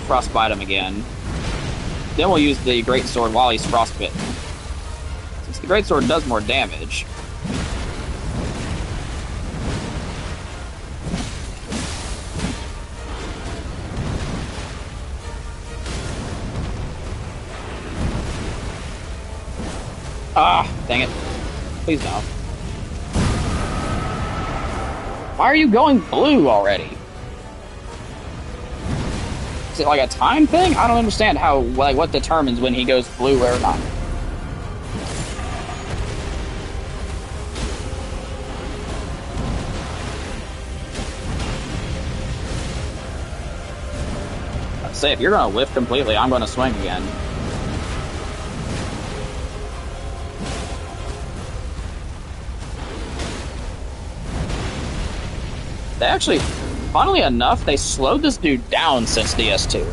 Frostbite him again. Then we'll use the Greatsword while he's frostbitten. Since the Greatsword does more damage. Ah, dang it. Please don't. Why are you going blue already? Is it like a time thing? I don't understand how, like, what determines when he goes blue or not. I'd say if you're gonna whiff completely, I'm gonna swing again. They actually, funnily enough, they slowed this dude down since DS2.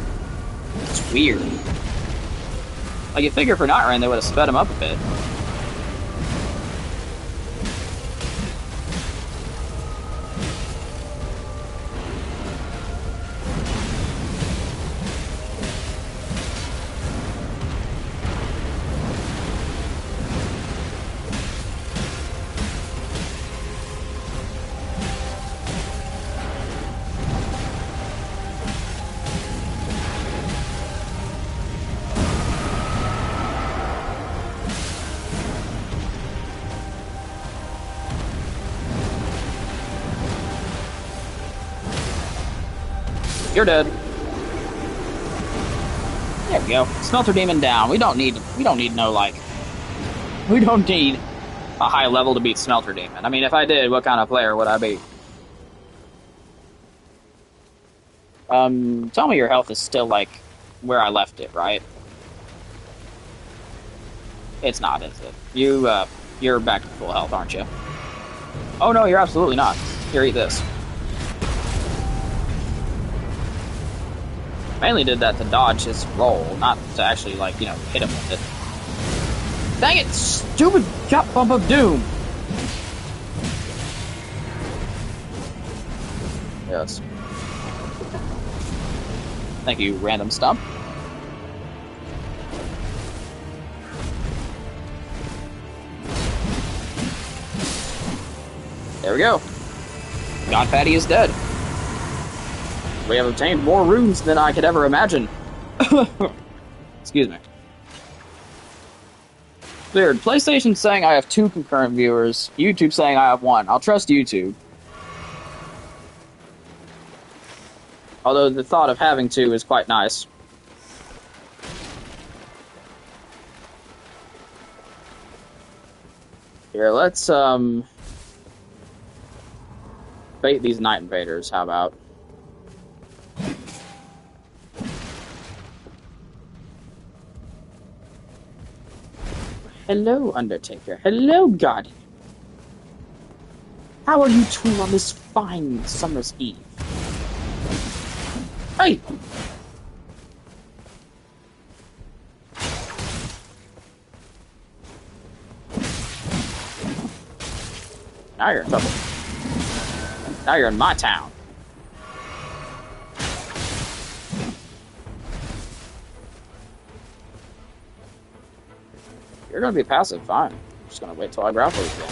It's weird. Like, you figure for Nightreign, they would have sped him up a bit. You're dead. There we go. Smelter Demon down. We don't need no, like, we don't need a high level to beat Smelter Demon. I mean, if I did, what kind of player would I be? Tell me your health is still, like, where I left it, right? It's not, is it? You're back to full health, aren't you? Oh no, you're absolutely not. Here, eat this. Mainly did that to dodge his roll, not to actually, like, you know, hit him with it. Dang it! Stupid gut bump of doom! Yes. Thank you, random stump. There we go. God Patty is dead. We have obtained more runes than I could ever imagine. Excuse me. Weird. PlayStation saying I have 2 concurrent viewers. YouTube saying I have 1. I'll trust YouTube. Although the thought of having 2 is quite nice. Here, let's, bait these Night Invaders, how about? Hello, Undertaker. Hello, Guardian. How are you two on this fine summer's eve? Hey! Now you're in trouble. Now you're in my town. You're gonna be passive, fine. I'm just gonna wait till I grapple again.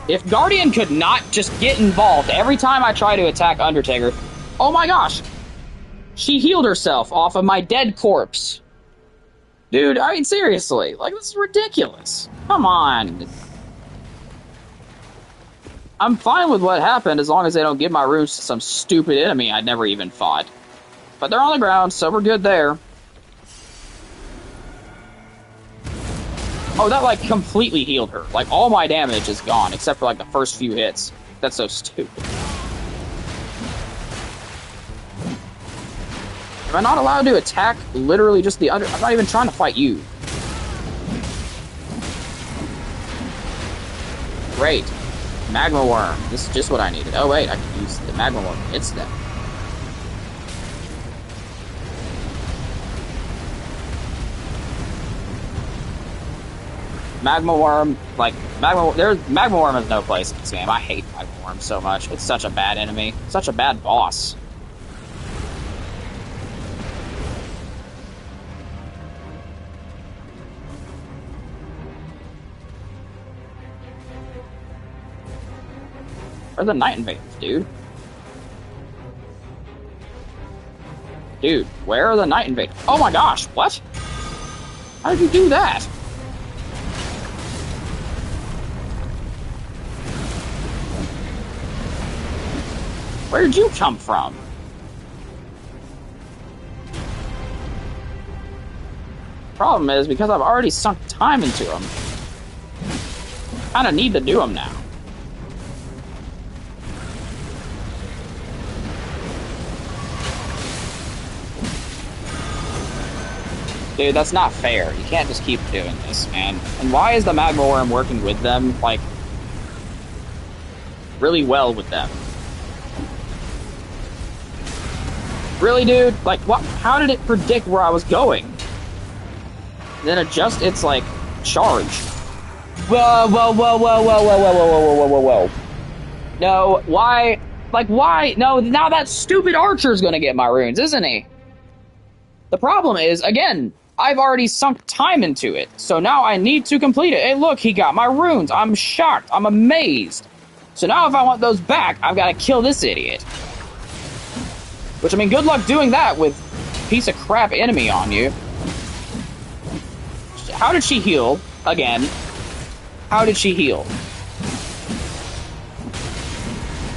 If Guardian could not just get involved every time I try to attack Undertaker, oh my gosh! She healed herself off of my dead corpse. Dude, I mean, seriously, like, this is ridiculous. Come on. I'm fine with what happened as long as they don't give my runes to some stupid enemy I'd never even fought. But they're on the ground, so we're good there. Oh, that, like, completely healed her. Like, all my damage is gone, except for, like, the first few hits. That's so stupid. Am I not allowed to attack literally just the under... I'm not even trying to fight you. Great. Magma Worm. This is just what I needed. Oh, wait, I can use the Magma Worm instead. Magma Worm, like, Magma Worm has no place in this game. I hate Magma Worm so much. It's such a bad enemy. Such a bad boss. Where are the Night Invaders, dude? Dude, where are the Night Invaders? Oh my gosh, what? How did you do that? Where did you come from? Problem is, because I've already sunk time into them, I kinda need to do them now. Dude, that's not fair. You can't just keep doing this, man. And why is the Magma Worm working with them, like, really well with them? Really, dude? Like, what? How did it predict where I was going? And then adjust its, like, charge. Whoa, whoa, whoa, whoa, whoa, whoa, whoa, whoa, whoa, whoa, whoa, whoa. No, why? Like, why? No, now that stupid archer's gonna get my runes, isn't he? The problem is, again, I've already sunk time into it, so now I need to complete it. Hey, look, he got my runes. I'm shocked. I'm amazed. So now if I want those back, I've got to kill this idiot. Which, I mean, good luck doing that with a piece of crap enemy on you. How did she heal? Again. How did she heal?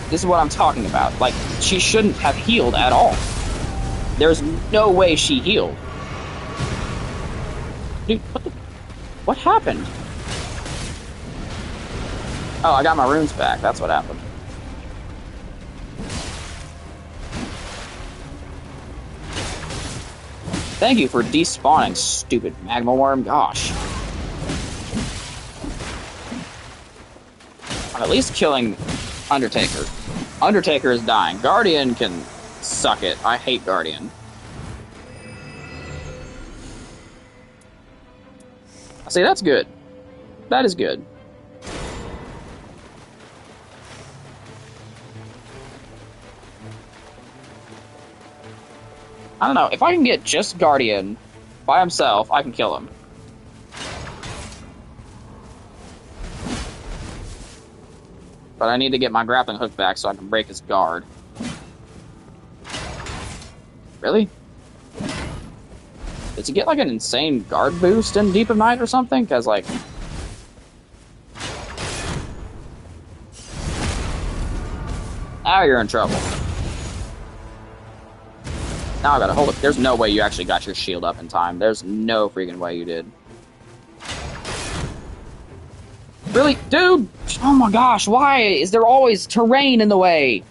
This is what I'm talking about. Like, she shouldn't have healed at all. There's no way she healed. Dude, what happened? Oh, I got my runes back. That's what happened. Thank you for despawning, stupid magma worm. Gosh. I'm at least killing Undertaker. Undertaker is dying. Guardian can suck it. I hate Guardian. See, that's good. That is good. I don't know. If I can get just Guardian by himself, I can kill him. But I need to get my grappling hook back so I can break his guard. Really? Does he get, like, an insane guard boost in Deep of Night or something? Because, like... Now you're in trouble. Now I gotta hold it. There's no way you actually got your shield up in time. There's no freaking way you did. Really? Dude! Oh my gosh, why is there always terrain in the way?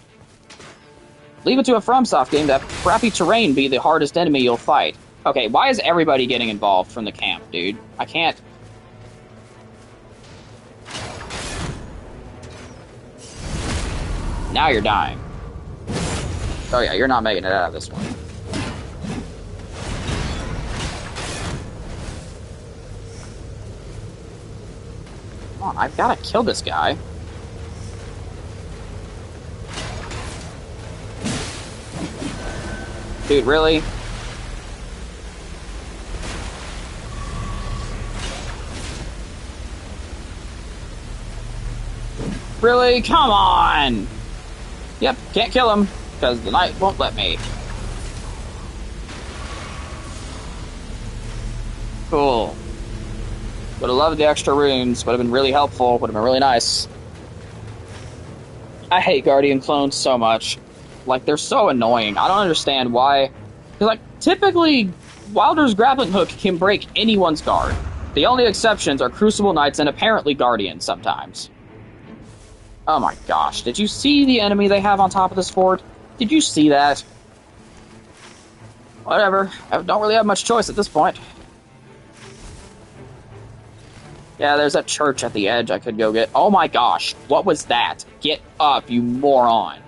Leave it to a FromSoft game to have crappy terrain be the hardest enemy you'll fight. Okay, why is everybody getting involved from the camp, dude? I can't... Now you're dying. Oh yeah, you're not making it out of this one. Come on, I've gotta kill this guy. Dude, really? Really? Come on! Yep, can't kill him, because the knight won't let me. Cool. Would have loved the extra runes, would have been really helpful, would have been really nice. I hate Guardian clones so much. Like, they're so annoying. I don't understand why. Because, like, typically, Wilder's grappling hook can break anyone's guard. The only exceptions are Crucible Knights and apparently Guardians sometimes. Oh my gosh, did you see the enemy they have on top of this fort? Did you see that? Whatever, I don't really have much choice at this point. Yeah, there's that church at the edge I could go get. Oh my gosh, what was that? Get up, you moron.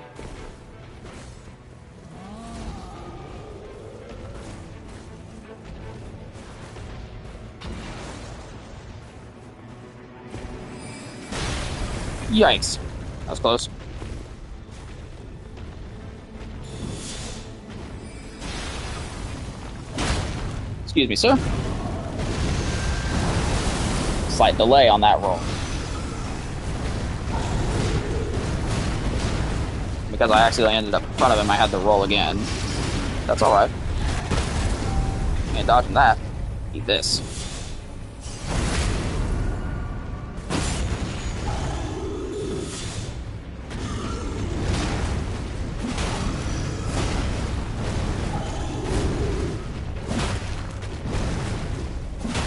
Yikes. That was close. Excuse me, sir. Slight delay on that roll. Because I accidentally ended up in front of him, I had to roll again. That's alright. Ain't dodging that. Eat this.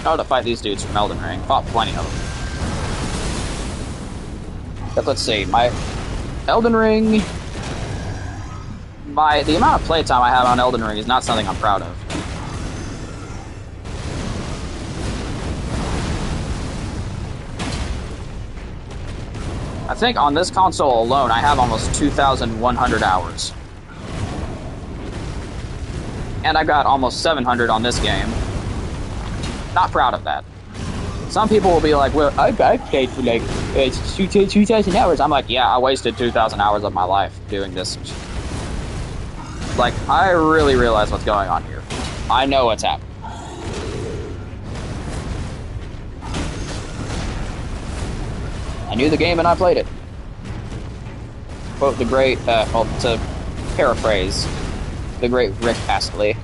How to fight these dudes from Elden Ring. Fought plenty of them. But let's see, my Elden Ring, the amount of playtime I have on Elden Ring is not something I'm proud of. I think on this console alone, I have almost 2,100 hours. And I got almost 700 on this game. Not proud of that. Some people will be like, well, I played for like 2,000 hours. I'm like, yeah, I wasted 2,000 hours of my life doing this. Like, I really realize what's going on here. I know what's happening. I knew the game and I played it. Quote the great, well, to paraphrase, the great Rick Astley.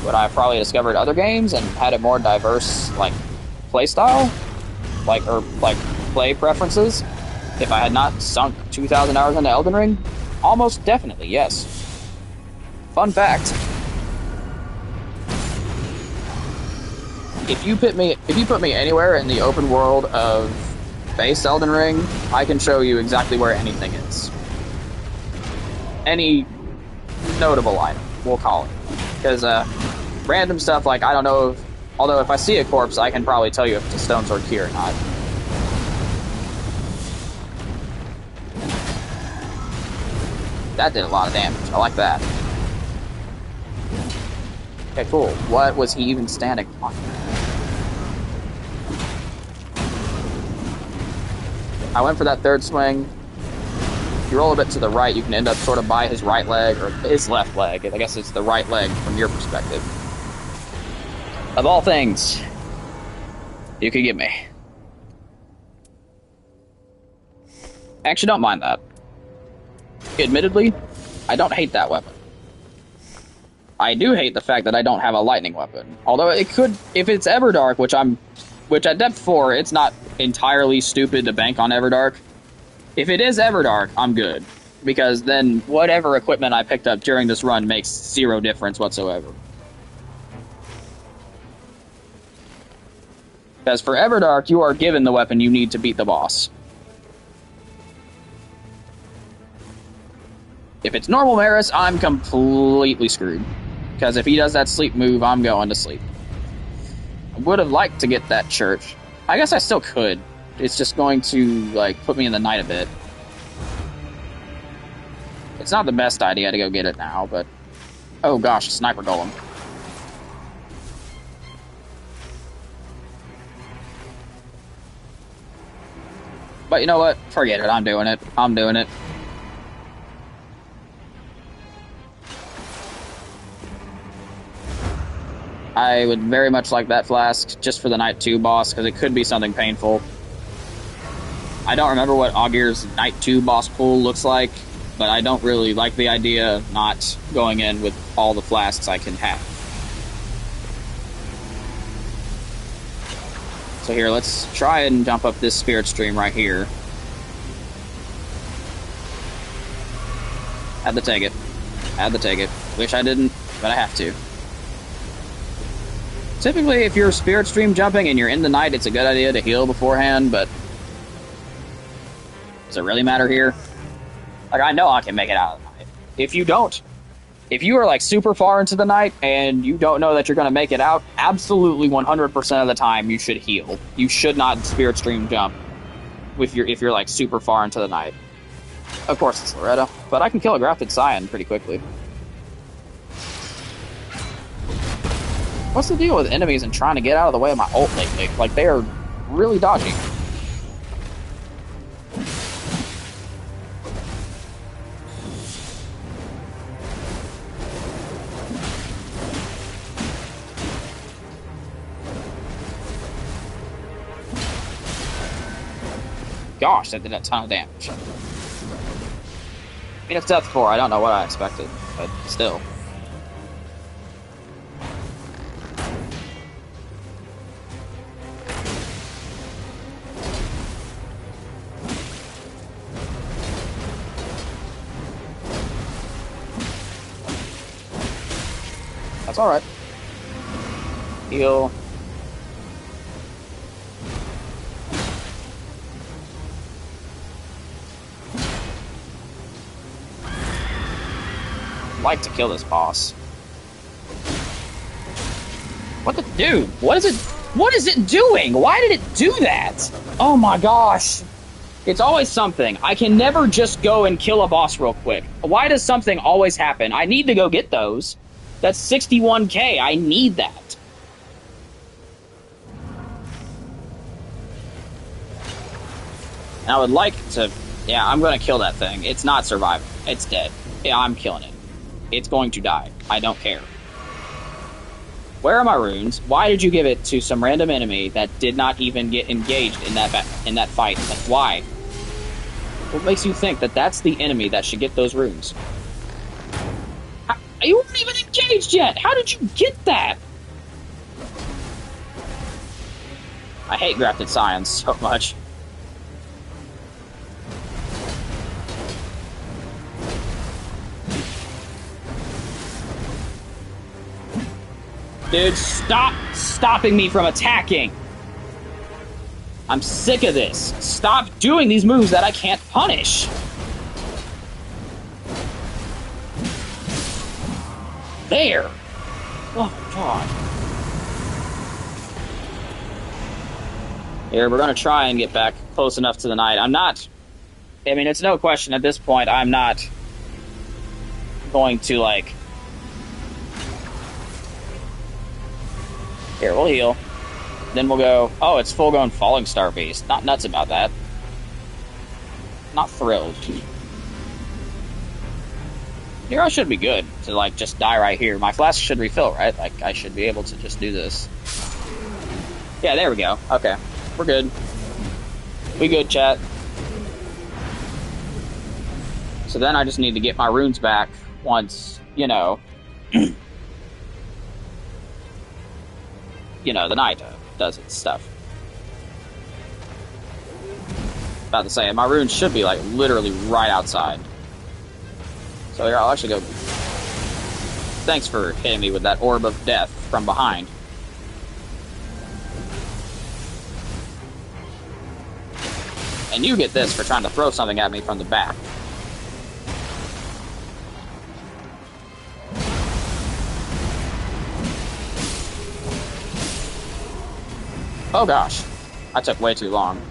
Would I have probably discovered other games and had a more diverse, like, play style? Or play preferences? If I had not sunk 2,000 hours into Elden Ring? Almost definitely, yes. Fun fact. If you put me anywhere in the open world of base Elden Ring, I can show you exactly where anything is. Any notable item, we'll call it. Because, random stuff like, I don't know if, although if I see a corpse, I can probably tell you if it's a stone sword key or not. That did a lot of damage. I like that. Okay, cool. What was he even standing on? I went for that third swing. If you roll a bit to the right, you can end up sort of by his right leg, or his left leg. I guess it's the right leg from your perspective. Of all things you could give me. I actually don't mind that. Admittedly, I don't hate that weapon. I do hate the fact that I don't have a lightning weapon. Although it could, if it's Everdark, which at depth 4, it's not entirely stupid to bank on Everdark. If it is Everdark, I'm good. Because then whatever equipment I picked up during this run makes zero difference whatsoever. Because for Everdark, you are given the weapon you need to beat the boss. If it's normal Maris, I'm completely screwed. Because if he does that sleep move, I'm going to sleep. I would have liked to get that church. I guess I still could. It's just going to, like, put me in the night a bit. It's not the best idea to go get it now, but... Oh gosh, a sniper golem. But you know what? Forget it. I'm doing it. I'm doing it. I would very much like that flask just for the Night 2 boss, because it could be something painful. I don't remember what Augir's Night 2 boss pool looks like, but I don't really like the idea of not going in with all the flasks I can have. So here, let's try and jump up this spirit stream right here. Had to take it. Had to take it. Wish I didn't, but I have to. Typically, if you're spirit stream jumping and you're in the night, it's a good idea to heal beforehand, but... Does it really matter here? Like, I know I can make it out of the night. If you don't, if you are, like, super far into the night and you don't know that you're going to make it out, absolutely 100% of the time you should heal. You should not spirit stream jump if you're, like, super far into the night. Of course, it's Loretta, but I can kill a grafted Scion pretty quickly. What's the deal with enemies and trying to get out of the way of my ult lately? Like, they are really dodgy. gosh, that did a ton of damage. I mean, it's Death 4. I don't know what I expected, but still. That's alright. Heal. I'd like to kill this boss. What the dude? What is it? What is it doing? Why did it do that? Oh my gosh. It's always something. I can never just go and kill a boss real quick. Why does something always happen? I need to go get those. That's 61k. I need that. And I would like to... Yeah, I'm going to kill that thing. It's not surviving. It's dead. Yeah, I'm killing it. It's going to die. I don't care. Where are my runes? Why did you give it to some random enemy that did not even get engaged in that fight? Like, why? What makes you think that that's the enemy that should get those runes? You weren't even engaged yet! How did you get that? I hate grafted science so much. Dude, stop stopping me from attacking! I'm sick of this. Stop doing these moves that I can't punish! There! Oh, God. Here, we're gonna try and get back close enough to the night. I mean, it's no question at this point, I'm not going to, like... Here, we'll heal. Then we'll go... Oh, it's full-grown Falling Star Beast. Not nuts about that. Not thrilled. Here I should be good to, like, just die right here. My flask should refill, right? Like, I should be able to just do this. Yeah, there we go. Okay. We're good. We good, chat. So then I just need to get my runes back once, you know... you know, the night does its stuff. About to say, my runes should be, like, literally right outside. So here, I'll actually go... Thanks for hitting me with that orb of death from behind. And you get this for trying to throw something at me from the back. Oh gosh, I took way too long.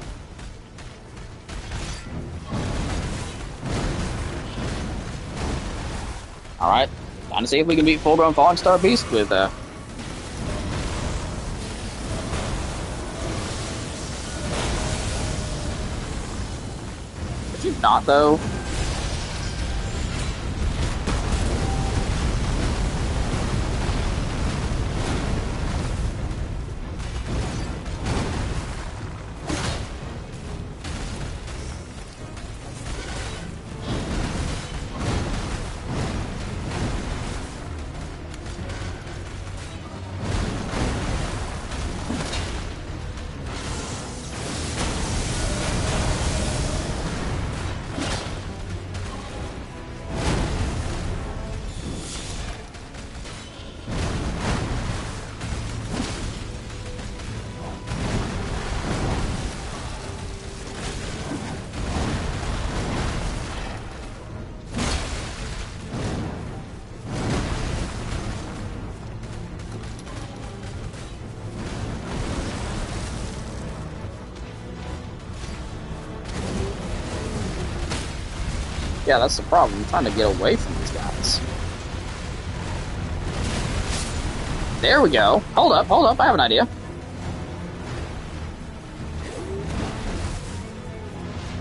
Alright, time to see if we can beat full-grown Falling Star Beast with, Could you not, though? Yeah, that's the problem. I'm trying to get away from these guys. There we go. Hold up, I have an idea.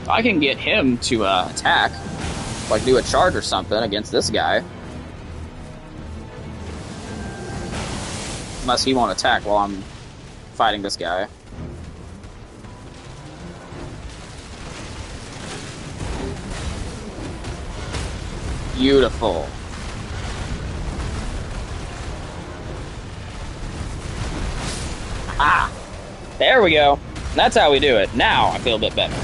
If I can get him to attack, like do a charge or something against this guy. Unless he won't attack while I'm fighting this guy. Beautiful. Ah! There we go. That's how we do it. Now I feel a bit better.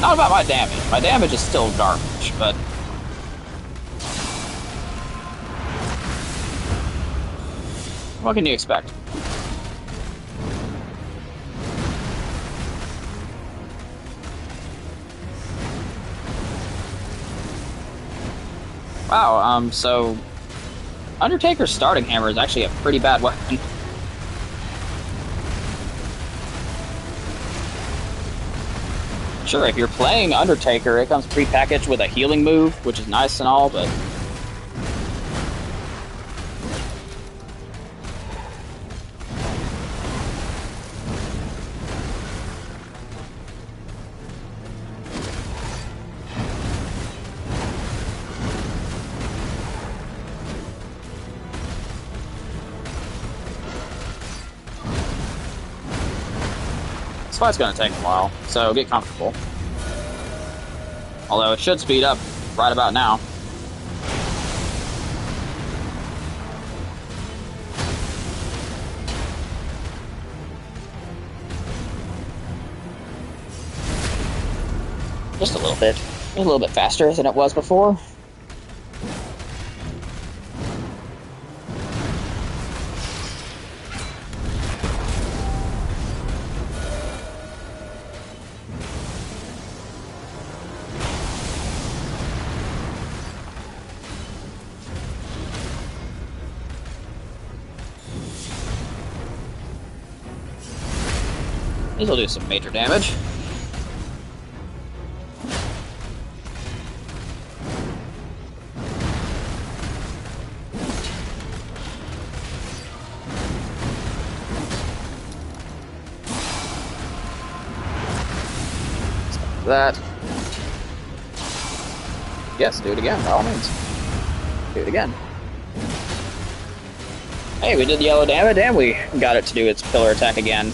Not about my damage. My damage is still garbage, but... what can you expect? Wow, so... Undertaker's starting hammer is actually a pretty bad weapon. Sure, if you're playing Undertaker, it comes pre-packaged with a healing move, which is nice and all, but... this fight's gonna take a while, so get comfortable. Although it should speed up right about now. Just a little bit. A little bit faster than it was before. These will do some major damage. That. Yes, do it again, by all means. Do it again. Hey, we did yellow damage and we got it to do its pillar attack again.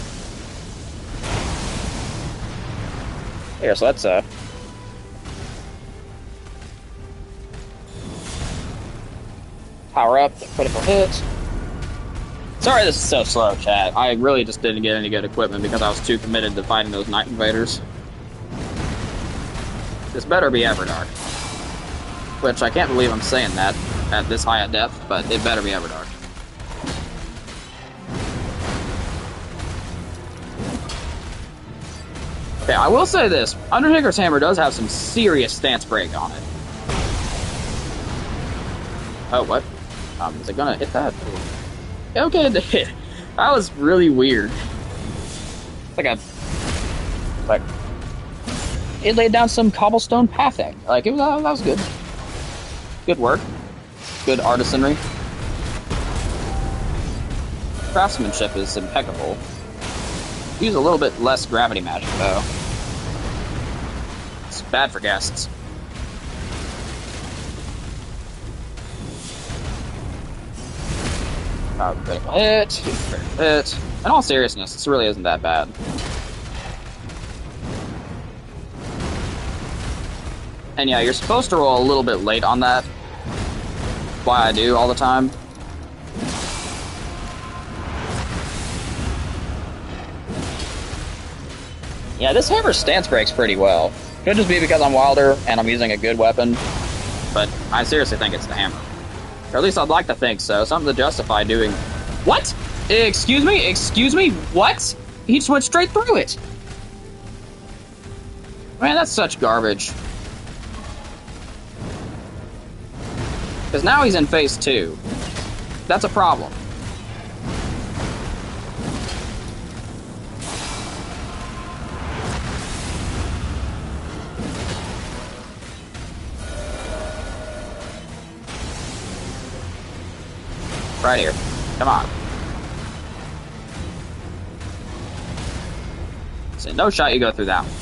Here, so let's power up the critical hit. Sorry this is so slow, chat. I really just didn't get any good equipment because I was too committed to fighting those Night Invaders. This better be Everdark. Which I can't believe I'm saying that at this high a depth, but it better be Everdark. Okay, I will say this. Undertaker's hammer does have some serious stance break on it. Oh, what? Is it gonna hit that? Okay, it hit. That was really weird. It's like it laid down some cobblestone pathing. Like, that was good. Good work. Good artisanry. Craftsmanship is impeccable. Use a little bit less gravity magic, though. It's bad for guests. Critical hit. Critical hit. In all seriousness, this really isn't that bad. And yeah, you're supposed to roll a little bit late on that. Why I do all the time. Yeah, this hammer stance breaks pretty well. Could just be because I'm wilder and I'm using a good weapon, but I seriously think it's the hammer. Or at least I'd like to think so. Something to justify doing... What? Excuse me? Excuse me? What? He just went straight through it. Man, that's such garbage. Because now he's in phase 2. That's a problem. Right here. Come on. So no shot you go through that one.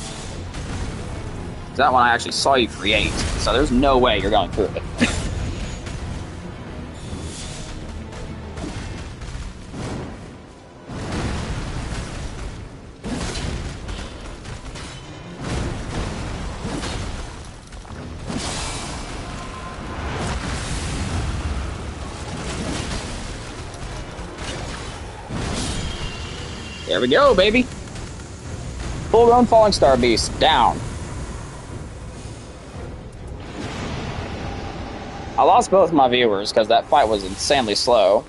That one I actually saw you create, so there's no way you're going through it. There we go, baby. Full-grown Falling Star Beast, down. I lost both my viewers because that fight was insanely slow.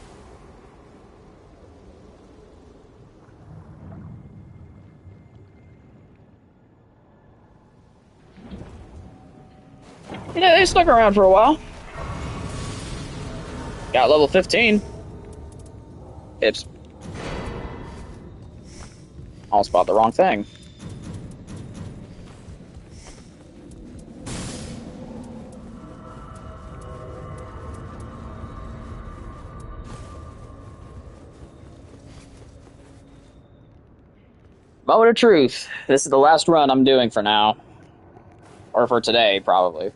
Yeah, they stuck around for a while. Got level 15. Oops. Almost bought the wrong thing. Moment of truth. This is the last run I'm doing for now. Or for today, probably.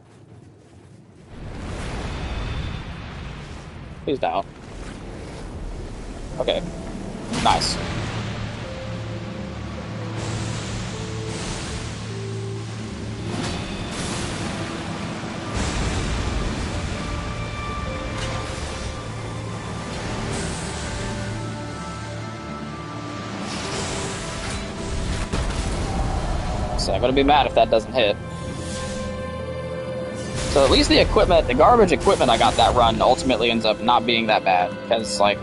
Please don't. Okay. Nice. So I'm gonna be mad if that doesn't hit. So at least the equipment, the garbage equipment I got that run ultimately ends up not being that bad. Because, like...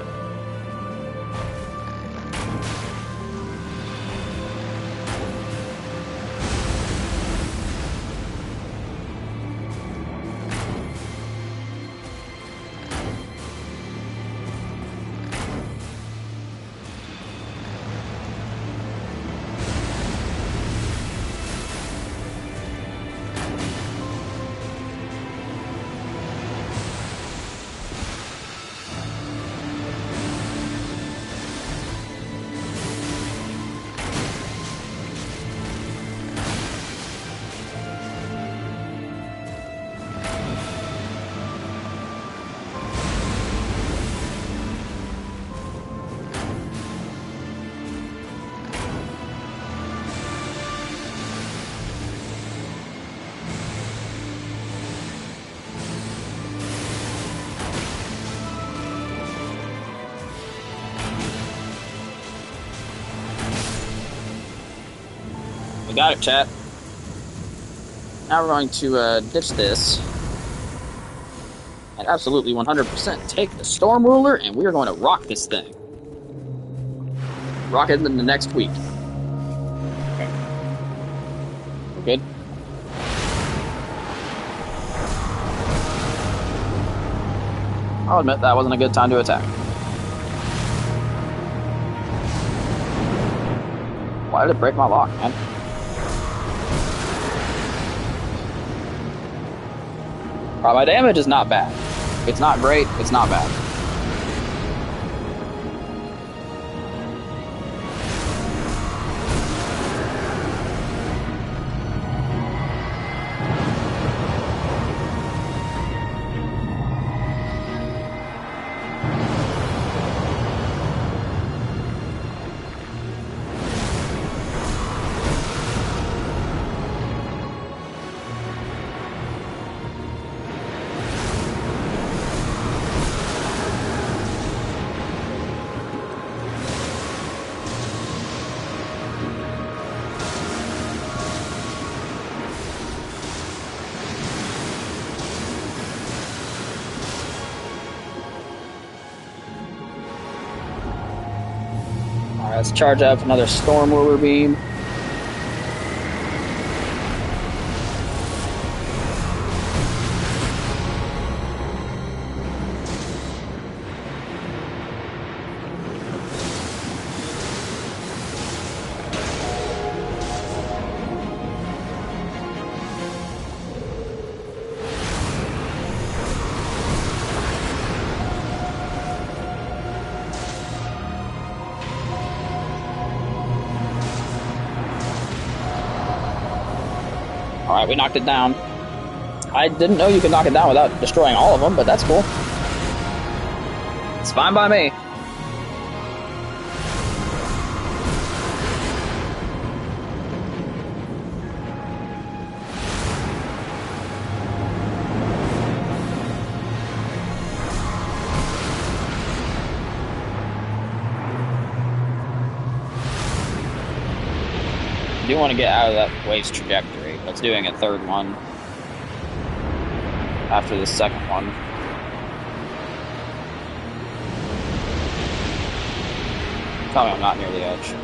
We got it, chat. Now we're going to ditch this. And absolutely 100% take the Storm Ruler, and we are going to rock this thing. Rock it in the next week. Okay. We're good. I'll admit that wasn't a good time to attack. Why did it break my lock, man? Right, my damage is not bad. It's not great, it's not bad. Let's charge up another Storm Ruler Beam. Alright, we knocked it down. I didn't know you could knock it down without destroying all of them, but that's cool. It's fine by me. do want to get out of that wave's trajectory. Let's doing a third one after the second one. Tell me I'm not near the edge.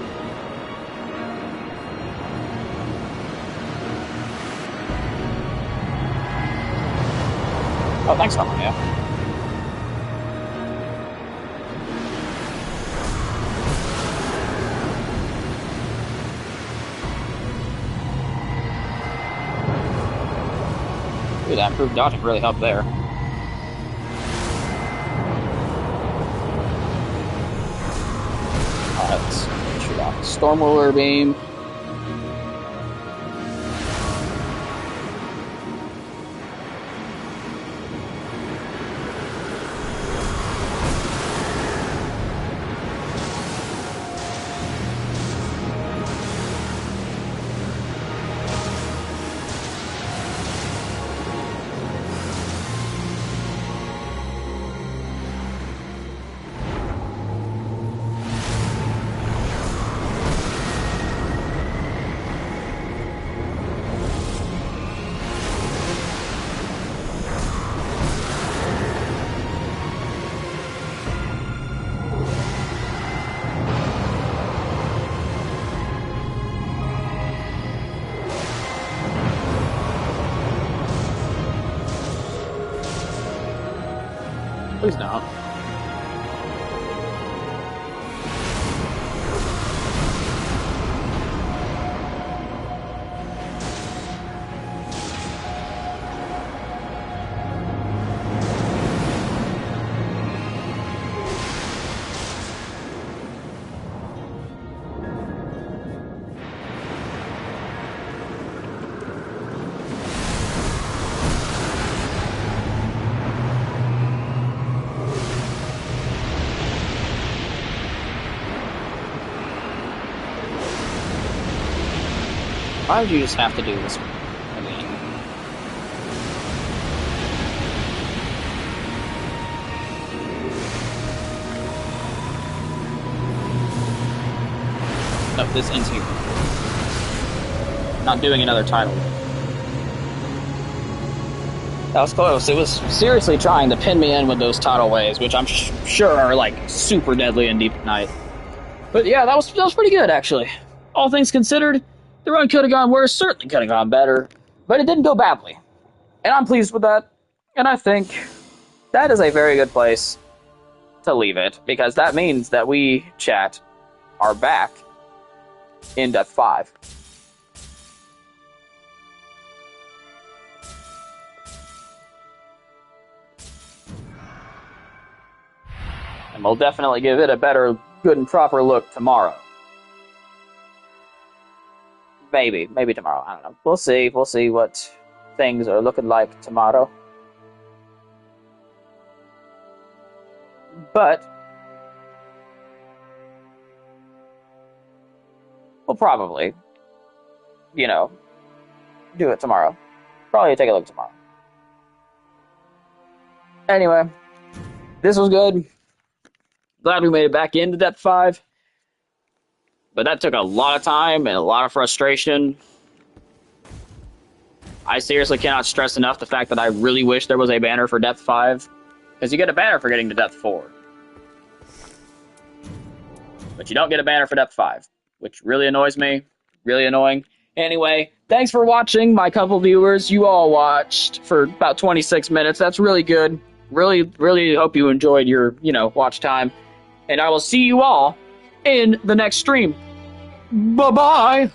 Oh, thanks, Harmonia. Ooh, that improved dodging really helped there. Alright, let's shoot off the Storm Roller Beam. Please don't. Why would you just have to do this? I mean... No, this ends here. Not doing another title. That was close. It was seriously trying to pin me in with those tidal waves, which I'm sure are, like, super deadly in Deep Night. But yeah, that was pretty good, actually. All things considered, the run could have gone worse, certainly could have gone better, but it didn't go badly. And I'm pleased with that, and I think that is a very good place to leave it, because that means that we, chat, are back in Death 5. And we'll definitely give it a better, good and proper look tomorrow. Maybe tomorrow. I don't know. We'll see. We'll see what things are looking like tomorrow. But we'll probably, you know, do it tomorrow. Probably take a look tomorrow. Anyway, this was good. Glad we made it back into Depth 5. But that took a lot of time and a lot of frustration. I seriously cannot stress enough the fact that I really wish there was a banner for Depth 5. Because you get a banner for getting to Depth 4. But you don't get a banner for Depth 5. Which really annoys me. Really annoying. Anyway, thanks for watching, my couple viewers. You all watched for about 26 minutes. That's really good. Really hope you enjoyed your, watch time. And I will see you all in the next stream. Bye-bye!